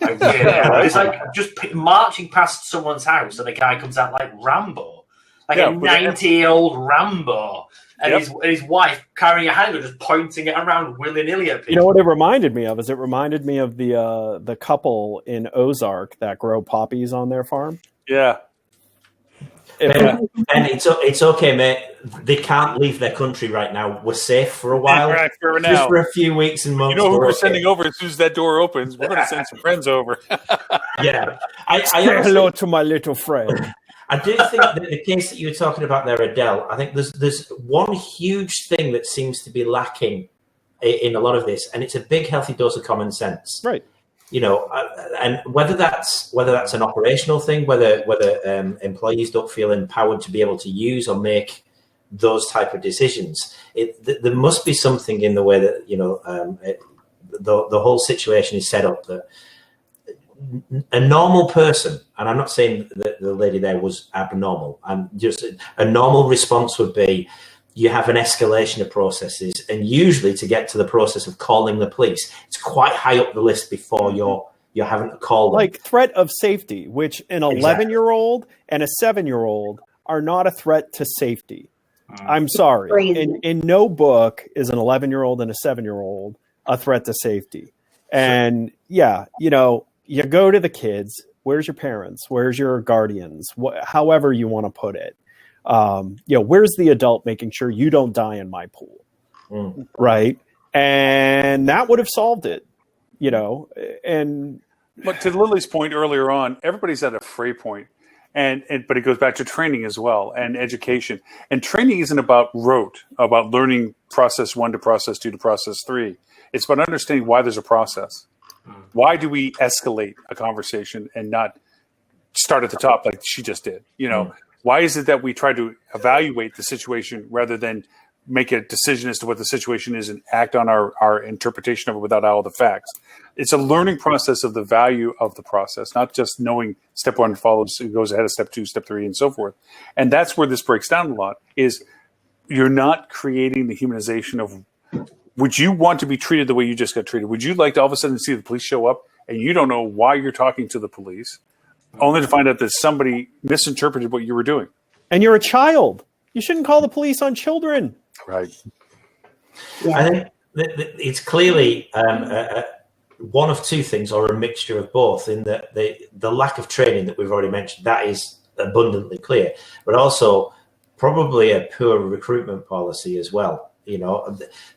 I really am. It's like just marching past someone's house and a guy comes out like Rambo, like a 90-year-old Rambo. And his wife carrying a handgun, just pointing it around willy-nilly at people. You know what it reminded me of? It reminded me of the couple in Ozark that grow poppies on their farm. Yeah. And it's okay, mate. They can't leave their country right now. We're safe for a while. Right, for now. Just for a few weeks and months. You know who we're sending over as soon as that door opens? We're going to send some friends over. Yeah. Say hello to my little friend. I do think that the case that you were talking about there, Adele, I think there's one huge thing that seems to be lacking in a lot of this, and it's a big, healthy dose of common sense. Right. You know, and whether that's an operational thing, whether employees don't feel empowered to be able to use or make those type of decisions, there must be something in the way that the whole situation is set up that a normal person, and I'm not saying that the lady there was abnormal, and just a normal response would be, you have an escalation of processes, and usually to get to the process of calling the police, it's quite high up the list before you're having to call them. Like threat of safety, which an 11-year-old and a 7-year-old are not a threat to safety. I'm sorry. In no book is an 11-year-old and a 7-year-old a threat to safety. And you go to the kids. Where's your parents? Where's your guardians? However you want to put it. Where's the adult making sure you don't die in my pool? Right. And that would have solved it, But to Lily's point earlier on, everybody's at a fray point. But it goes back to training as well and education. And training isn't about about learning process 1 to process 2 to process 3. It's about understanding why there's a process. Why do we escalate a conversation and not start at the top like she just did? Why is it that we try to evaluate the situation rather than make a decision as to what the situation is and act on our interpretation of it without all the facts? It's a learning process of the value of the process, not just knowing step 1 goes ahead of step 2, step 3, and so forth. And that's where this breaks down a lot, is you're not creating the humanization of, would you want to be treated the way you just got treated? Would you like to all of a sudden see the police show up and you don't know why you're talking to the police, only to find out that somebody misinterpreted what you were doing? And you're a child. You shouldn't call the police on children. Right. Yeah. I think it's clearly one of two things, or a mixture of both, in that the lack of training that we've already mentioned, that is abundantly clear, but also probably a poor recruitment policy as well.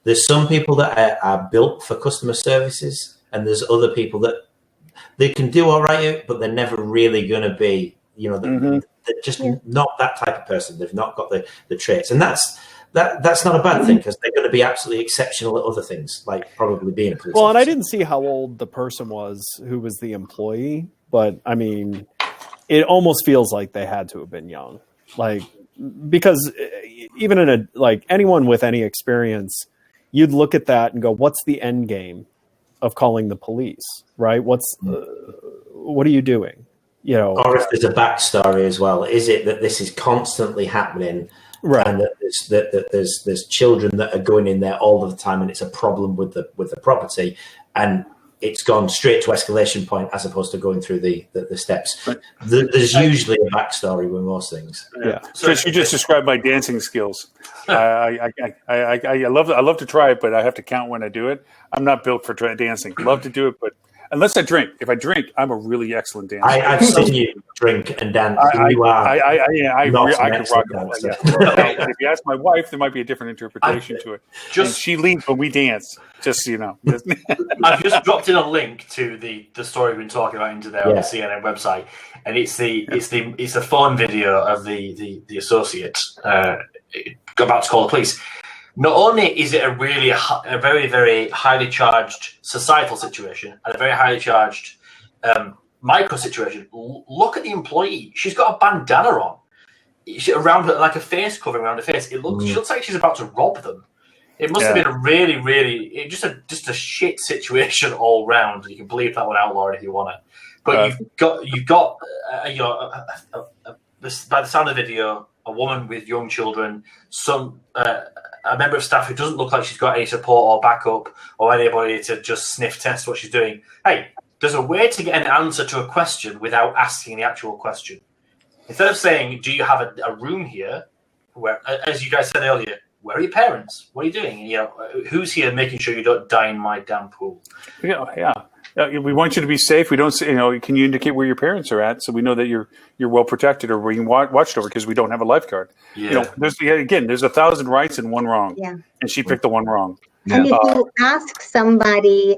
There's some people that are built for customer services, and there's other people that they can do all right, but they're never really going to be, they're just not that type of person. They've not got the traits, and that's not a bad thing, because they're going to be absolutely exceptional at other things, like probably being a police officer. And I didn't see how old the person was who was the employee, but I mean, it almost feels like they had to have been young, because even anyone with any experience, you'd look at that and go, what's the end game of calling the police, right? What are you doing? Or if there's a backstory as well, is it that this is constantly happening, right? And that there's children that are going in there all the time, and it's a problem with the property, and it's gone straight to escalation point as opposed to going through the steps. Right. There's usually a backstory with most things. Yeah. So you just described my dancing skills. I love to try it, but I have to count when I do it. I'm not built for dancing. Love to do it, but unless I drink. If I drink, I'm a really excellent dancer. I've seen you drink and dance. I can rock it. If you ask my wife, there might be a different interpretation to it. And she leaves when we dance. Just so you know. I've just dropped in a link to the story we've been talking about into there on the CNN website, and it's a phone video of the associate about to call the police. Not only is it a very, very highly charged societal situation and a very highly charged micro situation, look at the employee. She's got a bandana on, around her, like a face covering around her face. She looks like she's about to rob them. It must have been a really just a shit situation all round. You can believe that one out, Lauren, if you want it. But you've got by the sound of the video, a woman with young children, a member of staff who doesn't look like she's got any support or backup or anybody to just sniff test what she's doing. Hey, there's a way to get an answer to a question without asking the actual question. Instead of saying, "Do you have a room here?" Where, as you guys said earlier, where are your parents? What are you doing? Who's here making sure you don't die in my damn pool? Yeah. We want you to be safe. We don't, can you indicate where your parents are at so we know that you're well protected or being watched over because we don't have a lifeguard. Yeah. There's 1,000 rights and one wrong. Yeah. And she picked the one wrong. And if you ask somebody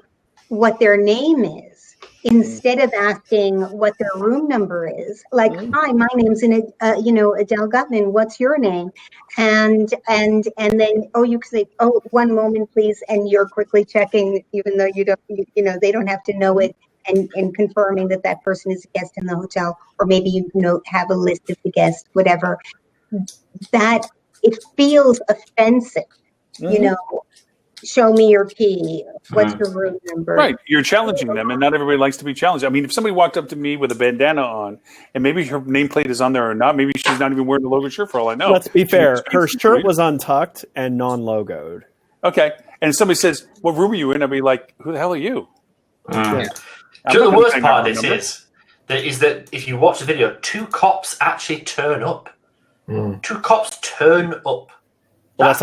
what their name is, instead of asking what their room number is, like, "Hi, my name's Adele Gutman. What's your name?" And then you can say, "Oh, one moment, please," and you're quickly checking, even though you don't, they don't have to know it, and confirming that person is a guest in the hotel, or maybe you have a list of the guests, whatever. That it feels offensive, Show me your key. What's your room number? Right. You're challenging them, and not everybody likes to be challenged. I mean, if somebody walked up to me with a bandana on, and maybe her nameplate is on there or not, maybe she's not even wearing the logo shirt for all I know. Let's be fair. Her shirt was untucked and non-logoed. Okay. And somebody says, "What room are you in?" I'll be like, "Who the hell are you?" Yeah. The worst part of this is that if you watch the video, 2 cops actually turn up. 2 cops turn up. Well,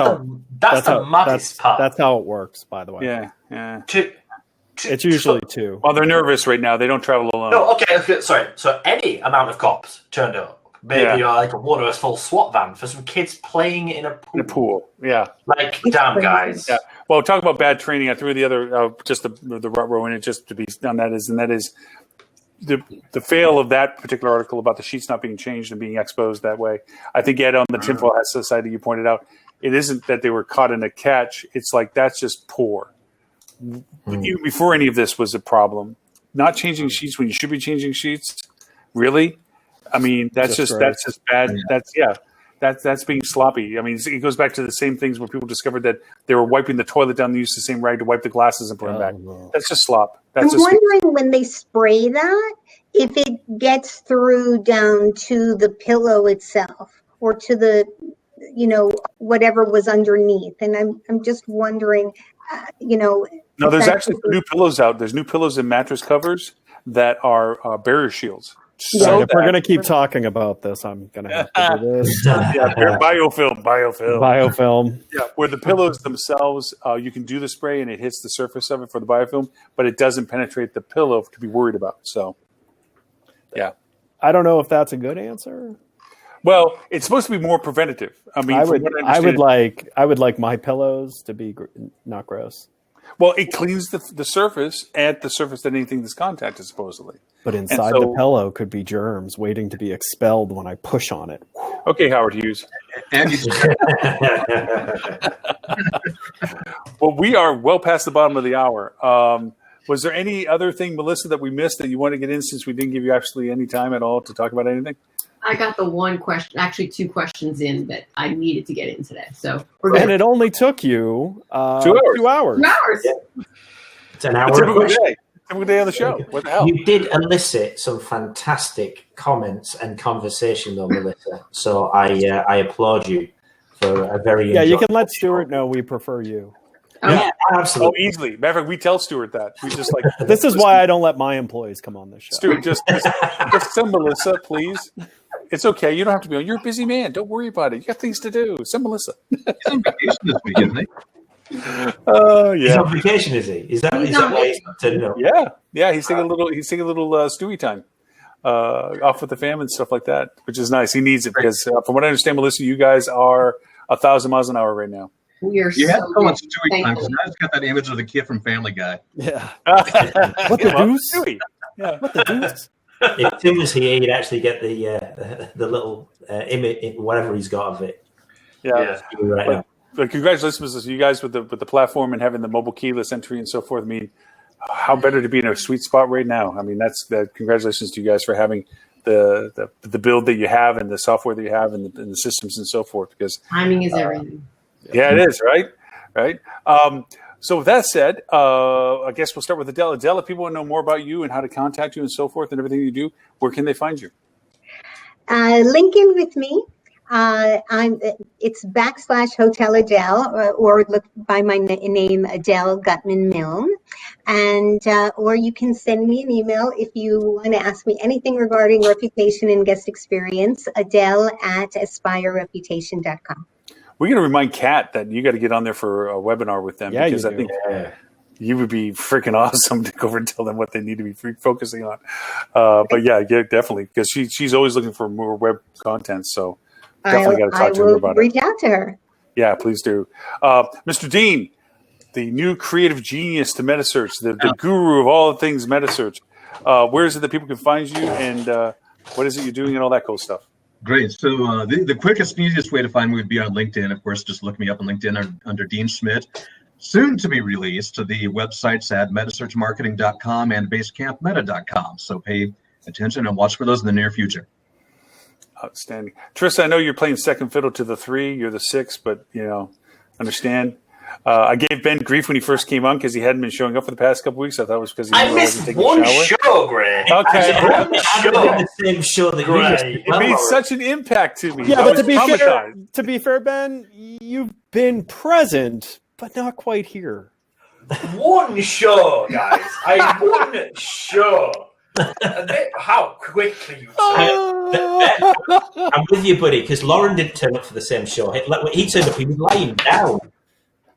that's the maddest part. That's how it works, by the way. Yeah. It's usually 2. Well, they're nervous right now. They don't travel alone. No, okay, sorry. So any amount of cops turned up. Maybe like one of us full SWAT van for some kids playing in a pool. Yeah. Like, damn, guys. Yeah. Well, talk about bad training. I threw the other, just the rut row in it just to be done. That is the fail of that particular article about the sheets not being changed and being exposed that way. I think, Ed, on the Tinfoil Hat Society, you pointed out, it isn't that they were caught in a catch. It's like, that's just poor. Even before any of this was a problem. Not changing sheets when you should be changing sheets. Really? I mean, that's just bad. That's being sloppy. I mean, it goes back to the same things where people discovered that they were wiping the toilet down. They used the same rag to wipe the glasses and put them back. No. That's just slop. I'm wondering when they spray that, if it gets through down to the pillow itself or to the, whatever was underneath. And I'm just wondering, No, there's actually new pillows out. There's new pillows and mattress covers that are barrier shields. So if we're going to keep talking about this, I'm going to have to do this. Biofilm. Yeah, where the pillows themselves, you can do the spray and it hits the surface of it for the biofilm, but it doesn't penetrate the pillow to be worried about. So, yeah. I don't know if that's a good answer. Well, it's supposed to be more preventative. I mean, I would like my pillows to be not gross. Well, it cleans the surface at the surface that anything that's contacted, supposedly. But inside the pillow could be germs waiting to be expelled when I push on it. Okay, Howard Hughes. Well, we are well past the bottom of the hour. Was there any other thing, Melissa, that we missed that you want to get in since we didn't give you actually any time at all to talk about anything? I got the one question, actually 2 questions in that I needed to get in today. So and it only took you 2 hours. 2 hours. Yeah. It's an hour. Typical day on the show. What the hell? You did elicit some fantastic comments and conversation, though, Melissa. So I applaud you for a very you can let Stuart know we prefer you. Yeah, absolutely. Oh, easily. Matter of fact, we tell Stuart that. We just like this is why I don't let my employees come on this show. Stuart, just send Melissa, please. It's okay. You don't have to be on. You're a busy man. Don't worry about it. You got things to do. Send Melissa. He's on vacation this week, isn't he? Oh yeah. He's on vacation, is he? Is that why he's not turning up? Yeah. He's taking a little Stewie time off with the family and stuff like that, which is nice. He needs it because, from what I understand, Melissa, you guys are 1,000 miles an hour right now. You had to call it Stewie time because I just got that image of the kid from Family Guy. Yeah. What the deuce? Stewie. Yeah. What the deuce? If Tim was here, he'd actually get the little image, whatever he's got of it. Yeah. Right now. But congratulations to you guys with the platform and having the mobile keyless entry and so forth. I mean, how better to be in a sweet spot right now? I mean, congratulations to you guys for having the build that you have and the software that you have and the systems and so forth. Because timing is everything. Yeah, it is, right? right? So with that said, I guess we'll start with Adele. Adele, if people want to know more about you and how to contact you and so forth and everything you do, where can they find you? Link in with me. It's /Hotel Adele, or look by my name, Adele Gutman Milne. And, or you can send me an email if you want to ask me anything regarding reputation and guest experience, Adele@aspirereputation.com. We're going to remind Kat that you got to get on there for a webinar with them, Yeah, because you I think you would be freaking awesome to go over and tell them what they need to be focusing on. But yeah, definitely, because she's always looking for more web content. So definitely got to talk to her about it. I will reach out to her. Yeah, please do. Mr. Dean, the new creative genius to MetaSearch, the guru of all things MetaSearch. Where is it that people can find you, and what is it you're doing and all that cool stuff? Great. So the quickest and easiest way to find me would be on LinkedIn. Of course, just look me up on LinkedIn under Dean Schmidt. Soon to be released to the websites at metasearchmarketing.com and basecampmeta.com. So pay attention and watch for those in the near future. Outstanding. Trista, I know you're playing second fiddle to the 3. You're the 6, but, understand. I gave Ben grief when he first came on because he hadn't been showing up for the past couple weeks. I thought it was because he missed one show, Greg. Okay. The same show that you just It made such an impact to me. Yeah, I but was to be fair, Ben, you've been present, but not quite here. One show, guys. One show. How quickly you I'm with you, buddy, because Lauren didn't turn up for the same show. He turned up, he was lying down.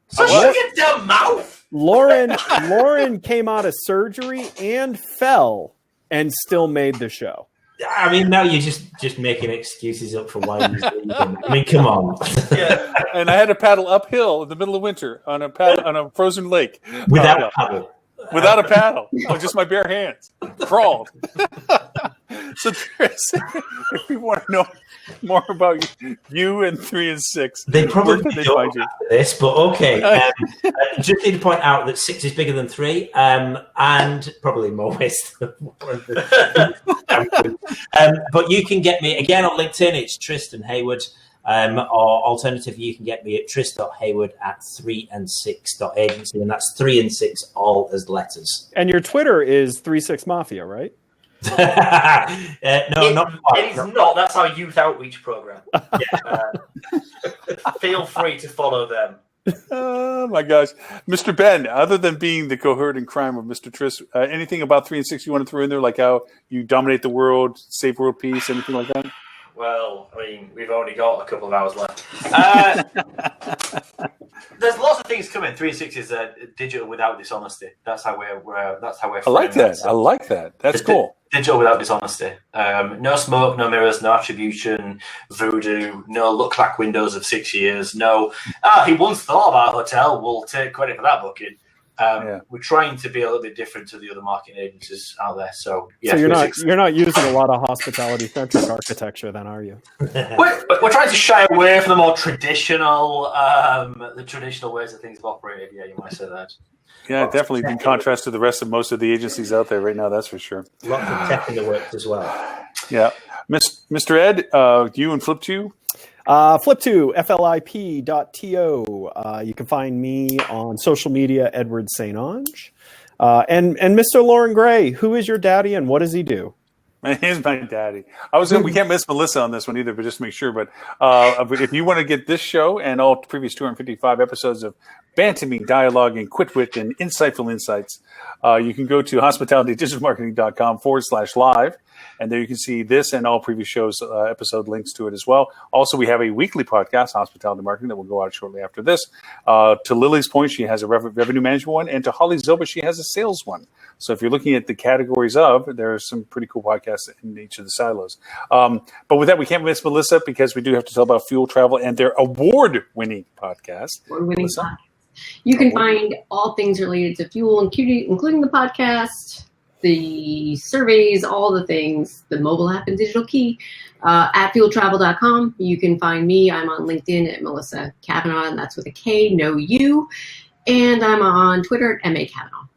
So shut your damn mouth. Lauren came out of surgery and fell and still made the show. I mean, now you're just making excuses up for why he's leaving. I mean, come on. Yeah, and I had to paddle uphill in the middle of winter on a frozen lake without a paddle. Without a paddle, just my bare hands, crawled. So, Chris, if people want to know more about you and 3 and 6, they probably don't find you this, but okay. Just need to point out that 6 is bigger than 3, and probably more ways than 1. But you can get me again on LinkedIn. It's Tristan Hayward. Or alternatively, you can get me at tris.hayward@3and6.agency, and that's 3 and 6 all as letters. And your Twitter is 36 Mafia, right? No, not quite. It is not. That's our youth outreach program. Feel free to follow them. Oh my gosh, Mr. Ben. Other than being the cohort in crime of Mr. Tris, anything about 3 and 6 you want to throw in there, like how you dominate the world, save world peace, anything like that? Well, I mean, we've only got a couple of hours left. There's lots of things coming. 3 and 6 is digital without dishonesty. That's how we're. I like that. I like that. That's cool. Digital without dishonesty. No smoke, no mirrors, no attribution, voodoo, no look-back windows of 6 years. No, he once thought of our hotel. We'll take credit for that booking. We're trying to be a little bit different to the other marketing agencies out there. So, yeah, so you're not using a lot of hospitality-centric architecture, then, are you? We're trying to shy away from the more traditional, the traditional ways that things have operated. Yeah, you might say that. Yeah, definitely in contrast to the rest of most of the agencies out there right now. That's for sure. Lots of tech in the works as well. Yeah, Mr. Ed, you and Flip2. Flip2, flip.to. You can find me on social media, Edward St. Ange. And Mr. Lauren Gray, who is your daddy and what does he do? He's my daddy. We can't miss Melissa on this one either, but just to make sure. But if you want to get this show and all previous 255 episodes of bantaming, dialogue, and quit-wit and insightful insights, you can go to hospitalitydigitalmarketing.com/live. And there you can see this and all previous shows, episode links to it as well. Also, we have a weekly podcast, Hospitality Marketing, that will go out shortly after this. To Lily's point, she has a revenue management one. And to Holly Zoba, she has a sales one. So if you're looking at the categories there are some pretty cool podcasts in each of the silos. But with that, we can't miss Melissa because we do have to tell about Fuel Travel and their award-winning podcast. Award-winning podcast. You can find all things related to fuel, including the podcast, the surveys, all the things, the mobile app and digital key at fueltravel.com. You can find me. I'm on LinkedIn at Melissa Kavanaugh, and that's with a K, no U. And I'm on Twitter at MA Kavanaugh.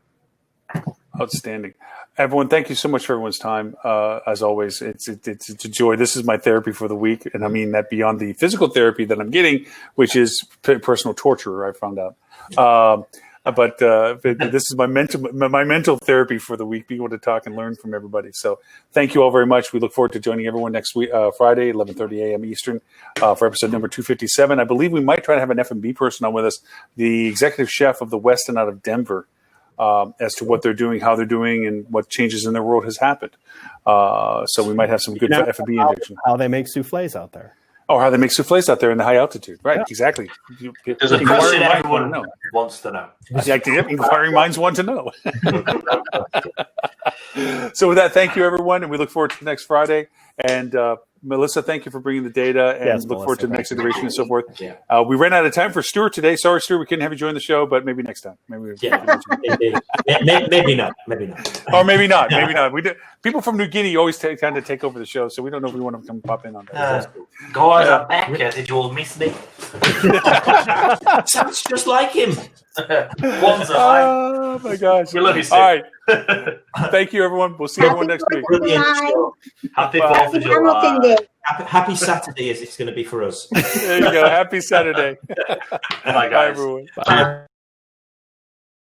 Outstanding. Everyone, thank you so much for everyone's time. As always, it's a joy. This is my therapy for the week, and I mean that beyond the physical therapy that I'm getting, which is personal torture. I found out, but this is my mental therapy for the week. Being able to talk and learn from everybody. So, thank you all very much. We look forward to joining everyone next week, Friday, 11:30 a.m. Eastern, for episode number 257. I believe we might try to have an F&B person on with us, the executive chef of the Westin out of Denver. As to what they're doing, how they're doing, and what changes in their world has happened. So we might have some good F&B injection. How they make souffles out there. Or how they make souffles out there in the high altitude. Right, exactly. There's a question everyone wants to know. Exactly. Inquiring minds want to know. So with that, thank you, everyone, and we look forward to next Friday. And Melissa, thank you for bringing the data, and look forward to the next iteration and so forth. Yeah. We ran out of time for Stuart today. Sorry, Stuart, we couldn't have you join the show, but maybe next time. Maybe not. Maybe not. Or maybe not. Maybe not. We do. People from New Guinea always kind of take over the show, so we don't know if we want to come pop in on that. Guys, I'm back. Did you all miss me? Sounds just like him. Oh my gosh! We love you, Steve. All right. Thank you, everyone. We'll see everyone next week. Happy 4th of July. Happy Saturday, as it's going to be for us. There you go. Happy Saturday. Bye, guys. Bye, everyone. Bye.